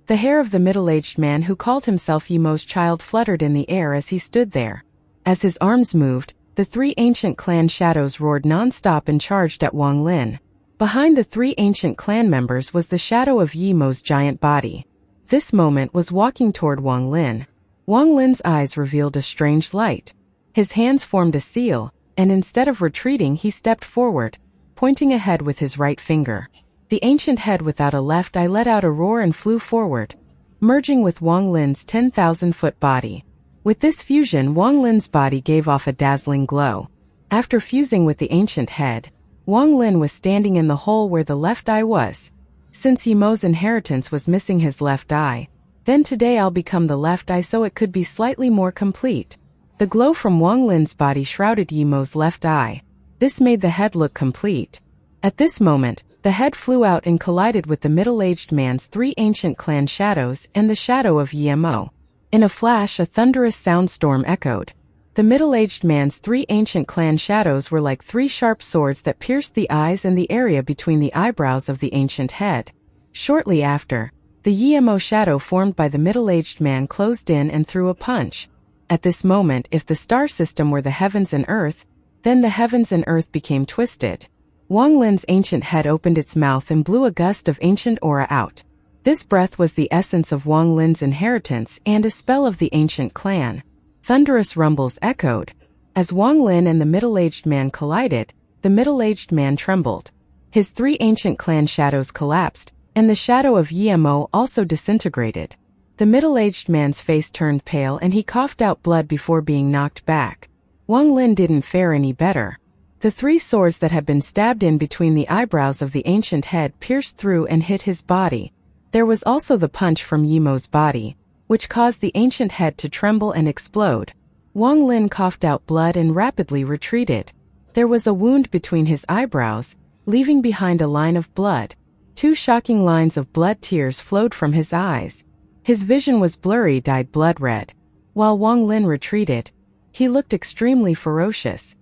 The hair of the middle-aged man who called himself Yimo's child fluttered in the air as he stood there. As his arms moved, the 3 ancient clan shadows roared non-stop and charged at Wang Lin. Behind the 3 ancient clan members was the shadow of Yimo's giant body. This moment was walking toward Wang Lin. Wang Lin's eyes revealed a strange light. His hands formed a seal, and instead of retreating he stepped forward, pointing ahead with his right finger. The ancient head without a left eye let out a roar and flew forward, merging with Wang Lin's 10,000-foot body. With this fusion, Wang Lin's body gave off a dazzling glow. After fusing with the ancient head, Wang Lin was standing in the hole where the left eye was. Since Yimo's inheritance was missing his left eye, then today I'll become the left eye so it could be slightly more complete. The glow from Wang Lin's body shrouded Yimo's left eye. This made the head look complete. At this moment, the head flew out and collided with the middle-aged man's 3 ancient clan shadows and the shadow of Yimo. In a flash, a thunderous soundstorm echoed. The middle-aged man's 3 ancient clan shadows were like 3 sharp swords that pierced the eyes and the area between the eyebrows of the ancient head. Shortly after, the Yimo shadow formed by the middle-aged man closed in and threw a punch. At this moment, if the star system were the heavens and earth, Then the heavens and earth became twisted. Wang Lin's ancient head opened its mouth and blew a gust of ancient aura out. This breath was the essence of Wang Lin's inheritance and a spell of the ancient clan. Thunderous rumbles echoed. As Wang Lin and the middle-aged man collided, the middle-aged man trembled. His 3 ancient clan shadows collapsed, and the shadow of Yemo also disintegrated. The middle-aged man's face turned pale and he coughed out blood before being knocked back. Wang Lin didn't fare any better. The 3 swords that had been stabbed in between the eyebrows of the ancient head pierced through and hit his body. There was also the punch from Yemo's body, which caused the ancient head to tremble and explode. Wang Lin coughed out blood and rapidly retreated. There was a wound between his eyebrows, leaving behind a line of blood. 2 shocking lines of blood tears flowed from his eyes. His vision was blurry, dyed blood red. While Wang Lin retreated, he looked extremely ferocious.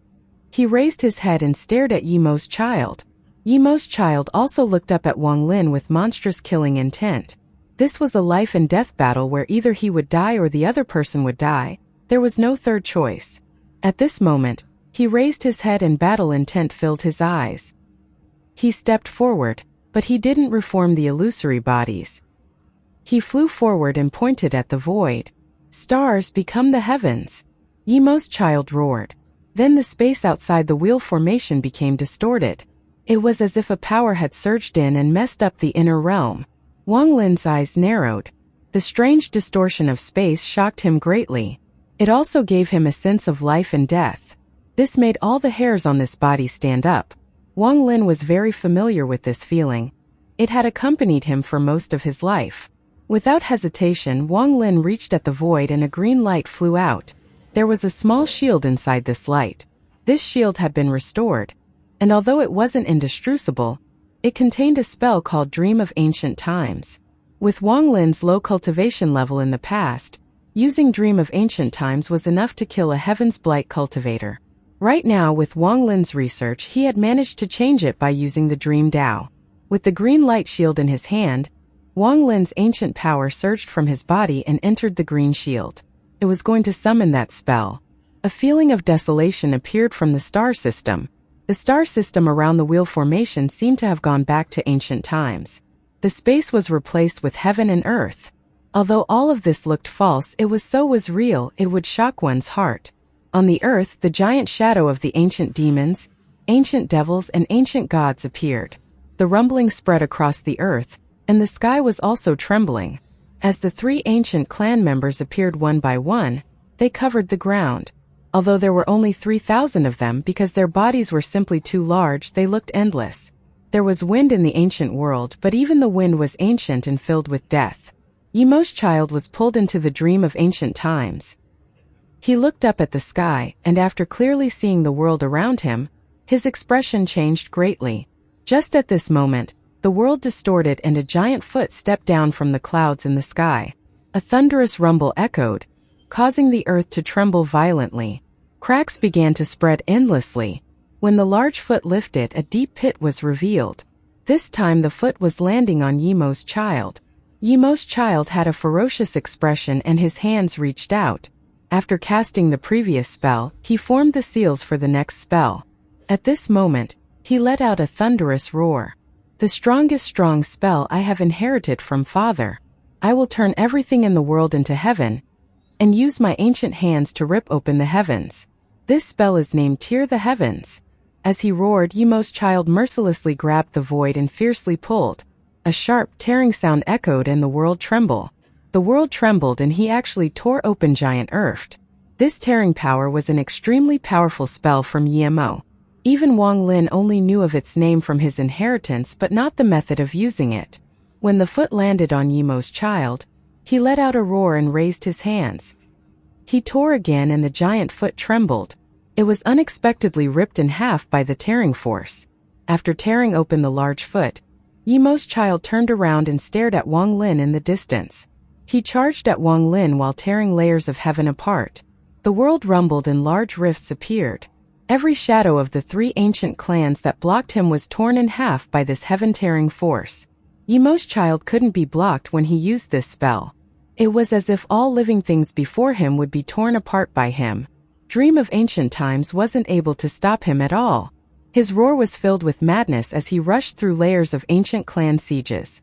He raised his head and stared at Yemo's child. Yemo's child also looked up at Wang Lin with monstrous killing intent. This was a life and death battle where either he would die or the other person would die. There was no third choice. At this moment, he raised his head and battle intent filled his eyes. He stepped forward, but he didn't reform the illusory bodies. He flew forward and pointed at the void. Stars become the heavens. Yemo's child roared. Then the space outside the wheel formation became distorted. It was as if a power had surged in and messed up the inner realm. Wang Lin's eyes narrowed. The strange distortion of space shocked him greatly. It also gave him a sense of life and death. This made all the hairs on this body stand up. Wang Lin was very familiar with this feeling. It had accompanied him for most of his life. Without hesitation, Wang Lin reached at the void and a green light flew out. There was a small shield inside this light. This shield had been restored, and although it wasn't indestructible, it contained a spell called Dream of Ancient Times. With Wang Lin's low cultivation level in the past, using Dream of Ancient Times was enough to kill a Heaven's Blight cultivator. Right now, with Wang Lin's research, he had managed to change it by using the Dream Dao. With the green light shield in his hand, Wang Lin's ancient power surged from his body and entered the green shield. It was going to summon that spell. A feeling of desolation appeared from the star system. The star system around the wheel formation seemed to have gone back to ancient times. The space was replaced with heaven and earth. Although all of this looked false, it was real, it would shock one's heart. On the earth, the giant shadow of the ancient demons, ancient devils, and ancient gods appeared. The rumbling spread across the earth, and the sky was also trembling. As the 3 ancient clan members appeared one by one, they covered the ground. Although there were only 3,000 of them because their bodies were simply too large, they looked endless. There was wind in the ancient world, but even the wind was ancient and filled with death. Yemo's child was pulled into the dream of ancient times. He looked up at the sky, and after clearly seeing the world around him, his expression changed greatly. Just at this moment, the world distorted and a giant foot stepped down from the clouds in the sky. A thunderous rumble echoed, causing the earth to tremble violently. Cracks began to spread endlessly. When the large foot lifted, a deep pit was revealed. This time the foot was landing on Yemo's child. Yemo's child had a ferocious expression and his hands reached out. After casting the previous spell, he formed the seals for the next spell. At this moment, he let out a thunderous roar. The strongest strong spell I have inherited from Father. I will turn everything in the world into heaven, and use my ancient hands to rip open the heavens. This spell is named Tear the Heavens. As he roared, Yemo's child mercilessly grabbed the void and fiercely pulled. A sharp, tearing sound echoed and the world trembled. The world trembled and he actually tore open giant earth. This tearing power was an extremely powerful spell from Yemo. Even Wang Lin only knew of its name from his inheritance but not the method of using it. When the foot landed on Yemo's child, he let out a roar and raised his hands. He tore again and the giant foot trembled. It was unexpectedly ripped in half by the tearing force. After tearing open the large foot, Yemo's child turned around and stared at Wang Lin in the distance. He charged at Wang Lin while tearing layers of heaven apart. The world rumbled and large rifts appeared. Every shadow of the 3 ancient clans that blocked him was torn in half by this heaven-tearing force. Yemo's child couldn't be blocked when he used this spell. It was as if all living things before him would be torn apart by him. Dream of ancient times wasn't able to stop him at all. His roar was filled with madness as he rushed through layers of ancient clan sieges.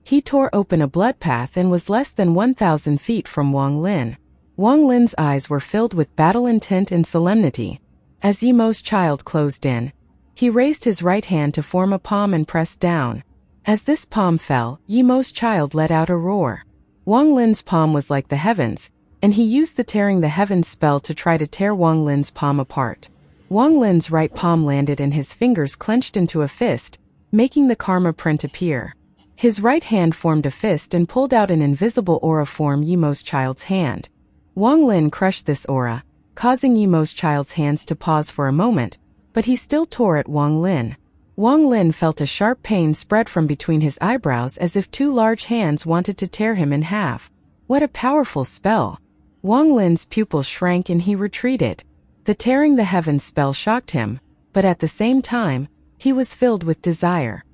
He tore open a blood path and was less than 1,000 feet from Wang Lin. Wang Lin's eyes were filled with battle intent and solemnity. As Yimo's child closed in, he raised his right hand to form a palm and pressed down. As this palm fell, Yimo's child let out a roar. Wang Lin's palm was like the heavens, and he used the Tearing the Heavens spell to try to tear Wang Lin's palm apart. Wang Lin's right palm landed and his fingers clenched into a fist, making the karma print appear. His right hand formed a fist and pulled out an invisible aura form Yimo's child's hand. Wang Lin crushed this aura, causing Yimo's child's hands to pause for a moment, but he still tore at Wang Lin. Wang Lin felt a sharp pain spread from between his eyebrows as if two large hands wanted to tear him in half. What a powerful spell! Wang Lin's pupils shrank and he retreated. The Tearing the Heavens spell shocked him, but at the same time, he was filled with desire.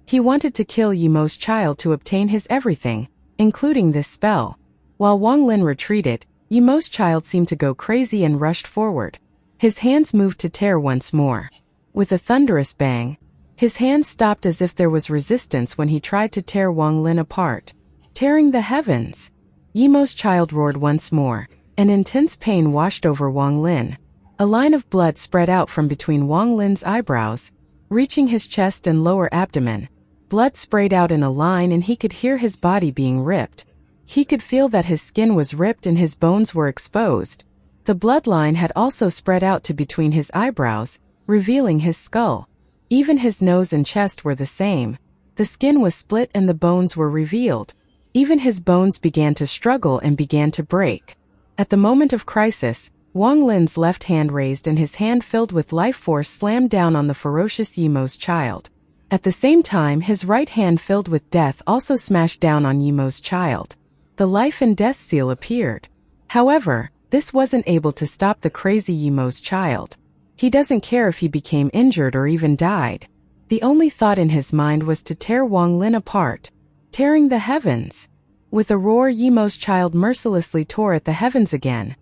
He wanted to kill Yimo's child to obtain his everything, including this spell. While Wang Lin retreated, Yimo's child seemed to go crazy and rushed forward. His hands moved to tear once more. With a thunderous bang, his hands stopped as if there was resistance when he tried to tear Wang Lin apart. Tearing the heavens! Yimo's child roared once more, and intense pain washed over Wang Lin. A line of blood spread out from between Wang Lin's eyebrows, reaching his chest and lower abdomen. Blood sprayed out in a line and he could hear his body being ripped. He could feel that his skin was ripped and his bones were exposed. The bloodline had also spread out to between his eyebrows, revealing his skull. Even his nose and chest were the same. The skin was split and the bones were revealed. Even his bones began to struggle and began to break. At the moment of crisis, Wang Lin's left hand raised and his hand filled with life force slammed down on the ferocious Yimo's child. At the same time, his right hand filled with death also smashed down on Yimo's child. The life and death seal appeared. However, this wasn't able to stop the crazy Yimo's child. He doesn't care if he became injured or even died. The only thought in his mind was to tear Wang Lin apart. Tearing the heavens! With a roar, Yimo's child mercilessly tore at the heavens again.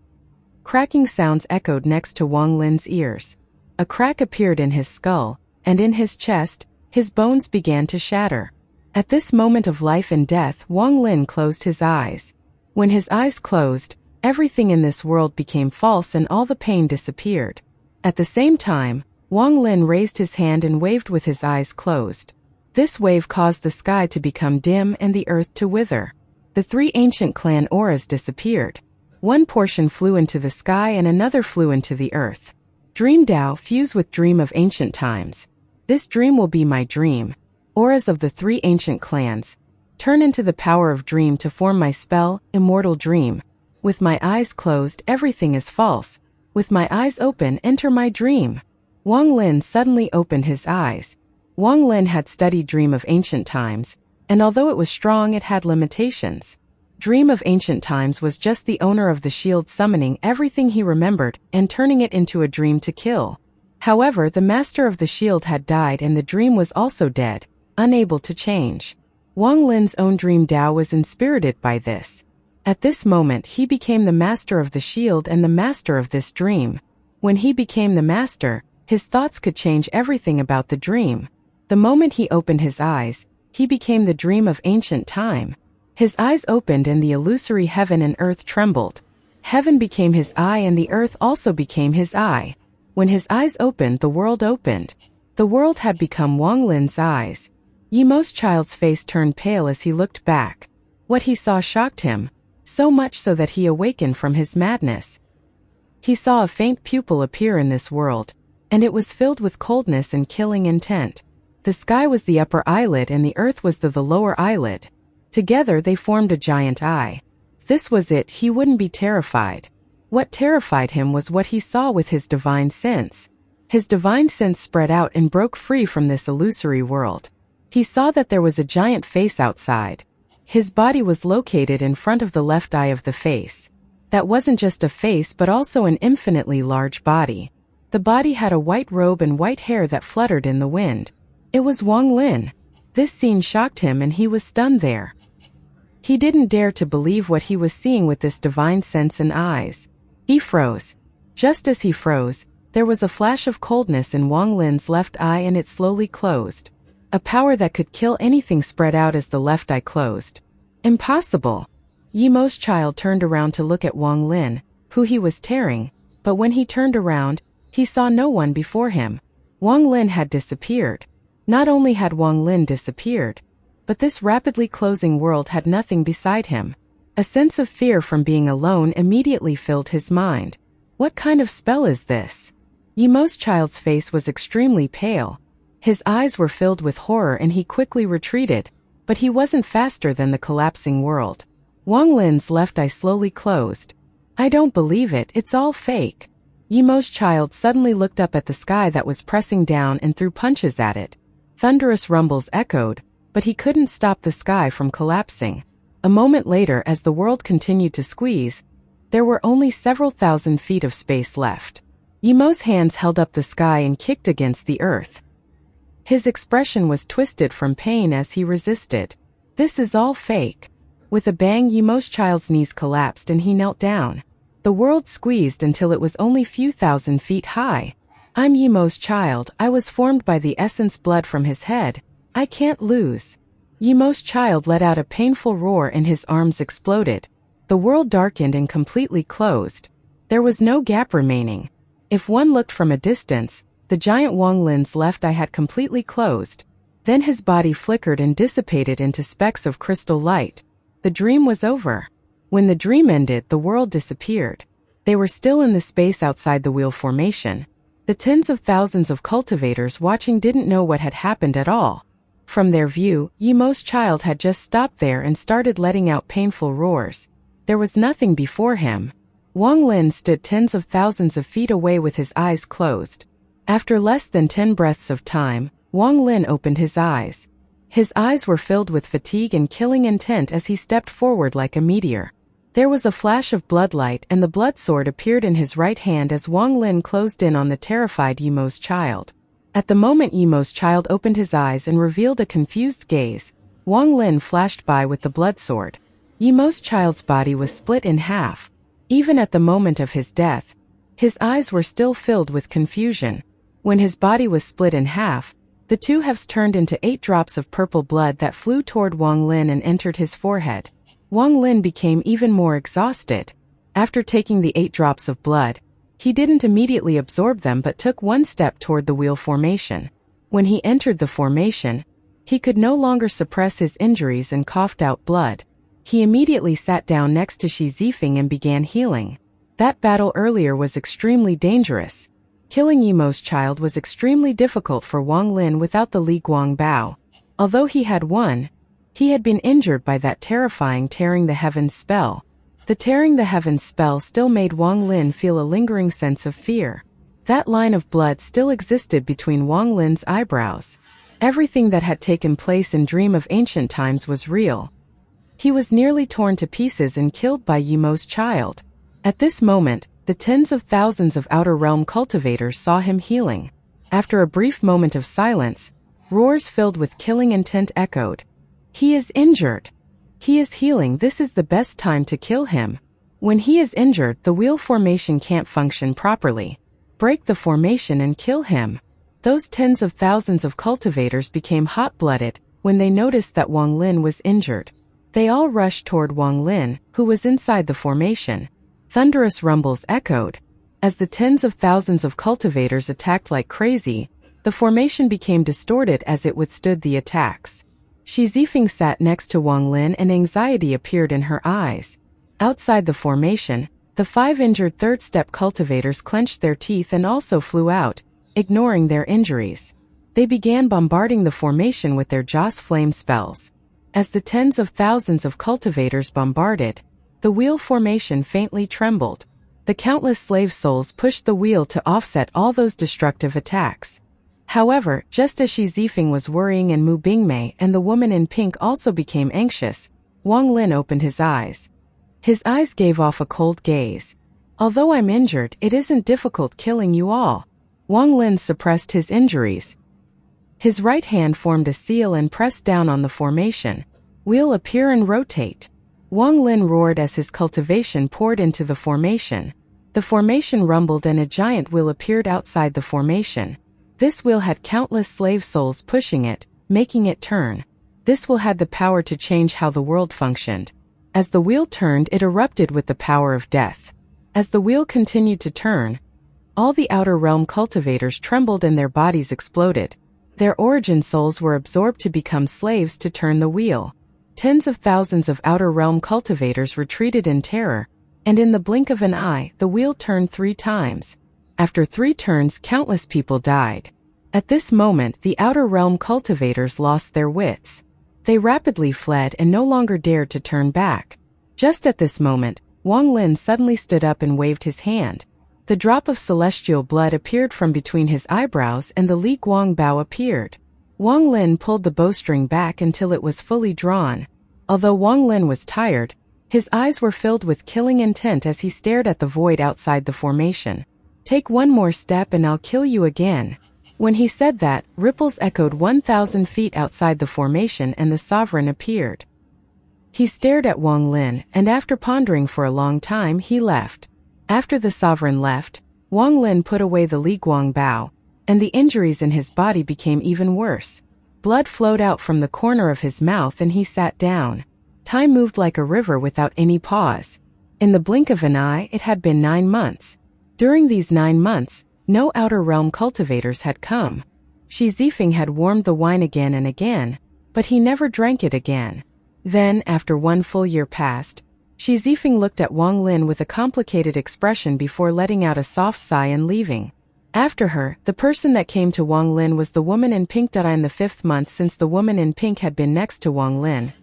Cracking sounds echoed next to Wang Lin's ears. A crack appeared in his skull, and in his chest, his bones began to shatter. At this moment of life and death, Wang Lin closed his eyes. When his eyes closed, everything in this world became false and all the pain disappeared. At the same time, Wang Lin raised his hand and waved with his eyes closed. This wave caused the sky to become dim and the earth to wither. The three ancient clan auras disappeared. One portion flew into the sky and another flew into the earth. Dream Dao fuse with Dream of Ancient Times. This dream will be my dream. Auras of the three ancient clans. Turn into the power of dream to form my spell, Immortal Dream. With my eyes closed, everything is false. With my eyes open, enter my dream. Wang Lin suddenly opened his eyes. Wang Lin had studied Dream of Ancient Times, and although it was strong, it had limitations. Dream of Ancient Times was just the owner of the shield summoning everything he remembered and turning it into a dream to kill. However, the master of the shield had died and the dream was also dead, unable to change. Wang Lin's own Dream Dao was inspirited by this. At this moment, he became the master of the shield and the master of this dream. When he became the master, his thoughts could change everything about the dream. The moment he opened his eyes, he became the Dream of Ancient Time. His eyes opened and the illusory heaven and earth trembled. Heaven became his eye and the earth also became his eye. When his eyes opened, the world opened. The world had become Wang Lin's eyes. Yimo's child's face turned pale as he looked back. What he saw shocked him, so much so that he awakened from his madness. He saw a faint pupil appear in this world, and it was filled with coldness and killing intent. The sky was the upper eyelid and the earth was the lower eyelid. Together they formed a giant eye. If this was it, he wouldn't be terrified. What terrified him was what he saw with his divine sense. His divine sense spread out and broke free from this illusory world. He saw that there was a giant face outside. His body was located in front of the left eye of the face. That wasn't just a face but also an infinitely large body. The body had a white robe and white hair that fluttered in the wind. It was Wang Lin. This scene shocked him and he was stunned there. He didn't dare to believe what he was seeing with this divine sense and eyes. He froze. Just as he froze, there was a flash of coldness in Wang Lin's left eye and it slowly closed. A power that could kill anything spread out as the left eye closed. Impossible! Yimo's child turned around to look at Wang Lin, who he was tearing, but when he turned around, he saw no one before him. Wang Lin had disappeared. Not only had Wang Lin disappeared, but this rapidly closing world had nothing beside him. A sense of fear from being alone immediately filled his mind. What kind of spell is this? Yimo's child's face was extremely pale. His eyes were filled with horror and he quickly retreated, but he wasn't faster than the collapsing world. Wang Lin's left eye slowly closed. I don't believe it, it's all fake. Yimo's child suddenly looked up at the sky that was pressing down and threw punches at it. Thunderous rumbles echoed, but he couldn't stop the sky from collapsing. A moment later, as the world continued to squeeze, there were only several thousand feet of space left. Yimo's hands held up the sky and kicked against the earth. His expression was twisted from pain as he resisted. This is all fake. With a bang, Yimo's child's knees collapsed and he knelt down. The world squeezed until it was only few thousand feet high. I'm Yimo's child, I was formed by the essence blood from his head. I can't lose. Yimo's child let out a painful roar and his arms exploded. The world darkened and completely closed. There was no gap remaining. If one looked from a distance, the giant Wang Lin's left eye had completely closed. Then his body flickered and dissipated into specks of crystal light. The dream was over. When the dream ended, the world disappeared. They were still in the space outside the wheel formation. The tens of thousands of cultivators watching didn't know what had happened at all. From their view, Yimo's child had just stopped there and started letting out painful roars. There was nothing before him. Wang Lin stood tens of thousands of feet away with his eyes closed. After less than 10 breaths of time, Wang Lin opened his eyes. His eyes were filled with fatigue and killing intent as he stepped forward like a meteor. There was a flash of bloodlight and the blood sword appeared in his right hand as Wang Lin closed in on the terrified Yimo's child. At the moment Yimo's child opened his eyes and revealed a confused gaze, Wang Lin flashed by with the blood sword. Yimo's child's body was split in half. Even at the moment of his death, his eyes were still filled with confusion. When his body was split in half, the two halves turned into 8 drops of purple blood that flew toward Wang Lin and entered his forehead. Wang Lin became even more exhausted. After taking the 8 drops of blood, he didn't immediately absorb them but took one step toward the wheel formation. When he entered the formation, he could no longer suppress his injuries and coughed out blood. He immediately sat down next to Xi Zifeng and began healing. That battle earlier was extremely dangerous. Killing Yimo's child was extremely difficult for Wang Lin without the Li Guang Bao. Although he had won, he had been injured by that terrifying Tearing the Heavens spell. The Tearing the Heavens spell still made Wang Lin feel a lingering sense of fear. That line of blood still existed between Wang Lin's eyebrows. Everything that had taken place in Dream of Ancient Times was real. He was nearly torn to pieces and killed by Yimo's child. At this moment, the tens of thousands of Outer Realm cultivators saw him healing. After a brief moment of silence, roars filled with killing intent echoed. He is injured. He is healing. This is the best time to kill him. When he is injured, the wheel formation can't function properly. Break the formation and kill him. Those tens of thousands of cultivators became hot-blooded when they noticed that Wang Lin was injured. They all rushed toward Wang Lin, who was inside the formation. Thunderous rumbles echoed. As the tens of thousands of cultivators attacked like crazy, the formation became distorted as it withstood the attacks. Xi Zifeng sat next to Wang Lin and anxiety appeared in her eyes. Outside the formation, the 5 injured third-step cultivators clenched their teeth and also flew out, ignoring their injuries. They began bombarding the formation with their Joss flame spells. As the tens of thousands of cultivators bombarded, the wheel formation faintly trembled. The countless slave souls pushed the wheel to offset all those destructive attacks. However, just as Xi Zifeng was worrying and Mu Bingmei and the woman in pink also became anxious, Wang Lin opened his eyes. His eyes gave off a cold gaze. Although I'm injured, it isn't difficult killing you all. Wang Lin suppressed his injuries. His right hand formed a seal and pressed down on the formation. Wheel appear and rotate. Wang Lin roared as his cultivation poured into the formation. The formation rumbled and a giant wheel appeared outside the formation. This wheel had countless slave souls pushing it, making it turn. This wheel had the power to change how the world functioned. As the wheel turned, it erupted with the power of death. As the wheel continued to turn, all the outer realm cultivators trembled and their bodies exploded. Their origin souls were absorbed to become slaves to turn the wheel. Tens of thousands of outer realm cultivators retreated in terror, and in the blink of an eye, the wheel turned 3 times. After 3 turns, countless people died. At this moment, the outer realm cultivators lost their wits. They rapidly fled and no longer dared to turn back. Just at this moment, Wang Lin suddenly stood up and waved his hand. The drop of celestial blood appeared from between his eyebrows and the Li Guang bow appeared. Wang Lin pulled the bowstring back until it was fully drawn. Although Wang Lin was tired, his eyes were filled with killing intent as he stared at the void outside the formation. "Take one more step and I'll kill you again." When he said that, ripples echoed 1,000 feet outside the formation and the sovereign appeared. He stared at Wang Lin, and after pondering for a long time, he left. After the sovereign left, Wang Lin put away the Li Guang bow, and the injuries in his body became even worse. Blood flowed out from the corner of his mouth and he sat down. Time moved like a river without any pause. In the blink of an eye, it had been 9 months. During these 9 months, no outer realm cultivators had come. Shi Zifeng had warmed the wine again and again, but he never drank it again. Then, after 1 full year passed, Shi Zifeng looked at Wang Lin with a complicated expression before letting out a soft sigh and leaving. After her, the person that came to Wang Lin was the woman in pink. In the 5th month since the woman in pink had been next to Wang Lin,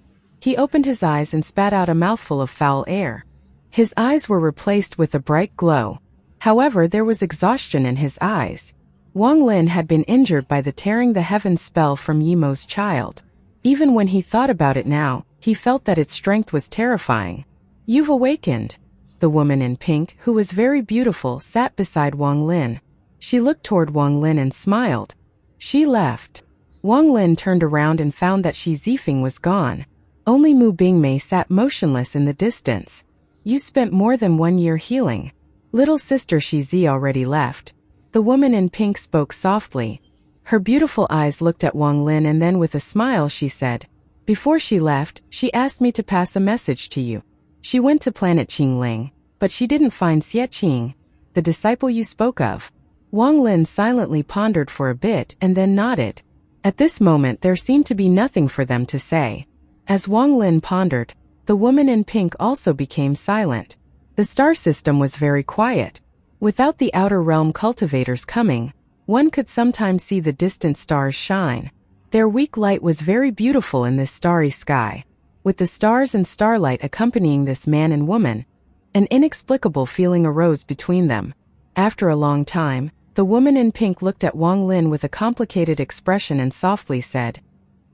he opened his eyes and spat out a mouthful of foul air. His eyes were replaced with a bright glow. However, there was exhaustion in his eyes. Wang Lin had been injured by the tearing the heavens spell from Yimo's child. Even when he thought about it now, he felt that its strength was terrifying. "You've awakened." The woman in pink, who was very beautiful, sat beside Wang Lin. She looked toward Wang Lin and smiled. She left. Wang Lin turned around and found that Shi Zifeng was gone. Only Mu Bingmei sat motionless in the distance. "You spent more than 1 year healing. Little sister Shi Zi already left." The woman in pink spoke softly. Her beautiful eyes looked at Wang Lin and then with a smile she said, "Before she left, she asked me to pass a message to you. She went to planet Qingling, but she didn't find Xie Qing, the disciple you spoke of." Wang Lin silently pondered for a bit and then nodded. At this moment there seemed to be nothing for them to say. As Wang Lin pondered, the woman in pink also became silent. The star system was very quiet. Without the outer realm cultivators coming, one could sometimes see the distant stars shine. Their weak light was very beautiful in this starry sky. With the stars and starlight accompanying this man and woman, an inexplicable feeling arose between them. After a long time, the woman in pink looked at Wang Lin with a complicated expression and softly said,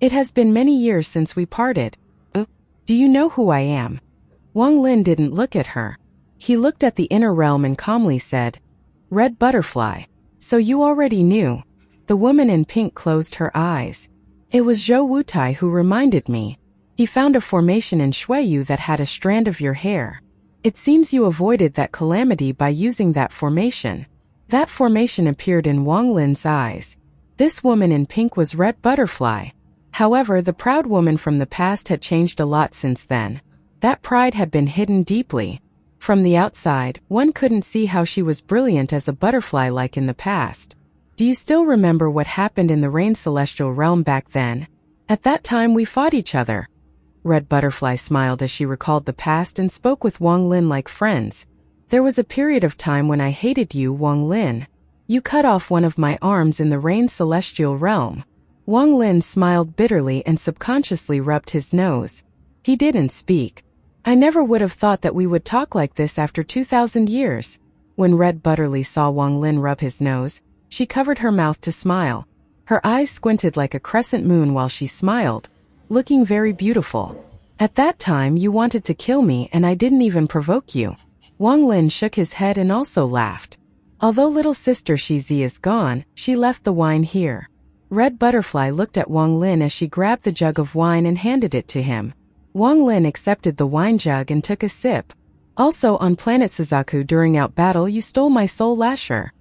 "It has been many years since we parted. Do you know who I am?" Wang Lin didn't look at her. He looked at the inner realm and calmly said, "Red butterfly. So you already knew." The woman in pink closed her eyes. "It was Zhou Wutai who reminded me. He found a formation in Shuiyu that had a strand of your hair. It seems you avoided that calamity by using that formation." That formation appeared in Wang Lin's eyes. This woman in pink was Red Butterfly. However, the proud woman from the past had changed a lot since then. That pride had been hidden deeply. From the outside, one couldn't see how she was brilliant as a butterfly like in the past. "Do you still remember what happened in the Rain Celestial Realm back then? At that time we fought each other." Red Butterfly smiled as she recalled the past and spoke with Wang Lin like friends. "There was a period of time when I hated you, Wang Lin. You cut off one of my arms in the Rain Celestial Realm." Wang Lin smiled bitterly and subconsciously rubbed his nose. He didn't speak. "I never would have thought that we would talk like this after 2,000 years. When Red Butterfly saw Wang Lin rub his nose, she covered her mouth to smile. Her eyes squinted like a crescent moon while she smiled, looking very beautiful. "At that time you wanted to kill me and I didn't even provoke you." Wang Lin shook his head and also laughed. "Although little sister Shizi is gone, she left the wine here." Red Butterfly looked at Wang Lin as she grabbed the jug of wine and handed it to him. Wang Lin accepted the wine jug and took a sip. Also on planet Suzaku during out battle you stole my soul lasher.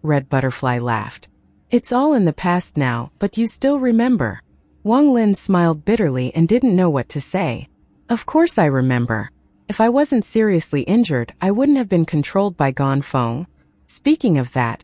Red Butterfly laughed. It's all in the past now, but you still remember. Wang Lin smiled bitterly and didn't know what to say. Of course I remember. If I wasn't seriously injured, I wouldn't have been controlled by Gan Feng. Speaking of that,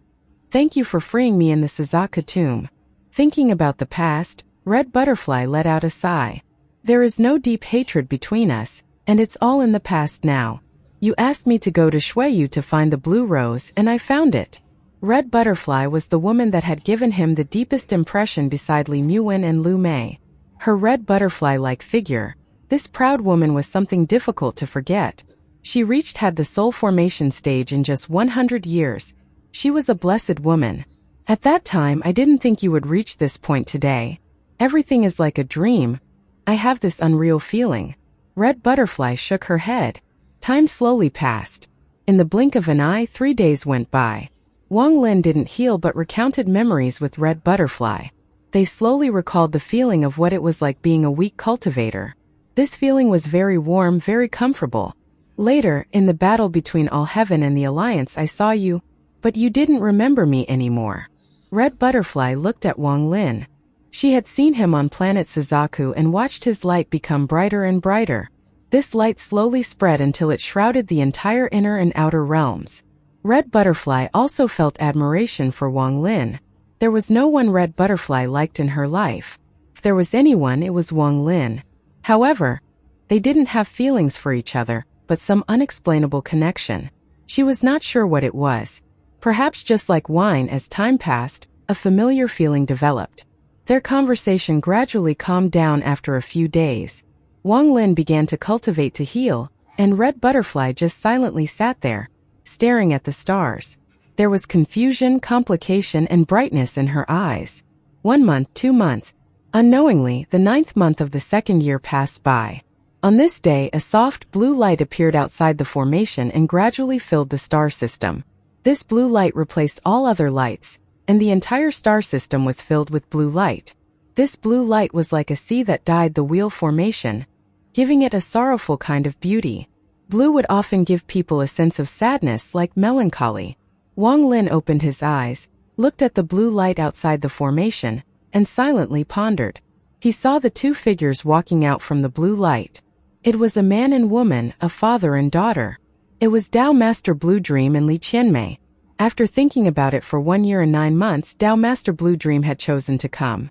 thank you for freeing me in the Suzaku tomb. Thinking about the past, Red Butterfly let out a sigh. There is no deep hatred between us, and it's all in the past now. You asked me to go to Shuiyu to find the blue rose, and I found it. Red Butterfly was the woman that had given him the deepest impression beside Li Muwen and Lu Mei. Her red butterfly-like figure, this proud woman was something difficult to forget. She had the soul formation stage in just 100 years. She was a blessed woman. At that time I didn't think you would reach this point today. Everything is like a dream. I have this unreal feeling. Red Butterfly shook her head. Time slowly passed. In the blink of an eye 3 days went by. Wang Lin didn't heal but recounted memories with Red Butterfly. They slowly recalled the feeling of what it was like being a weak cultivator. This feeling was very warm, very comfortable. Later, in the battle between All Heaven and the Alliance I saw you, but you didn't remember me anymore. Red Butterfly looked at Wang Lin. She had seen him on planet Suzaku and watched his light become brighter and brighter. This light slowly spread until it shrouded the entire inner and outer realms. Red Butterfly also felt admiration for Wang Lin. There was no one Red Butterfly liked in her life. If there was anyone, it was Wang Lin. However, they didn't have feelings for each other, but some unexplainable connection. She was not sure what it was. Perhaps just like wine, as time passed, a familiar feeling developed. Their conversation gradually calmed down after a few days. Wang Lin began to cultivate to heal, and Red Butterfly just silently sat there, staring at the stars. There was confusion, complication, and brightness in her eyes. 1 month, 2 months. Unknowingly, the 9th month of the 2nd year passed by. On this day, a soft blue light appeared outside the formation and gradually filled the star system. This blue light replaced all other lights, and the entire star system was filled with blue light. This blue light was like a sea that dyed the wheel formation, giving it a sorrowful kind of beauty. Blue would often give people a sense of sadness, like melancholy. Wang Lin opened his eyes, looked at the blue light outside the formation, and silently pondered. He saw the 2 figures walking out from the blue light. It was a man and woman, a father and daughter. It was Dao Master Blue Dream and Li Qianmei. After thinking about it for 1 year and 9 months, Dao Master Blue Dream had chosen to come.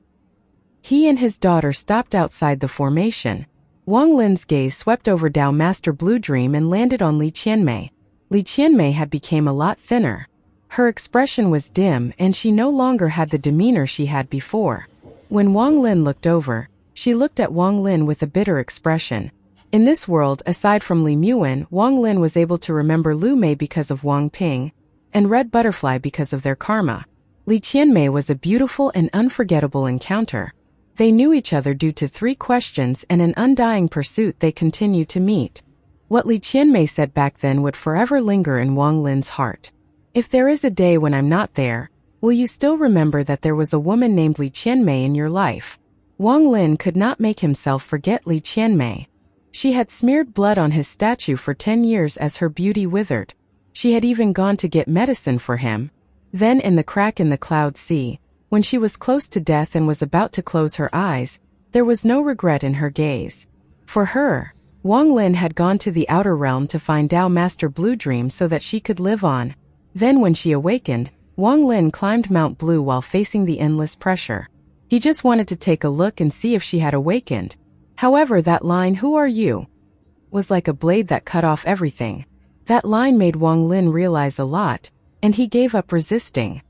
He and his daughter stopped outside the formation. Wang Lin's gaze swept over Dao Master Blue Dream and landed on Li Qianmei. Li Qianmei had become a lot thinner. Her expression was dim and she no longer had the demeanor she had before. When Wang Lin looked over, she looked at Wang Lin with a bitter expression. In this world, aside from Li Muwen, Wang Lin was able to remember Lu Mei because of Wang Ping, and Red Butterfly because of their karma. Li Qianmei was a beautiful and unforgettable encounter. They knew each other due to 3 questions and an undying pursuit. They continued to meet. What Li Qianmei said back then would forever linger in Wang Lin's heart. If there is a day when I'm not there, will you still remember that there was a woman named Li Qianmei in your life? Wang Lin could not make himself forget Li Qianmei. She had smeared blood on his statue for 10 years as her beauty withered. She had even gone to get medicine for him. Then in the crack in the cloud sea, when she was close to death and was about to close her eyes, there was no regret in her gaze. For her, Wang Lin had gone to the outer realm to find Dao Master Blue Dream so that she could live on. Then when she awakened, Wang Lin climbed Mount Blue while facing the endless pressure. He just wanted to take a look and see if she had awakened. However, that line, "Who are you?" was like a blade that cut off everything. That line made Wang Lin realize a lot, and he gave up resisting.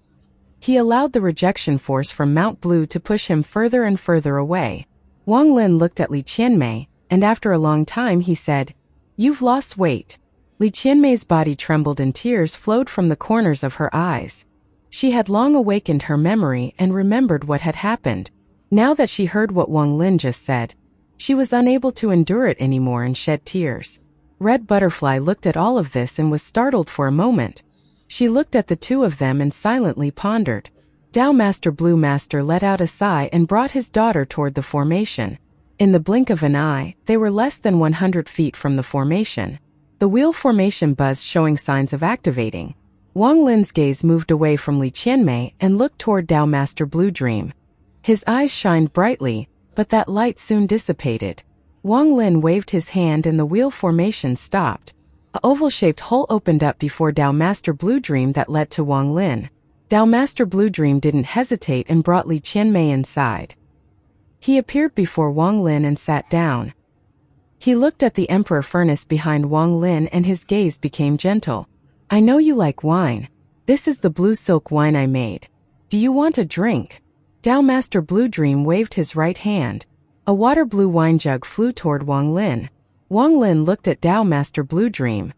He allowed the rejection force from Mount Blue to push him further and further away. Wang Lin looked at Li Qianmei, and after a long time he said, "You've lost weight." Li Qianmei's body trembled and tears flowed from the corners of her eyes. She had long awakened her memory and remembered what had happened. Now that she heard what Wang Lin just said, she was unable to endure it anymore and shed tears. Red Butterfly looked at all of this and was startled for a moment. She looked at the 2 of them and silently pondered. Dao Master Blue Master let out a sigh and brought his daughter toward the formation. In the blink of an eye, they were less than 100 feet from the formation. The wheel formation buzzed, showing signs of activating. Wang Lin's gaze moved away from Li Qianmei and looked toward Dao Master Blue Dream. His eyes shined brightly, but that light soon dissipated. Wang Lin waved his hand and the wheel formation stopped. A oval-shaped hole opened up before Dao Master Blue Dream that led to Wang Lin. Dao Master Blue Dream didn't hesitate and brought Li Qianmei inside. He appeared before Wang Lin and sat down. He looked at the emperor furnace behind Wang Lin and his gaze became gentle. I know you like wine. This is the blue silk wine I made. Do you want a drink? Dao Master Blue Dream waved his right hand. A water blue wine jug flew toward Wang Lin. Wang Lin looked at Dao Master Blue Dream.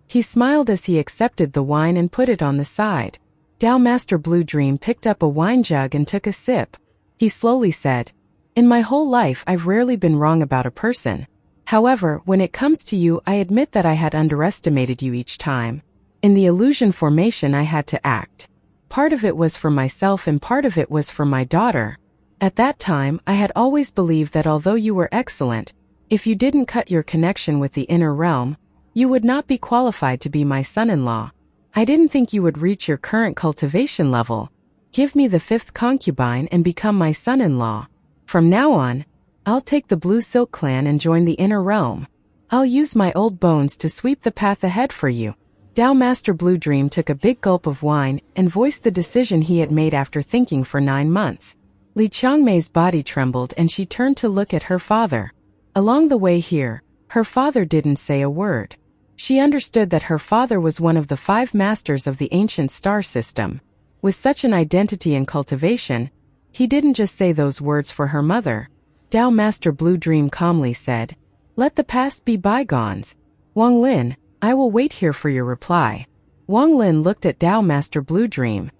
He smiled as he accepted the wine and put it on the side. Dao Master Blue Dream picked up a wine jug and took a sip. He slowly said, In my whole life I've rarely been wrong about a person. However, when it comes to you, I admit that I had underestimated you each time. In the illusion formation I had to act. Part of it was for myself and part of it was for my daughter. At that time, I had always believed that although you were excellent, if you didn't cut your connection with the inner realm, you would not be qualified to be my son-in-law. I didn't think you would reach your current cultivation level. Give me the 5th concubine and become my son-in-law. From now on, I'll take the Blue Silk clan and join the inner realm. I'll use my old bones to sweep the path ahead for you. Dao Master Blue Dream took a big gulp of wine and voiced the decision he had made after thinking for 9 months. Li Qianmei's body trembled and she turned to look at her father. Along the way here, her father didn't say a word. She understood that her father was one of the 5 masters of the ancient star system. With such an identity and cultivation, he didn't just say those words for her mother. Dao Master Blue Dream calmly said, Let the past be bygones. Wang Lin, I will wait here for your reply. Wang Lin looked at Dao Master Blue Dream.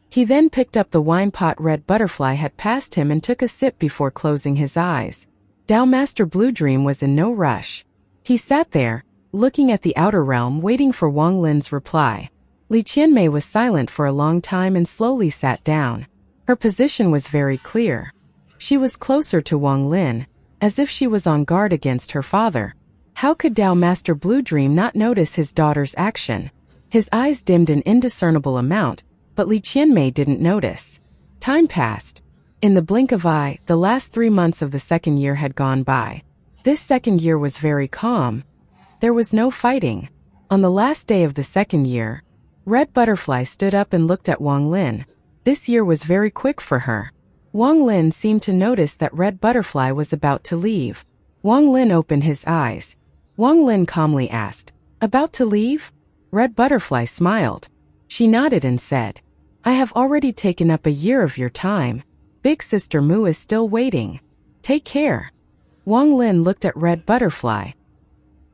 He then picked up the wine pot Red Butterfly had passed him and took a sip before closing his eyes. Dao Master Blue Dream was in no rush. He sat there, looking at the outer realm, waiting for Wang Lin's reply. Li Qianmei was silent for a long time and slowly sat down. Her position was very clear. She was closer to Wang Lin, as if she was on guard against her father. How could Dao Master Blue Dream not notice his daughter's action? His eyes dimmed an indiscernible amount, but Li Qianmei didn't notice. Time passed. In the blink of eye, the last 3 months of the second year had gone by. This second year was very calm. There was no fighting. On the last day of the second year, Red Butterfly stood up and looked at Wang Lin. This year was very quick for her. Wang Lin seemed to notice that Red Butterfly was about to leave. Wang Lin opened his eyes. Wang Lin calmly asked, About to leave? Red Butterfly smiled. She nodded and said, I have already taken up a year of your time. Big Sister Mu is still waiting. Take care. Wang Lin looked at Red Butterfly.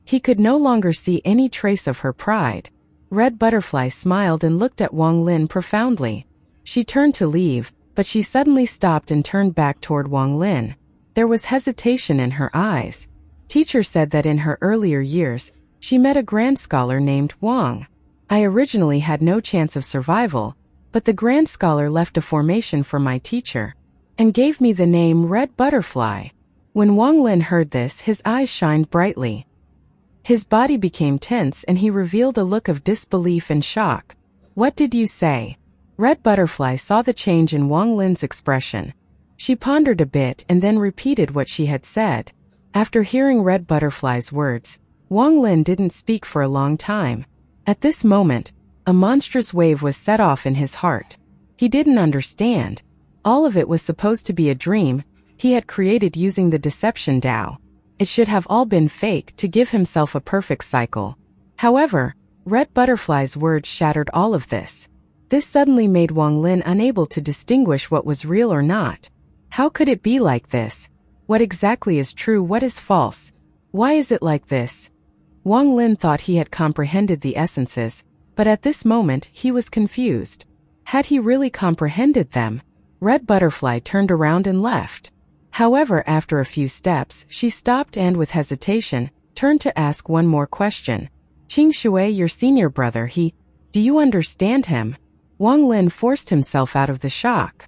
He could no longer see any trace of her pride. Red Butterfly smiled and looked at Wang Lin profoundly. She turned to leave, but she suddenly stopped and turned back toward Wang Lin. There was hesitation in her eyes. Teacher said that in her earlier years, she met a grand scholar named Wang. I originally had no chance of survival, but the grand scholar left a formation for my teacher and gave me the name Red Butterfly. When Wang Lin heard this, his eyes shined brightly. His body became tense and he revealed a look of disbelief and shock. What did you say? Red Butterfly saw the change in Wang Lin's expression. She pondered a bit and then repeated what she had said. After hearing Red Butterfly's words, Wang Lin didn't speak for a long time. At this moment, a monstrous wave was set off in his heart. He didn't understand. All of it was supposed to be a dream he had created using the deception Tao. It should have all been fake to give himself a perfect cycle. However, Red Butterfly's words shattered all of this. This suddenly made Wang Lin unable to distinguish what was real or not. How could it be like this? What exactly is true, what is false? Why is it like this? Wang Lin thought he had comprehended the essences, but at this moment he was confused. Had he really comprehended them? Red Butterfly turned around and left. However, after a few steps, she stopped and with hesitation, turned to ask one more question. Qing Shui, your senior brother, do you understand him? Wang Lin forced himself out of the shock.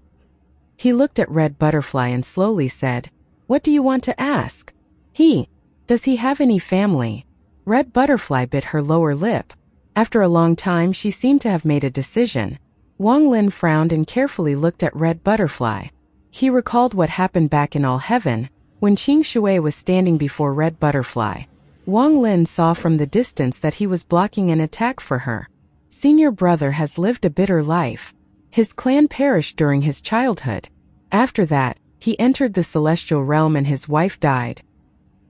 He looked at Red Butterfly and slowly said, What do you want to ask? Does he have any family? Red Butterfly bit her lower lip. After a long time she seemed to have made a decision. Wang Lin frowned and carefully looked at Red Butterfly. He recalled what happened back in All Heaven, when Xianxia was standing before Red Butterfly. Wang Lin saw from the distance that he was blocking an attack for her. Senior brother has lived a bitter life. His clan perished during his childhood. After that, he entered the celestial realm and his wife died.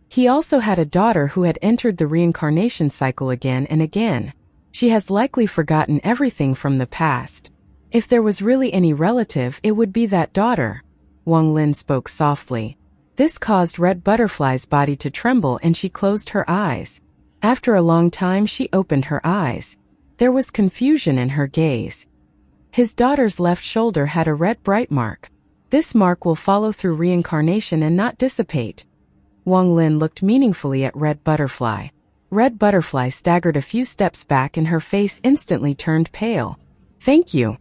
He also had a daughter who had entered the reincarnation cycle again and again. She has likely forgotten everything from the past. If there was really any relative, it would be that daughter. Wang Lin spoke softly. This caused Red Butterfly's body to tremble and she closed her eyes. After a long time she opened her eyes. There was confusion in her gaze. His daughter's left shoulder had a red bright mark. This mark will follow through reincarnation and not dissipate. Wang Lin looked meaningfully at Red Butterfly. Red Butterfly staggered a few steps back and her face instantly turned pale. Thank you.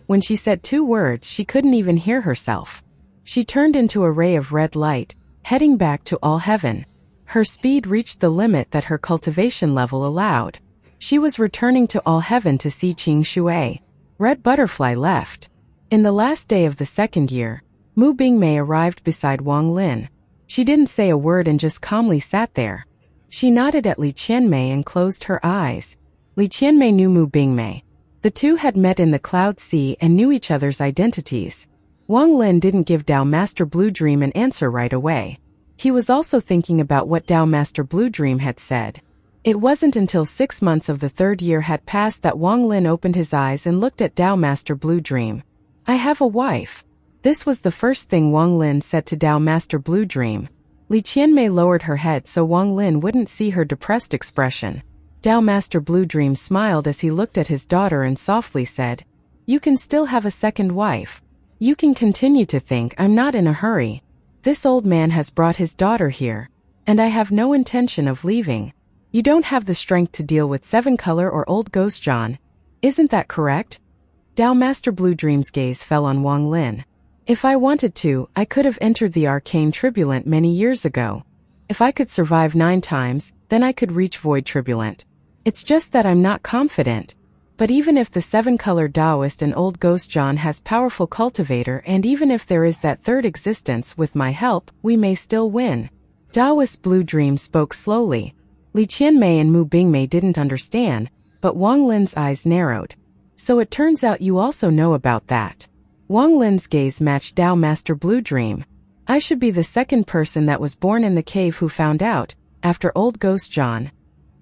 When she said 2 words, she couldn't even hear herself. She turned into a ray of red light, heading back to All Heaven. Her speed reached the limit that her cultivation level allowed. She was returning to All Heaven to see Xianxia. Red Butterfly left. In the last day of the 2nd year, Mu Bingmei arrived beside Wang Lin. She didn't say a word and just calmly sat there. She nodded at Li Qianmei and closed her eyes. Li Qianmei knew Mu Bingmei. The two had met in the Cloud Sea and knew each other's identities. Wang Lin didn't give Dao Master Blue Dream an answer right away. He was also thinking about what Dao Master Blue Dream had said. It wasn't until 6 months of the 3rd year had passed that Wang Lin opened his eyes and looked at Dao Master Blue Dream. I have a wife. This was the first thing Wang Lin said to Dao Master Blue Dream. Li Qianmei lowered her head so Wang Lin wouldn't see her depressed expression. Dao Master Blue Dream smiled as he looked at his daughter and softly said, "You can still have a second wife. You can continue to think I'm not in a hurry. This old man has brought his daughter here, and I have no intention of leaving. You don't have the strength to deal with 7-color or old Ghost John. Isn't that correct?" Dao Master Blue Dream's gaze fell on Wang Lin. If I wanted to, I could have entered the arcane turbulent many years ago. If I could survive 9 times, then I could reach void turbulent. It's just that I'm not confident. But even if the 7-color Taoist and old Ghost John has powerful cultivator and even if there is that 3rd existence with my help, we may still win. Taoist Blue Dream spoke slowly. Li Qianmei and Mu Bingmei didn't understand, but Wang Lin's eyes narrowed. So it turns out you also know about that. Wang Lin's gaze matched Dao Master Blue Dream. I should be the 2nd person that was born in the cave who found out, after old Ghost John.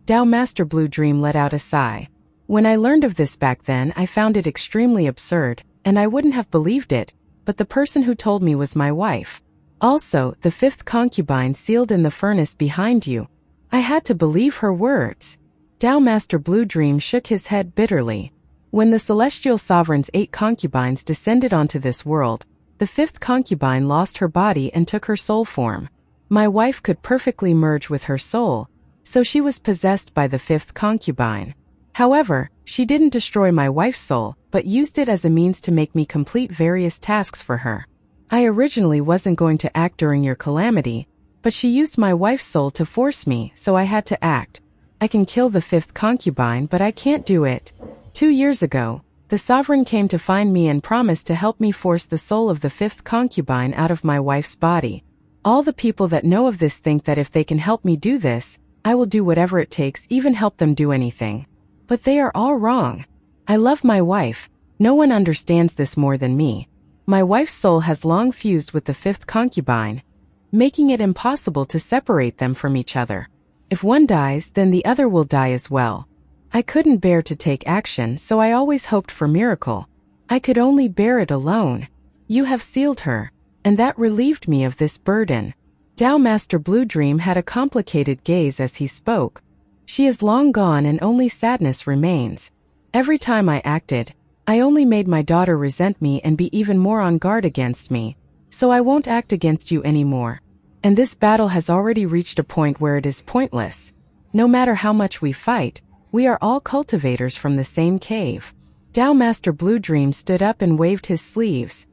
Dao Master Blue Dream let out a sigh. When I learned of this back then, I found it extremely absurd, and I wouldn't have believed it, but the person who told me was my wife. Also, the 5th concubine sealed in the furnace behind you. I had to believe her words. Dao Master Blue Dream shook his head bitterly. When the Celestial Sovereign's 8 concubines descended onto this world, the 5th concubine lost her body and took her soul form. My wife could perfectly merge with her soul, so she was possessed by the 5th concubine. However, she didn't destroy my wife's soul, but used it as a means to make me complete various tasks for her. I originally wasn't going to act during your calamity, but she used my wife's soul to force me, so I had to act. I can kill the 5th concubine, but I can't do it. 2 years ago, the sovereign came to find me and promised to help me force the soul of the 5th concubine out of my wife's body. All the people that know of this think that if they can help me do this, I will do whatever it takes, even help them do anything. But they are all wrong. I love my wife. No one understands this more than me. My wife's soul has long fused with the 5th concubine, making it impossible to separate them from each other. If one dies, then the other will die as well. I couldn't bear to take action, so I always hoped for miracle. I could only bear it alone. You have sealed her, and that relieved me of this burden. Dao Master Blue Dream had a complicated gaze as he spoke. She is long gone and only sadness remains. Every time I acted, I only made my daughter resent me and be even more on guard against me, so I won't act against you anymore. And this battle has already reached a point where it is pointless. No matter how much we fight, we are all cultivators from the same cave. Dao Master Blue Dream stood up and waved his sleeves.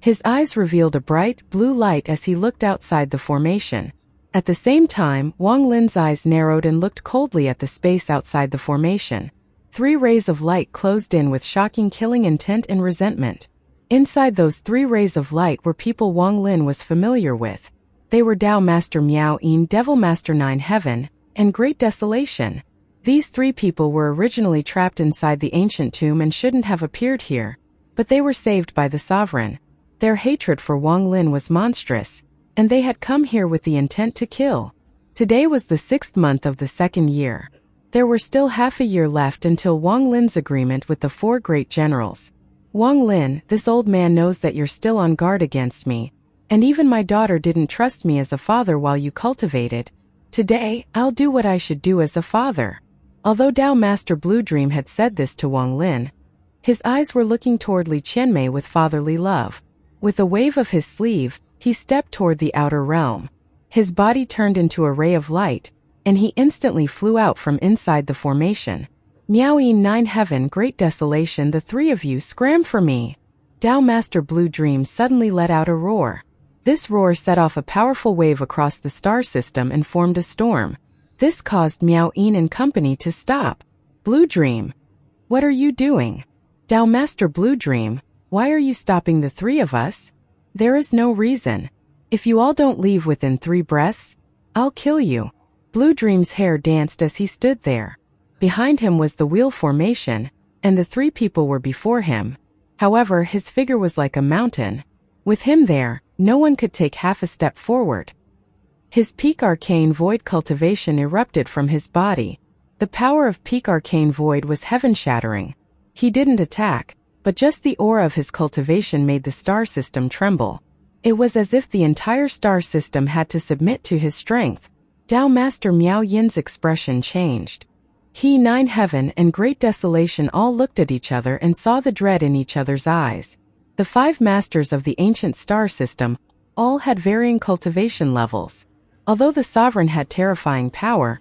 His eyes revealed a bright, blue light as he looked outside the formation. At the same time, Wang Lin's eyes narrowed and looked coldly at the space outside the formation. 3 rays of light closed in with shocking killing intent and resentment. Inside those 3 rays of light were people Wang Lin was familiar with. They were Tao Master Miao Yin, Devil Master Nine Heaven, and Great Desolation. These 3 people were originally trapped inside the ancient tomb and shouldn't have appeared here, but they were saved by the sovereign. Their hatred for Wang Lin was monstrous, and they had come here with the intent to kill. Today was the 6th month of the 2nd year. There were still half a year left until Wang Lin's agreement with the 4 great generals. Wang Lin, this old man knows that you're still on guard against me, and even my daughter didn't trust me as a father while you cultivated. Today, I'll do what I should do as a father. Although Tao Master Blue Dream had said this to Wang Lin, his eyes were looking toward Li Qianmei with fatherly love. With a wave of his sleeve, he stepped toward the outer realm. His body turned into a ray of light, and he instantly flew out from inside the formation. Miao Yin, Nine Heaven, Great Desolation, the 3 of you scram for me. Tao Master Blue Dream suddenly let out a roar. This roar set off a powerful wave across the star system and formed a storm. This caused Miao Yin and company to stop. Blue Dream, what are you doing? Tao Master Blue Dream, why are you stopping the 3 of us? There is no reason. If you all don't leave within 3 breaths, I'll kill you. Blue Dream's hair danced as he stood there. Behind him was the wheel formation, and the 3 people were before him. However, his figure was like a mountain. With him there, no one could take half a step forward. His peak arcane void cultivation erupted from his body. The power of peak arcane void was heaven-shattering. He didn't attack, but just the aura of his cultivation made the star system tremble. It was as if the entire star system had to submit to his strength. Tao Master Miao Yin's expression changed. He, Nine Heaven, and Great Desolation all looked at each other and saw the dread in each other's eyes. The 5 masters of the ancient star system all had varying cultivation levels. Although the sovereign had terrifying power,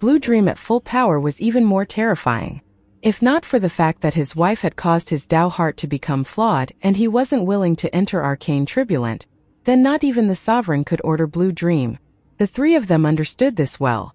Blue Dream at full power was even more terrifying. If not for the fact that his wife had caused his Tao heart to become flawed and he wasn't willing to enter arcane turbulent, then not even the sovereign could order Blue Dream. The 3 of them understood this well.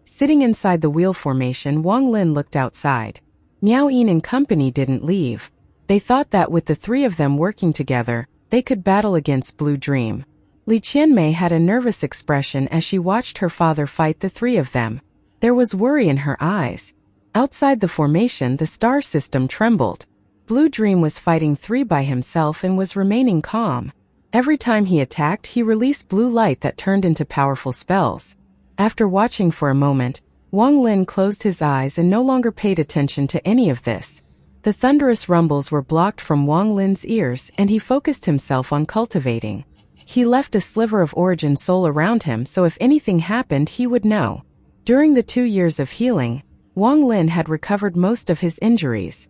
Sitting inside the wheel formation, Wang Lin looked outside. Miao Yin and company didn't leave. They thought that with the 3 of them working together, they could battle against Blue Dream. Li Qianmei had a nervous expression as she watched her father fight the 3 of them. There was worry in her eyes. Outside the formation, the star system trembled. Blue Dream was fighting 3 by himself and was remaining calm. Every time he attacked, he released blue light that turned into powerful spells. After watching for a moment, Wang Lin closed his eyes and no longer paid attention to any of this. The thunderous rumbles were blocked from Wang Lin's ears and he focused himself on cultivating. He left a sliver of origin soul around him so if anything happened he would know. During the 2 years of healing, Wang Lin had recovered most of his injuries.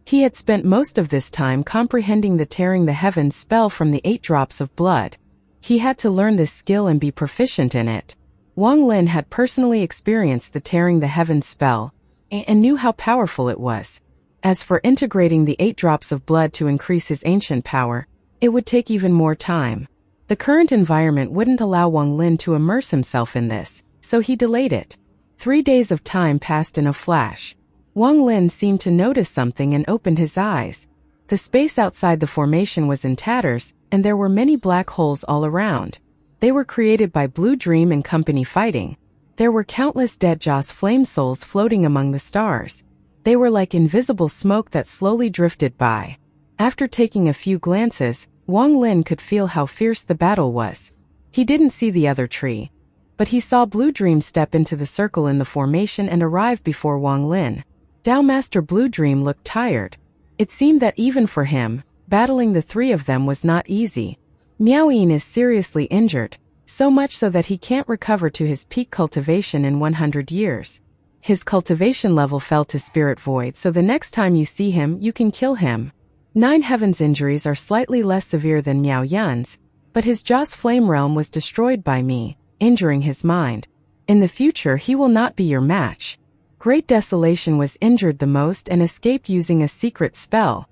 He had spent most of this time comprehending the Tearing the Heavens spell from the 8 drops of blood. He had to learn this skill and be proficient in it. Wang Lin had personally experienced the Tearing the Heavens spell and knew how powerful it was. As for integrating the 8 drops of blood to increase his ancient power, it would take even more time. The current environment wouldn't allow Wang Lin to immerse himself in this, so he delayed it. 3 days of time passed in a flash. Wang Lin seemed to notice something and opened his eyes. The space outside the formation was in tatters, and there were many black holes all around. They were created by Blue Dream and company fighting. There were countless dead Joss flame souls floating among the stars. They were like invisible smoke that slowly drifted by. After taking a few glances, Wang Lin could feel how fierce the battle was. He didn't see the other tree, but he saw Blue Dream step into the circle in the formation and arrive before Wang Lin. Tao Master Blue Dream looked tired. It seemed that even for him, battling the 3 of them was not easy. Miao Yin is seriously injured, so much so that he can't recover to his peak cultivation in 100 years. His cultivation level fell to Spirit Void, so the next time you see him, you can kill him. Nine Heaven's injuries are slightly less severe than Miao Yun's, but his Joss Flame Realm was destroyed by me, injuring his mind. In the future he will not be your match. Great Desolation was injured the most and escaped using a secret spell.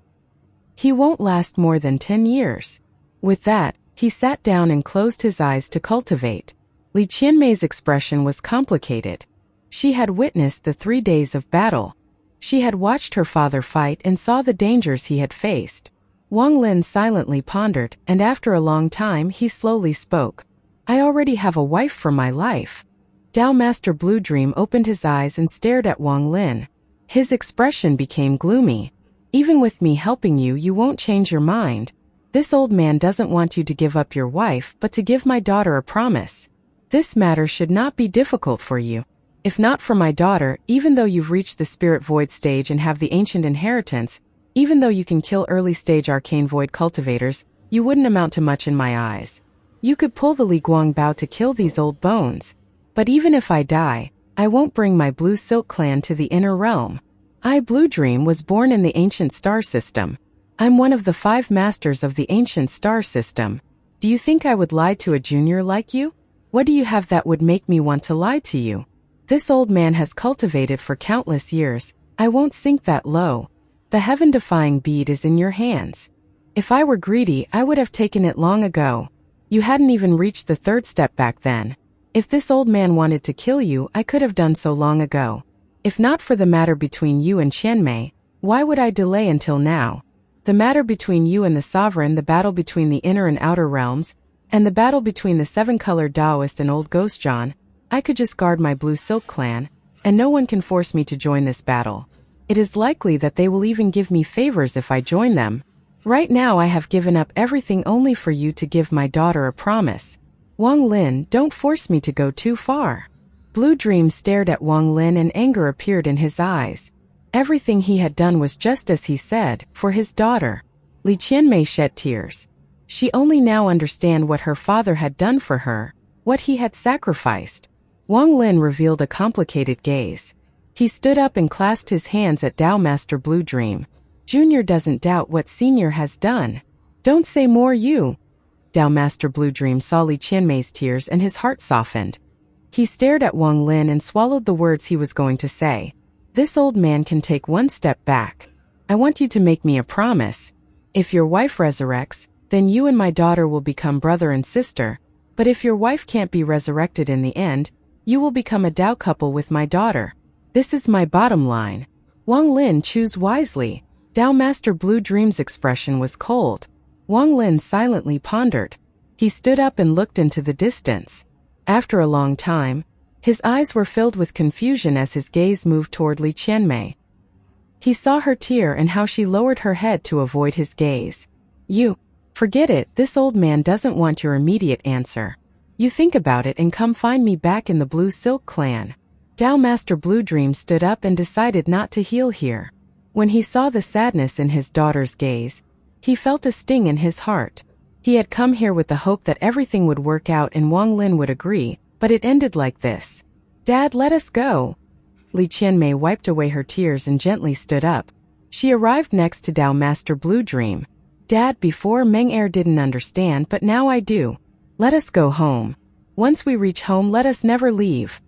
He won't last more than 10 years. With that, he sat down and closed his eyes to cultivate. Li Qianmei's expression was complicated. She had witnessed the 3 days of battle. She had watched her father fight and saw the dangers he had faced. Wang Lin silently pondered, and after a long time he slowly spoke. I already have a wife for my life. Dao Master Blue Dream opened his eyes and stared at Wang Lin. His expression became gloomy. Even with me helping you, you won't change your mind. This old man doesn't want you to give up your wife, but to give my daughter a promise. This matter should not be difficult for you. If not for my daughter, even though you've reached the spirit void stage and have the ancient inheritance, even though you can kill early stage arcane void cultivators, you wouldn't amount to much in my eyes. You could pull the Li Guang Bao to kill these old bones. But even if I die, I won't bring my Blue Silk clan to the inner realm. I, Blue Dream, was born in the ancient star system. I'm one of the 5 masters of the ancient star system. Do you think I would lie to a junior like you? What do you have that would make me want to lie to you? This old man has cultivated for countless years. I won't sink that low. The heaven-defying bead is in your hands. If I were greedy, I would have taken it long ago. You hadn't even reached the 3rd step back then. If this old man wanted to kill you, I could have done so long ago. If not for the matter between you and Qianmei, why would I delay until now? The matter between you and the sovereign, the battle between the inner and outer realms, and the battle between the 7-colored Taoist and old Ghost John, I could just guard my Blue Silk clan, and no one can force me to join this battle. It is likely that they will even give me favors if I join them. Right now I have given up everything only for you to give my daughter a promise. Wang Lin, don't force me to go too far. Blue Dream stared at Wang Lin and anger appeared in his eyes. Everything he had done was just as he said, for his daughter. Li Qianmei shed tears. She only now understood what her father had done for her, what he had sacrificed. Wang Lin revealed a complicated gaze. He stood up and clasped his hands at Dao Master Blue Dream. Junior doesn't doubt what Senior has done. Don't say more, you. Dao Master Blue Dream saw Li Qianmei's tears and his heart softened. He stared at Wang Lin and swallowed the words he was going to say. This old man can take one step back. I want you to make me a promise. If your wife resurrects, then you and my daughter will become brother and sister. But if your wife can't be resurrected in the end, you will become a Dao couple with my daughter. This is my bottom line. Wang Lin, choose wisely. Dao Master Blue Dream's expression was cold. Wang Lin silently pondered. He stood up and looked into the distance. After a long time, his eyes were filled with confusion as his gaze moved toward Li Qianmei. He saw her tear and how she lowered her head to avoid his gaze. You, forget it, this old man doesn't want your immediate answer. You think about it and come find me back in the Blue Silk clan. Dao Master Blue Dream stood up and decided not to heal here. When he saw the sadness in his daughter's gaze, he felt a sting in his heart. He had come here with the hope that everything would work out and Wang Lin would agree, but it ended like this. Dad, let us go. Li Qianmei wiped away her tears and gently stood up. She arrived next to Dao Master Blue Dream. Dad, before Meng Er didn't understand, but now I do. Let us go home. Once we reach home, let us never leave.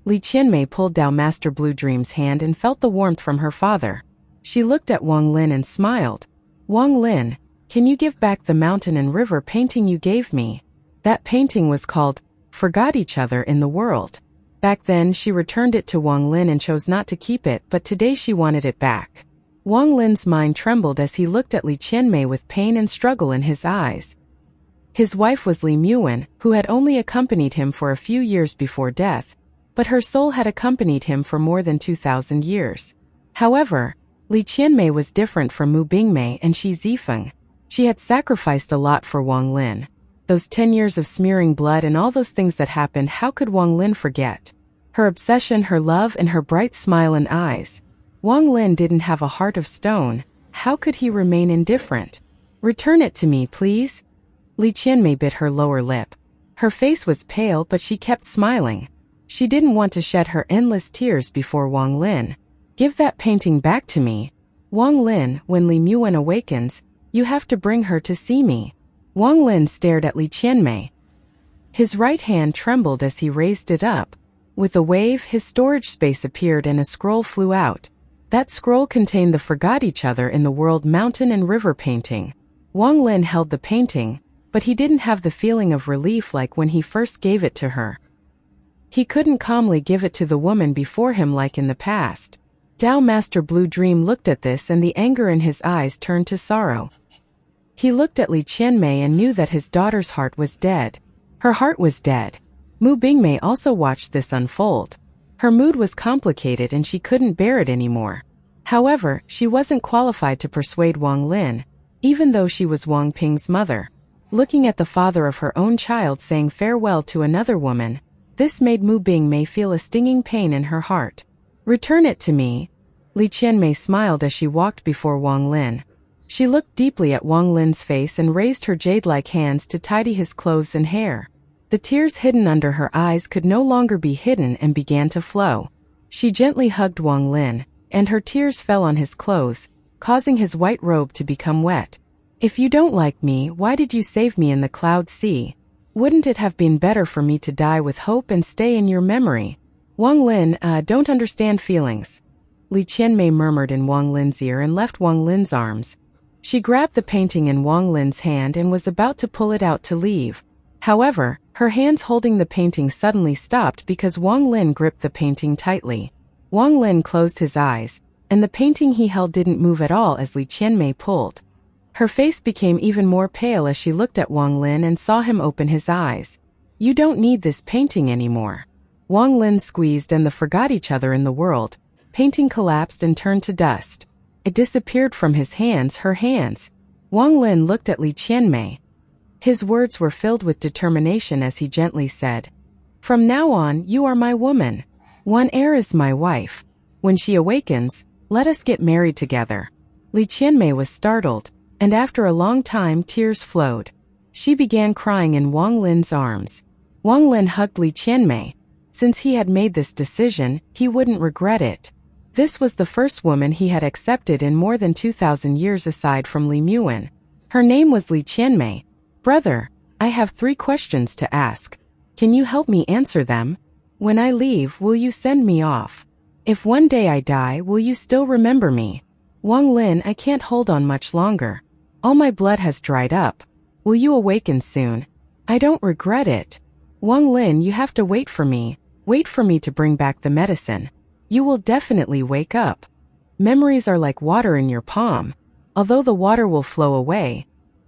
Li Qianmei pulled Dao Master Blue Dream's hand and felt the warmth from her father. She looked at Wang Lin and smiled. Wang Lin, can you give back the mountain and river painting you gave me? That painting was called Forgot Each Other in the World. Back then she returned it to Wang Lin and chose not to keep it, but today she wanted it back. Wang Lin's mind trembled as he looked at Li Qianmei with pain and struggle in his eyes. His wife was Li Muan, who had only accompanied him for a few years before death, but her soul had accompanied him for more than 2,000 years. However, Li Qianmei was different from Mu Bingmei and Shi Zifeng. She had sacrificed a lot for Wang Lin. Those 10 years of smearing blood and all those things that happened, how could Wang Lin forget? Her obsession, her love, and her bright smile and eyes. Wang Lin didn't have a heart of stone. How could he remain indifferent? Return it to me, please. Li Qianmei bit her lower lip. Her face was pale, but she kept smiling. She didn't want to shed her endless tears before Wang Lin. Give that painting back to me. Wang Lin, when Li Muan awakens, you have to bring her to see me. Wang Lin stared at Li Qianmei. His right hand trembled as he raised it up. With a wave, his storage space appeared and a scroll flew out. That scroll contained the Forgot Each Other in the World mountain and river painting. Wang Lin held the painting, but he didn't have the feeling of relief like when he first gave it to her. He couldn't calmly give it to the woman before him like in the past. Tao Master Blue Dream looked at this and the anger in his eyes turned to sorrow. He looked at Li Qianmei and knew that his daughter's heart was dead. Her heart was dead. Mu Bingmei also watched this unfold. Her mood was complicated and she couldn't bear it anymore. However, she wasn't qualified to persuade Wang Lin, even though she was Wang Ping's mother. Looking at the father of her own child saying farewell to another woman, this made Mu Bingmei feel a stinging pain in her heart. "Return it to me." Li Qianmei smiled as she walked before Wang Lin. She looked deeply at Wang Lin's face and raised her jade-like hands to tidy his clothes and hair. The tears hidden under her eyes could no longer be hidden and began to flow. She gently hugged Wang Lin, and her tears fell on his clothes, causing his white robe to become wet. "If you don't like me, why did you save me in the cloud sea? Wouldn't it have been better for me to die with hope and stay in your memory?" Wang Lin, don't understand feelings. Li Qianmei murmured in Wang Lin's ear and left Wang Lin's arms. She grabbed the painting in Wang Lin's hand and was about to pull it out to leave. However, her hands holding the painting suddenly stopped because Wang Lin gripped the painting tightly. Wang Lin closed his eyes, and the painting he held didn't move at all as Li Qianmei pulled. Her face became even more pale as she looked at Wang Lin and saw him open his eyes. "You don't need this painting anymore." Wang Lin squeezed and they forgot each other in the world. Painting collapsed and turned to dust. It disappeared from his hands, her hands. Wang Lin looked at Li Qianmei. His words were filled with determination as he gently said, "From now on, you are my woman. Wan Er is my wife. When she awakens, let us get married together." Li Qianmei was startled, and after a long time tears flowed. She began crying in Wang Lin's arms. Wang Lin hugged Li Qianmei. Since he had made this decision, he wouldn't regret it. This was the first woman he had accepted in more than 2,000 years aside from Li Muan. Her name was Li Qianmei. "Brother, I have 3 questions to ask. Can you help me answer them? When I leave, will you send me off? If one day I die, will you still remember me?" "Wang Lin, I can't hold on much longer. All my blood has dried up. Will you awaken soon?" "I don't regret it. Wang Lin, you have to wait for me. Wait for me to bring back the medicine. You will definitely wake up. Memories are like water in your palm. Although the water will flow away,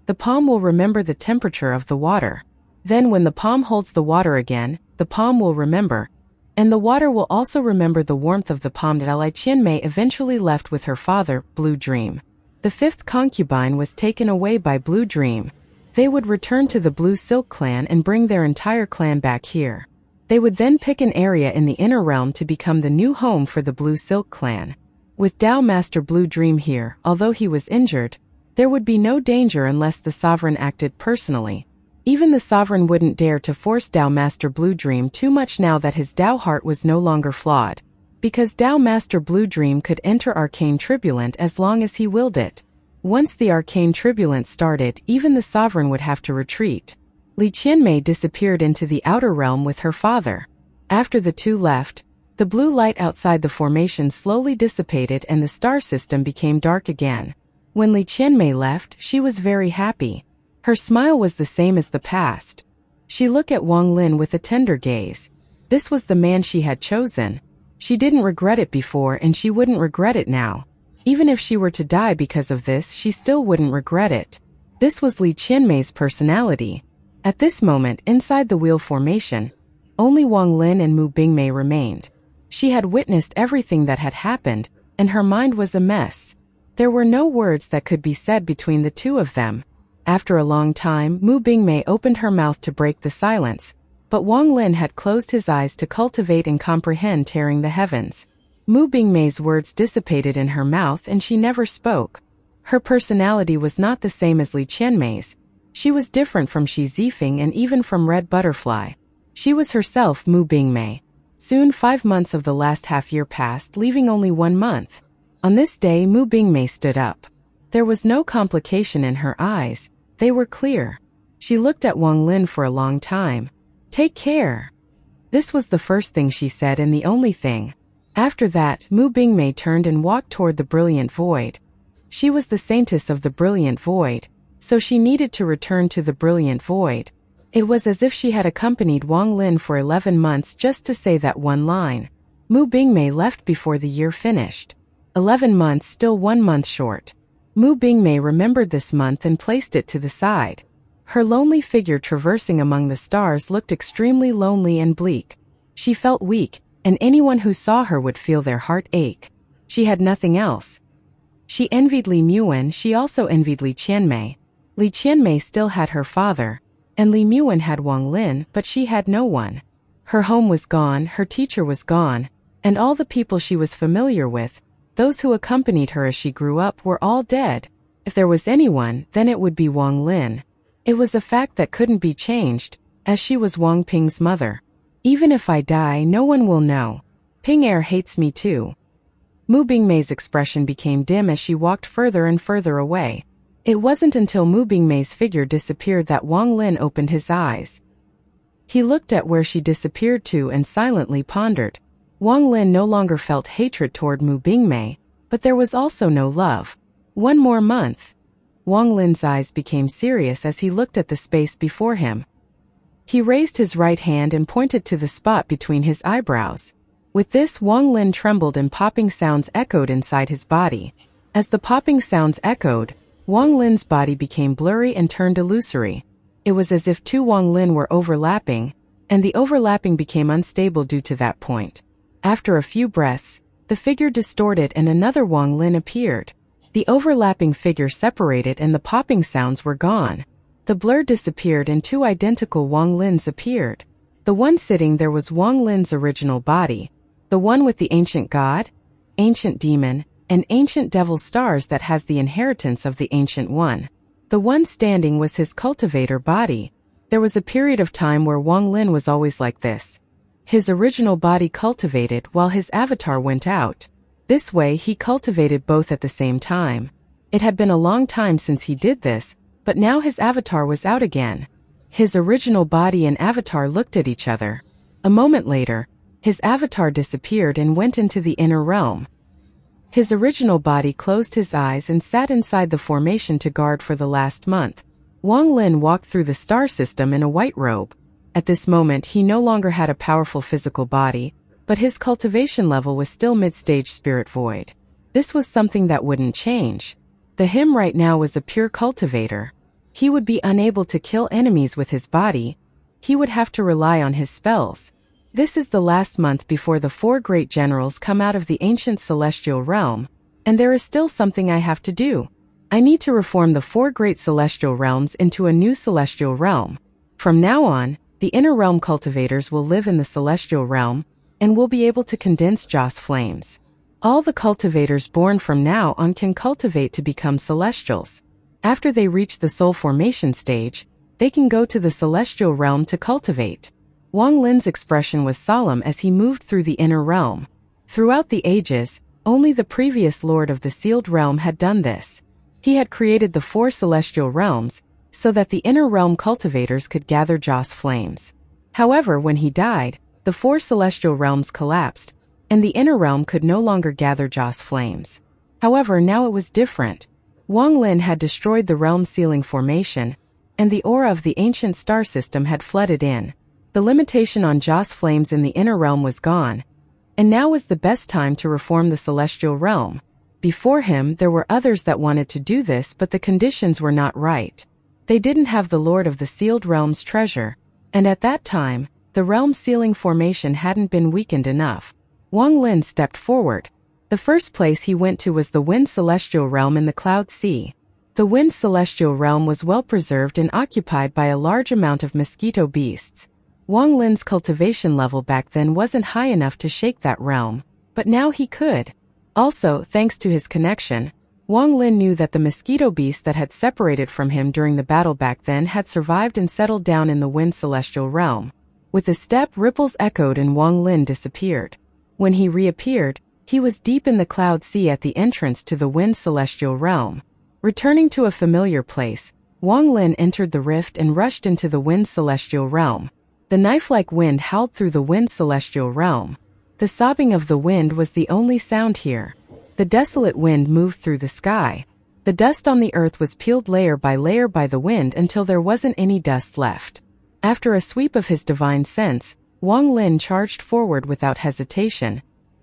the palm will remember the temperature of the water. Then when the palm holds the water again, the palm will remember. And the water will also remember the warmth of the palm." Li Qianmei eventually left with her father, Blue Dream. The 5th concubine was taken away by Blue Dream. They would return to the Blue Silk clan and bring their entire clan back here. They would then pick an area in the inner realm to become the new home for the Blue Silk clan. With Tao Master Blue Dream here, although he was injured, there would be no danger unless the sovereign acted personally. Even the sovereign wouldn't dare to force Tao Master Blue Dream too much now that his Tao heart was no longer flawed. Because Tao Master Blue Dream could enter Arcane Turbulent as long as he willed it. Once the Arcane Turbulent started, even the sovereign would have to retreat. Li Qianmei disappeared into the outer realm with her father. After the two left, the blue light outside the formation slowly dissipated and the star system became dark again. When Li Qianmei left, she was very happy. Her smile was the same as the past. She looked at Wang Lin with a tender gaze. This was the man she had chosen. She didn't regret it before and she wouldn't regret it now. Even if she were to die because of this, she still wouldn't regret it. This was Li Qianmei's personality. At this moment, inside the wheel formation, only Wang Lin and Mu Bingmei remained. She had witnessed everything that had happened, and her mind was a mess. There were no words that could be said between the two of them. After a long time, Mu Bingmei opened her mouth to break the silence, but Wang Lin had closed his eyes to cultivate and comprehend tearing the heavens. Mu Bingmei's words dissipated in her mouth and she never spoke. Her personality was not the same as Li Qianmei's. She was different from Shi Zifeng and even from Red Butterfly. She was herself Mu Bingmei. Soon 5 months of the last half-year passed, leaving only 1 month. On this day, Mu Bingmei stood up. There was no complication in her eyes. They were clear. She looked at Wang Lin for a long time. "Take care." This was the first thing she said and the only thing. After that, Mu Bingmei turned and walked toward the brilliant void. She was the saintess of the brilliant void, so she needed to return to the brilliant void. It was as if she had accompanied Wang Lin for 11 months just to say that one line. Mu Bingmei left before the year finished. 11 months, still 1 month short. Mu Bingmei remembered this month and placed it to the side. Her lonely figure traversing among the stars looked extremely lonely and bleak. She felt weak, and anyone who saw her would feel their heart ache. She had nothing else. She envied Li Muwen. She also envied Li Qianmei. Li Qianmei still had her father, and Li Muwen had Wang Lin, but she had no one. Her home was gone, her teacher was gone, and all the people she was familiar with, those who accompanied her as she grew up, were all dead. If there was anyone, then it would be Wang Lin. It was a fact that couldn't be changed, as she was Wang Ping's mother. Even if I die, no one will know. Ping Er hates me too. Mu Bingmei's expression became dim as she walked further and further away. It wasn't until Mu Bingmei's figure disappeared that Wang Lin opened his eyes. He looked at where she disappeared to and silently pondered. Wang Lin no longer felt hatred toward Mu Bingmei, but there was also no love. 1 more month. Wang Lin's eyes became serious as he looked at the space before him. He raised his right hand and pointed to the spot between his eyebrows. With this, Wang Lin trembled and popping sounds echoed inside his body. As the popping sounds echoed, Wang Lin's body became blurry and turned illusory. It was as if 2 Wang Lin were overlapping, and the overlapping became unstable due to that point. After a few breaths, the figure distorted and another Wang Lin appeared. The overlapping figure separated and the popping sounds were gone. The blur disappeared and 2 identical Wang Lins appeared. The one sitting there was Wang Lin's original body. The one with the ancient god, ancient demon, and ancient devil stars that has the inheritance of the ancient one. The one standing was his cultivator body. There was a period of time where Wang Lin was always like this. His original body cultivated while his avatar went out. This way he cultivated both at the same time. It had been a long time since he did this, but now his avatar was out again. His original body and avatar looked at each other. A moment later, his avatar disappeared and went into the inner realm. His original body closed his eyes and sat inside the formation to guard for the last month. Wang Lin walked through the star system in a white robe. At this moment he no longer had a powerful physical body, but his cultivation level was still mid-stage spirit void. This was something that wouldn't change. Him right now was a pure cultivator. He would be unable to kill enemies with his body. He would have to rely on his spells. This is the last month before the 4 great generals come out of the ancient celestial realm, and there is still something I have to do. I need to reform the 4 great celestial realms into a new celestial realm. From now on, the inner realm cultivators will live in the celestial realm, and will be able to condense Joss flames. All the cultivators born from now on can cultivate to become celestials. After they reach the soul formation stage, they can go to the celestial realm to cultivate. Wang Lin's expression was solemn as he moved through the inner realm. Throughout the ages, only the previous lord of the sealed realm had done this. He had created the 4 celestial realms, so that the inner realm cultivators could gather Joss flames. However, when he died, the 4 celestial realms collapsed, and the inner realm could no longer gather Joss flames. However, now it was different. Wang Lin had destroyed the realm sealing formation, and the aura of the ancient star system had flooded in. The limitation on Joss flames in the inner realm was gone, and now was the best time to reform the celestial realm. Before him, there were others that wanted to do this, but the conditions were not right. They didn't have the Lord of the Sealed Realm's treasure, and at that time, the realm sealing formation hadn't been weakened enough. Wang Lin stepped forward. The first place he went to was the Wind Celestial Realm in the Cloud Sea. The Wind Celestial Realm was well preserved and occupied by a large amount of mosquito beasts. Wang Lin's cultivation level back then wasn't high enough to shake that realm, but now he could. Also, thanks to his connection, Wang Lin knew that the mosquito beast that had separated from him during the battle back then had survived and settled down in the Wind Celestial Realm. With a step, ripples echoed and Wang Lin disappeared. When he reappeared, he was deep in the Cloud Sea at the entrance to the Wind Celestial Realm. Returning to a familiar place, Wang Lin entered the rift and rushed into the Wind Celestial Realm. The knife-like wind howled through the Wind Celestial Realm. The sobbing of the wind was the only sound here. The desolate wind moved through the sky. The dust on the earth was peeled layer by the wind until there wasn't any dust left. After a sweep of his divine sense, Wang Lin charged forward without hesitation,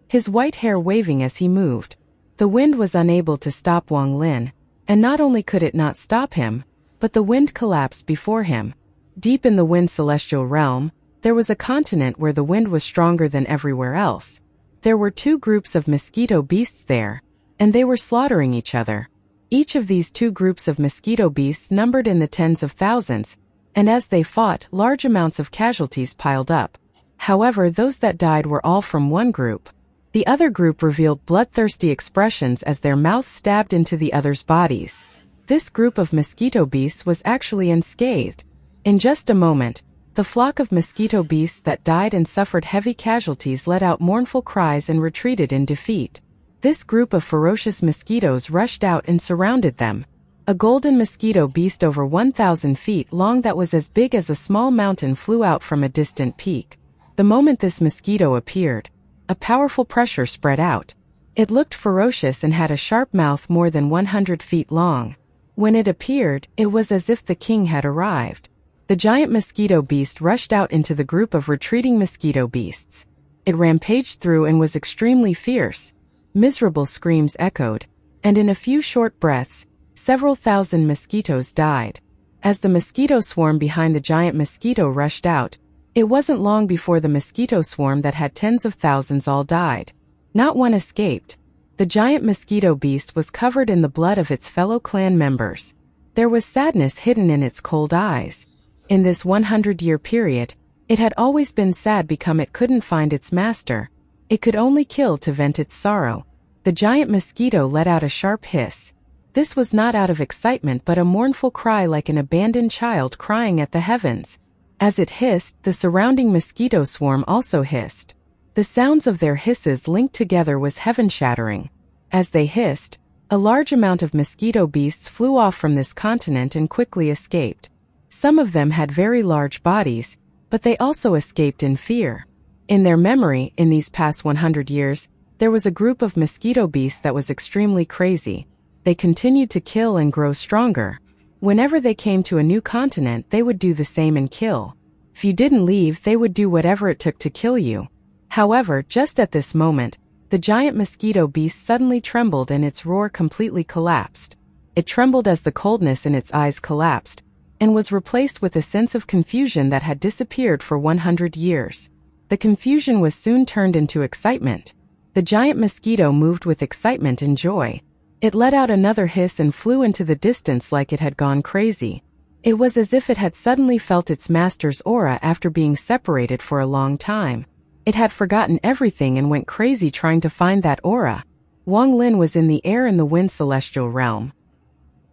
his white hair waving as he moved. The wind was unable to stop Wang Lin, and not only could it not stop him, but the wind collapsed before him. Deep in the wind celestial realm, there was a continent where the wind was stronger than everywhere else. There were two groups of mosquito beasts there, and they were slaughtering each other. Each of these two groups of mosquito beasts numbered in the tens of thousands, and as they fought, large amounts of casualties piled up. However, those that died were all from one group. The other group revealed bloodthirsty expressions as their mouths stabbed into the other's bodies. This group of mosquito beasts was actually unscathed. In just a moment, the flock of mosquito beasts that died and suffered heavy casualties let out mournful cries and retreated in defeat. This group of ferocious mosquitoes rushed out and surrounded them. A golden mosquito beast over 1,000 feet long that was as big as a small mountain flew out from a distant peak. The moment this mosquito appeared, a powerful pressure spread out. It looked ferocious and had a sharp mouth more than 100 feet long. When it appeared, it was as if the king had arrived. The giant mosquito beast rushed out into the group of retreating mosquito beasts. It rampaged through and was extremely fierce. Miserable screams echoed, and in a few short breaths, several thousand mosquitoes died. As the mosquito swarm behind the giant mosquito rushed out, it wasn't long before the mosquito swarm that had tens of thousands all died. Not one escaped. The giant mosquito beast was covered in the blood of its fellow clan members. There was sadness hidden in its cold eyes. In this 100-year period, it had always been sad because it couldn't find its master. It could only kill to vent its sorrow. The giant mosquito let out a sharp hiss. This was not out of excitement but a mournful cry like an abandoned child crying at the heavens. As it hissed, the surrounding mosquito swarm also hissed. The sounds of their hisses linked together was heaven-shattering. As they hissed, a large amount of mosquito beasts flew off from this continent and quickly escaped. Some of them had very large bodies, but they also escaped in fear. In their memory, in these past 100 years, there was a group of mosquito beasts that was extremely crazy. They continued to kill and grow stronger. Whenever they came to a new continent, they would do the same and kill. If you didn't leave, they would do whatever it took to kill you. However, just at this moment, the giant mosquito beast suddenly trembled and its roar completely collapsed. It trembled as the coldness in its eyes collapsed, and was replaced with a sense of confusion that had disappeared for 100 years. The confusion was soon turned into excitement. The giant mosquito moved with excitement and joy. It let out another hiss and flew into the distance like it had gone crazy. It was as if it had suddenly felt its master's aura after being separated for a long time. It had forgotten everything and went crazy trying to find that aura. Wang Lin was in the air in the wind celestial realm.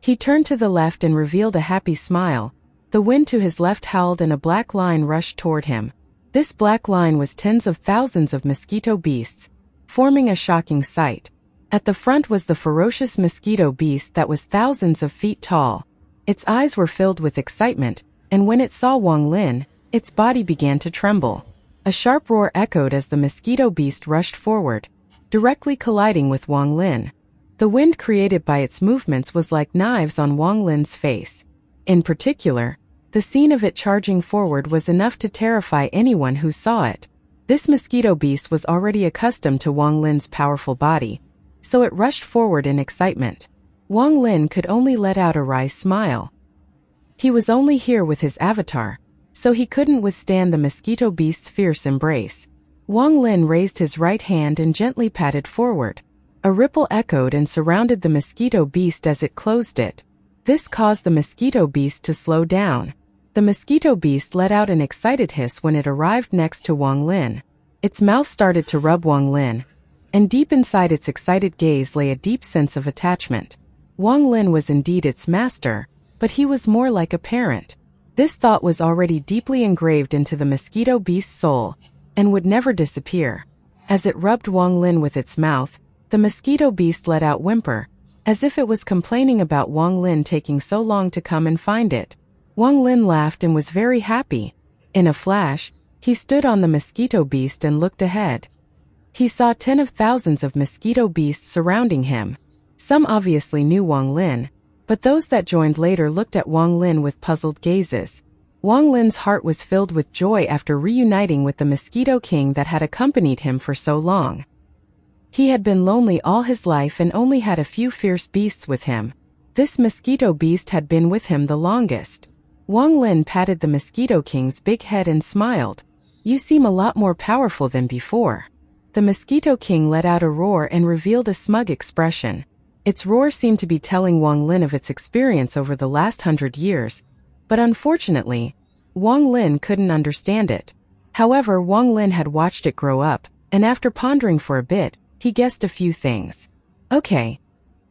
He turned to the left and revealed a happy smile. The wind to his left howled and a black line rushed toward him. This black line was tens of thousands of mosquito beasts, forming a shocking sight. At the front was the ferocious mosquito beast that was thousands of feet tall. Its eyes were filled with excitement, and when it saw Wang Lin, its body began to tremble. A sharp roar echoed as the mosquito beast rushed forward, directly colliding with Wang Lin. The wind created by its movements was like knives on Wang Lin's face. In particular, the scene of it charging forward was enough to terrify anyone who saw it. This mosquito beast was already accustomed to Wang Lin's powerful body, so it rushed forward in excitement. Wang Lin could only let out a wry smile. He was only here with his avatar, so he couldn't withstand the mosquito beast's fierce embrace. Wang Lin raised his right hand and gently patted forward. A ripple echoed and surrounded the mosquito beast as it closed it. This caused the mosquito beast to slow down. The mosquito beast let out an excited hiss when it arrived next to Wang Lin. Its mouth started to rub Wang Lin, and deep inside its excited gaze lay a deep sense of attachment. Wang Lin was indeed its master, but he was more like a parent. This thought was already deeply engraved into the mosquito beast's soul, and would never disappear. As it rubbed Wang Lin with its mouth, the mosquito beast let out whimper, as if it was complaining about Wang Lin taking so long to come and find it. Wang Lin laughed and was very happy. In a flash, he stood on the mosquito beast and looked ahead. He saw tens of thousands of mosquito beasts surrounding him. Some obviously knew Wang Lin, but those that joined later looked at Wang Lin with puzzled gazes. Wang Lin's heart was filled with joy after reuniting with the Mosquito King that had accompanied him for so long. He had been lonely all his life and only had a few fierce beasts with him. This mosquito beast had been with him the longest. Wang Lin patted the Mosquito King's big head and smiled. "You seem a lot more powerful than before." The Mosquito King let out a roar and revealed a smug expression. Its roar seemed to be telling Wang Lin of its experience over the last 100 years, but unfortunately, Wang Lin couldn't understand it. However, Wang Lin had watched it grow up, and after pondering for a bit, he guessed a few things. "Okay.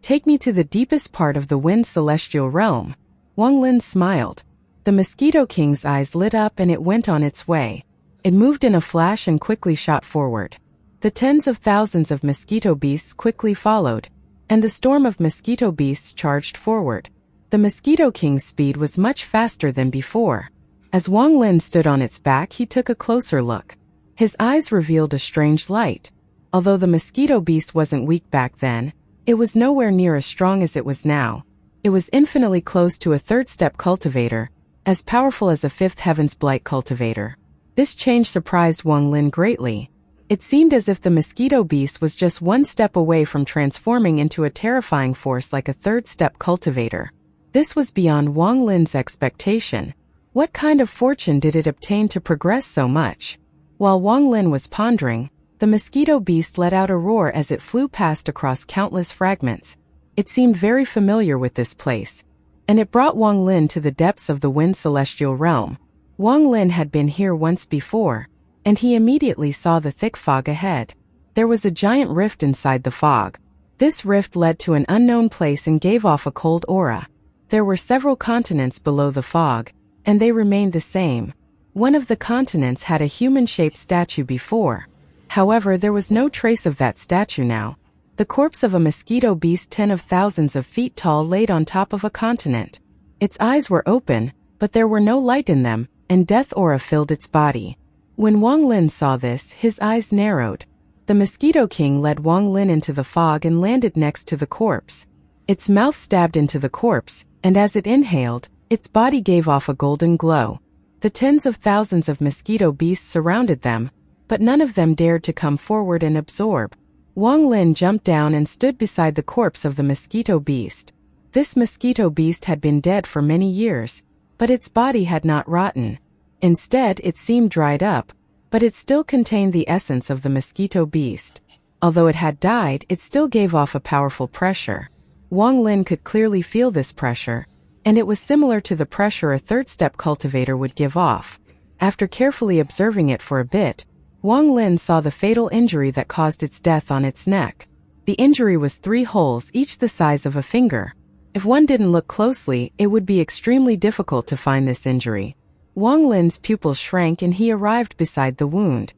Take me to the deepest part of the Wind Celestial Realm." Wang Lin smiled. The Mosquito King's eyes lit up and it went on its way. It moved in a flash and quickly shot forward. The tens of thousands of mosquito beasts quickly followed, and the storm of mosquito beasts charged forward. The Mosquito King's speed was much faster than before. As Wang Lin stood on its back, he took a closer look. His eyes revealed a strange light. Although the mosquito beast wasn't weak back then, it was nowhere near as strong as it was now. It was infinitely close to a third-step cultivator, as powerful as a fifth Heaven's Blight cultivator. This change surprised Wang Lin greatly. It seemed as if the mosquito beast was just one step away from transforming into a terrifying force like a third-step cultivator. This was beyond Wang Lin's expectation. What kind of fortune did it obtain to progress so much? While Wang Lin was pondering, the mosquito beast let out a roar as it flew past across countless fragments. It seemed very familiar with this place, and it brought Wang Lin to the depths of the Wind Celestial Realm. Wang Lin had been here once before, and he immediately saw the thick fog ahead. There was a giant rift inside the fog. This rift led to an unknown place and gave off a cold aura. There were several continents below the fog, and they remained the same. One of the continents had a human-shaped statue before. However, there was no trace of that statue now. The corpse of a mosquito beast 10 of thousands of feet tall laid on top of a continent. Its eyes were open, but there were no light in them, and death aura filled its body. When Wang Lin saw this, his eyes narrowed. The Mosquito King led Wang Lin into the fog and landed next to the corpse. Its mouth stabbed into the corpse, and as it inhaled, its body gave off a golden glow. The tens of thousands of mosquito beasts surrounded them, but none of them dared to come forward and absorb. Wang Lin jumped down and stood beside the corpse of the mosquito beast. This mosquito beast had been dead for many years, but its body had not rotten. Instead, it seemed dried up, but it still contained the essence of the mosquito beast. Although it had died, it still gave off a powerful pressure. Wang Lin could clearly feel this pressure, and it was similar to the pressure a third-step cultivator would give off. After carefully observing it for a bit, Wang Lin saw the fatal injury that caused its death on its neck. The injury was 3 holes, each the size of a finger. If one didn't look closely, it would be extremely difficult to find this injury. Wang Lin's pupils shrank and he arrived beside the wound.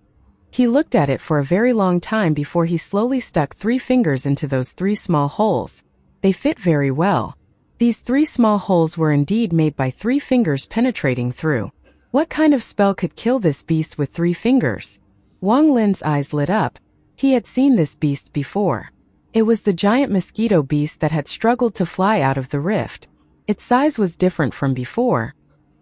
He looked at it for a very long time before he slowly stuck 3 fingers into those 3 small holes. They fit very well. These 3 small holes were indeed made by 3 fingers penetrating through. What kind of spell could kill this beast with 3 fingers? Wang Lin's eyes lit up. He had seen this beast before. It was the giant mosquito beast that had struggled to fly out of the rift. Its size was different from before,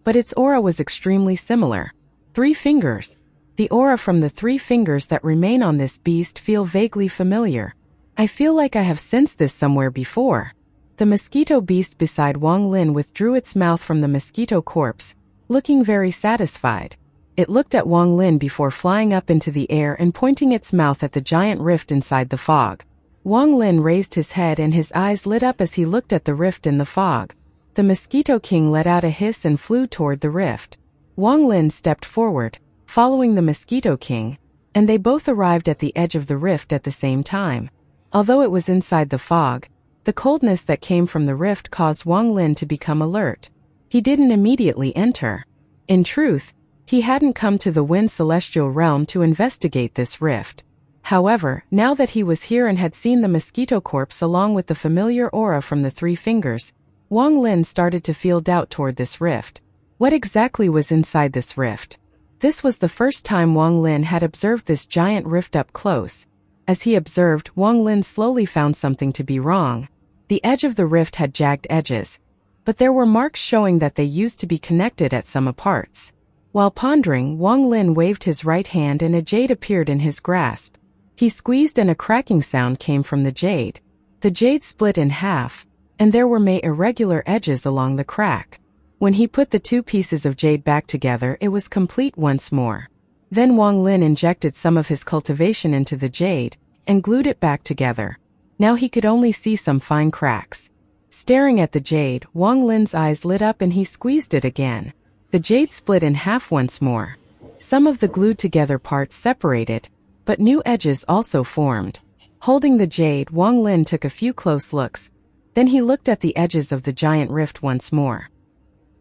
but its aura was extremely similar. 3 fingers. The aura from the 3 fingers that remain on this beast feel vaguely familiar. I feel like I have sensed this somewhere before. The mosquito beast beside Wang Lin withdrew its mouth from the mosquito corpse, looking very satisfied. It looked at Wang Lin before flying up into the air and pointing its mouth at the giant rift inside the fog. Wang Lin raised his head and his eyes lit up as he looked at the rift in the fog. The Mosquito King let out a hiss and flew toward the rift. Wang Lin stepped forward, following the Mosquito King, and they both arrived at the edge of the rift at the same time. Although it was inside the fog, the coldness that came from the rift caused Wang Lin to become alert. He didn't immediately enter. In truth, he hadn't come to the Wind Celestial Realm to investigate this rift. However, now that he was here and had seen the mosquito corpse along with the familiar aura from the 3 fingers, Wang Lin started to feel doubt toward this rift. What exactly was inside this rift? This was the first time Wang Lin had observed this giant rift up close. As he observed, Wang Lin slowly found something to be wrong. The edge of the rift had jagged edges. but there were marks showing that they used to be connected at some parts. While pondering, Wang Lin waved his right hand and a jade appeared in his grasp. He squeezed and a cracking sound came from the jade. The jade split in half, and there were irregular edges along the crack. When he put the two pieces of jade back together, it was complete once more. Then Wang Lin injected some of his cultivation into the jade and glued it back together. Now he could only see some fine cracks. Staring at the jade, Wang Lin's eyes lit up and he squeezed it again. The jade split in half once more. Some of the glued together parts separated, but new edges also formed. Holding the jade, Wang Lin took a few close looks. Then he looked at the edges of the giant rift once more.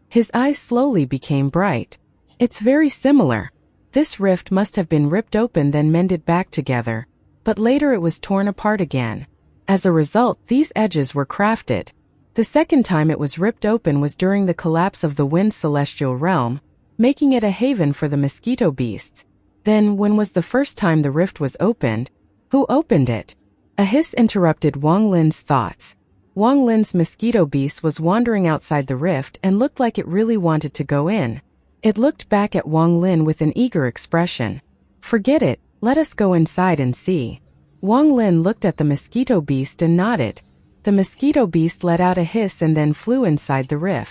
His eyes slowly became bright. It's very similar. This rift must have been ripped open then mended back together, but later it was torn apart again. As a result, these edges were crafted. The second time it was ripped open was during the collapse of the Wind Celestial Realm, making it a haven for the mosquito beasts. Then, when was the first time the rift was opened? Who opened it? A hiss interrupted Wang Lin's thoughts. Wang Lin's mosquito beast was wandering outside the rift and looked like it really wanted to go in. It looked back at Wang Lin with an eager expression. Forget it, let us go inside and see. Wang Lin looked at the mosquito beast and nodded. The mosquito beast let out a hiss and then flew inside the rift.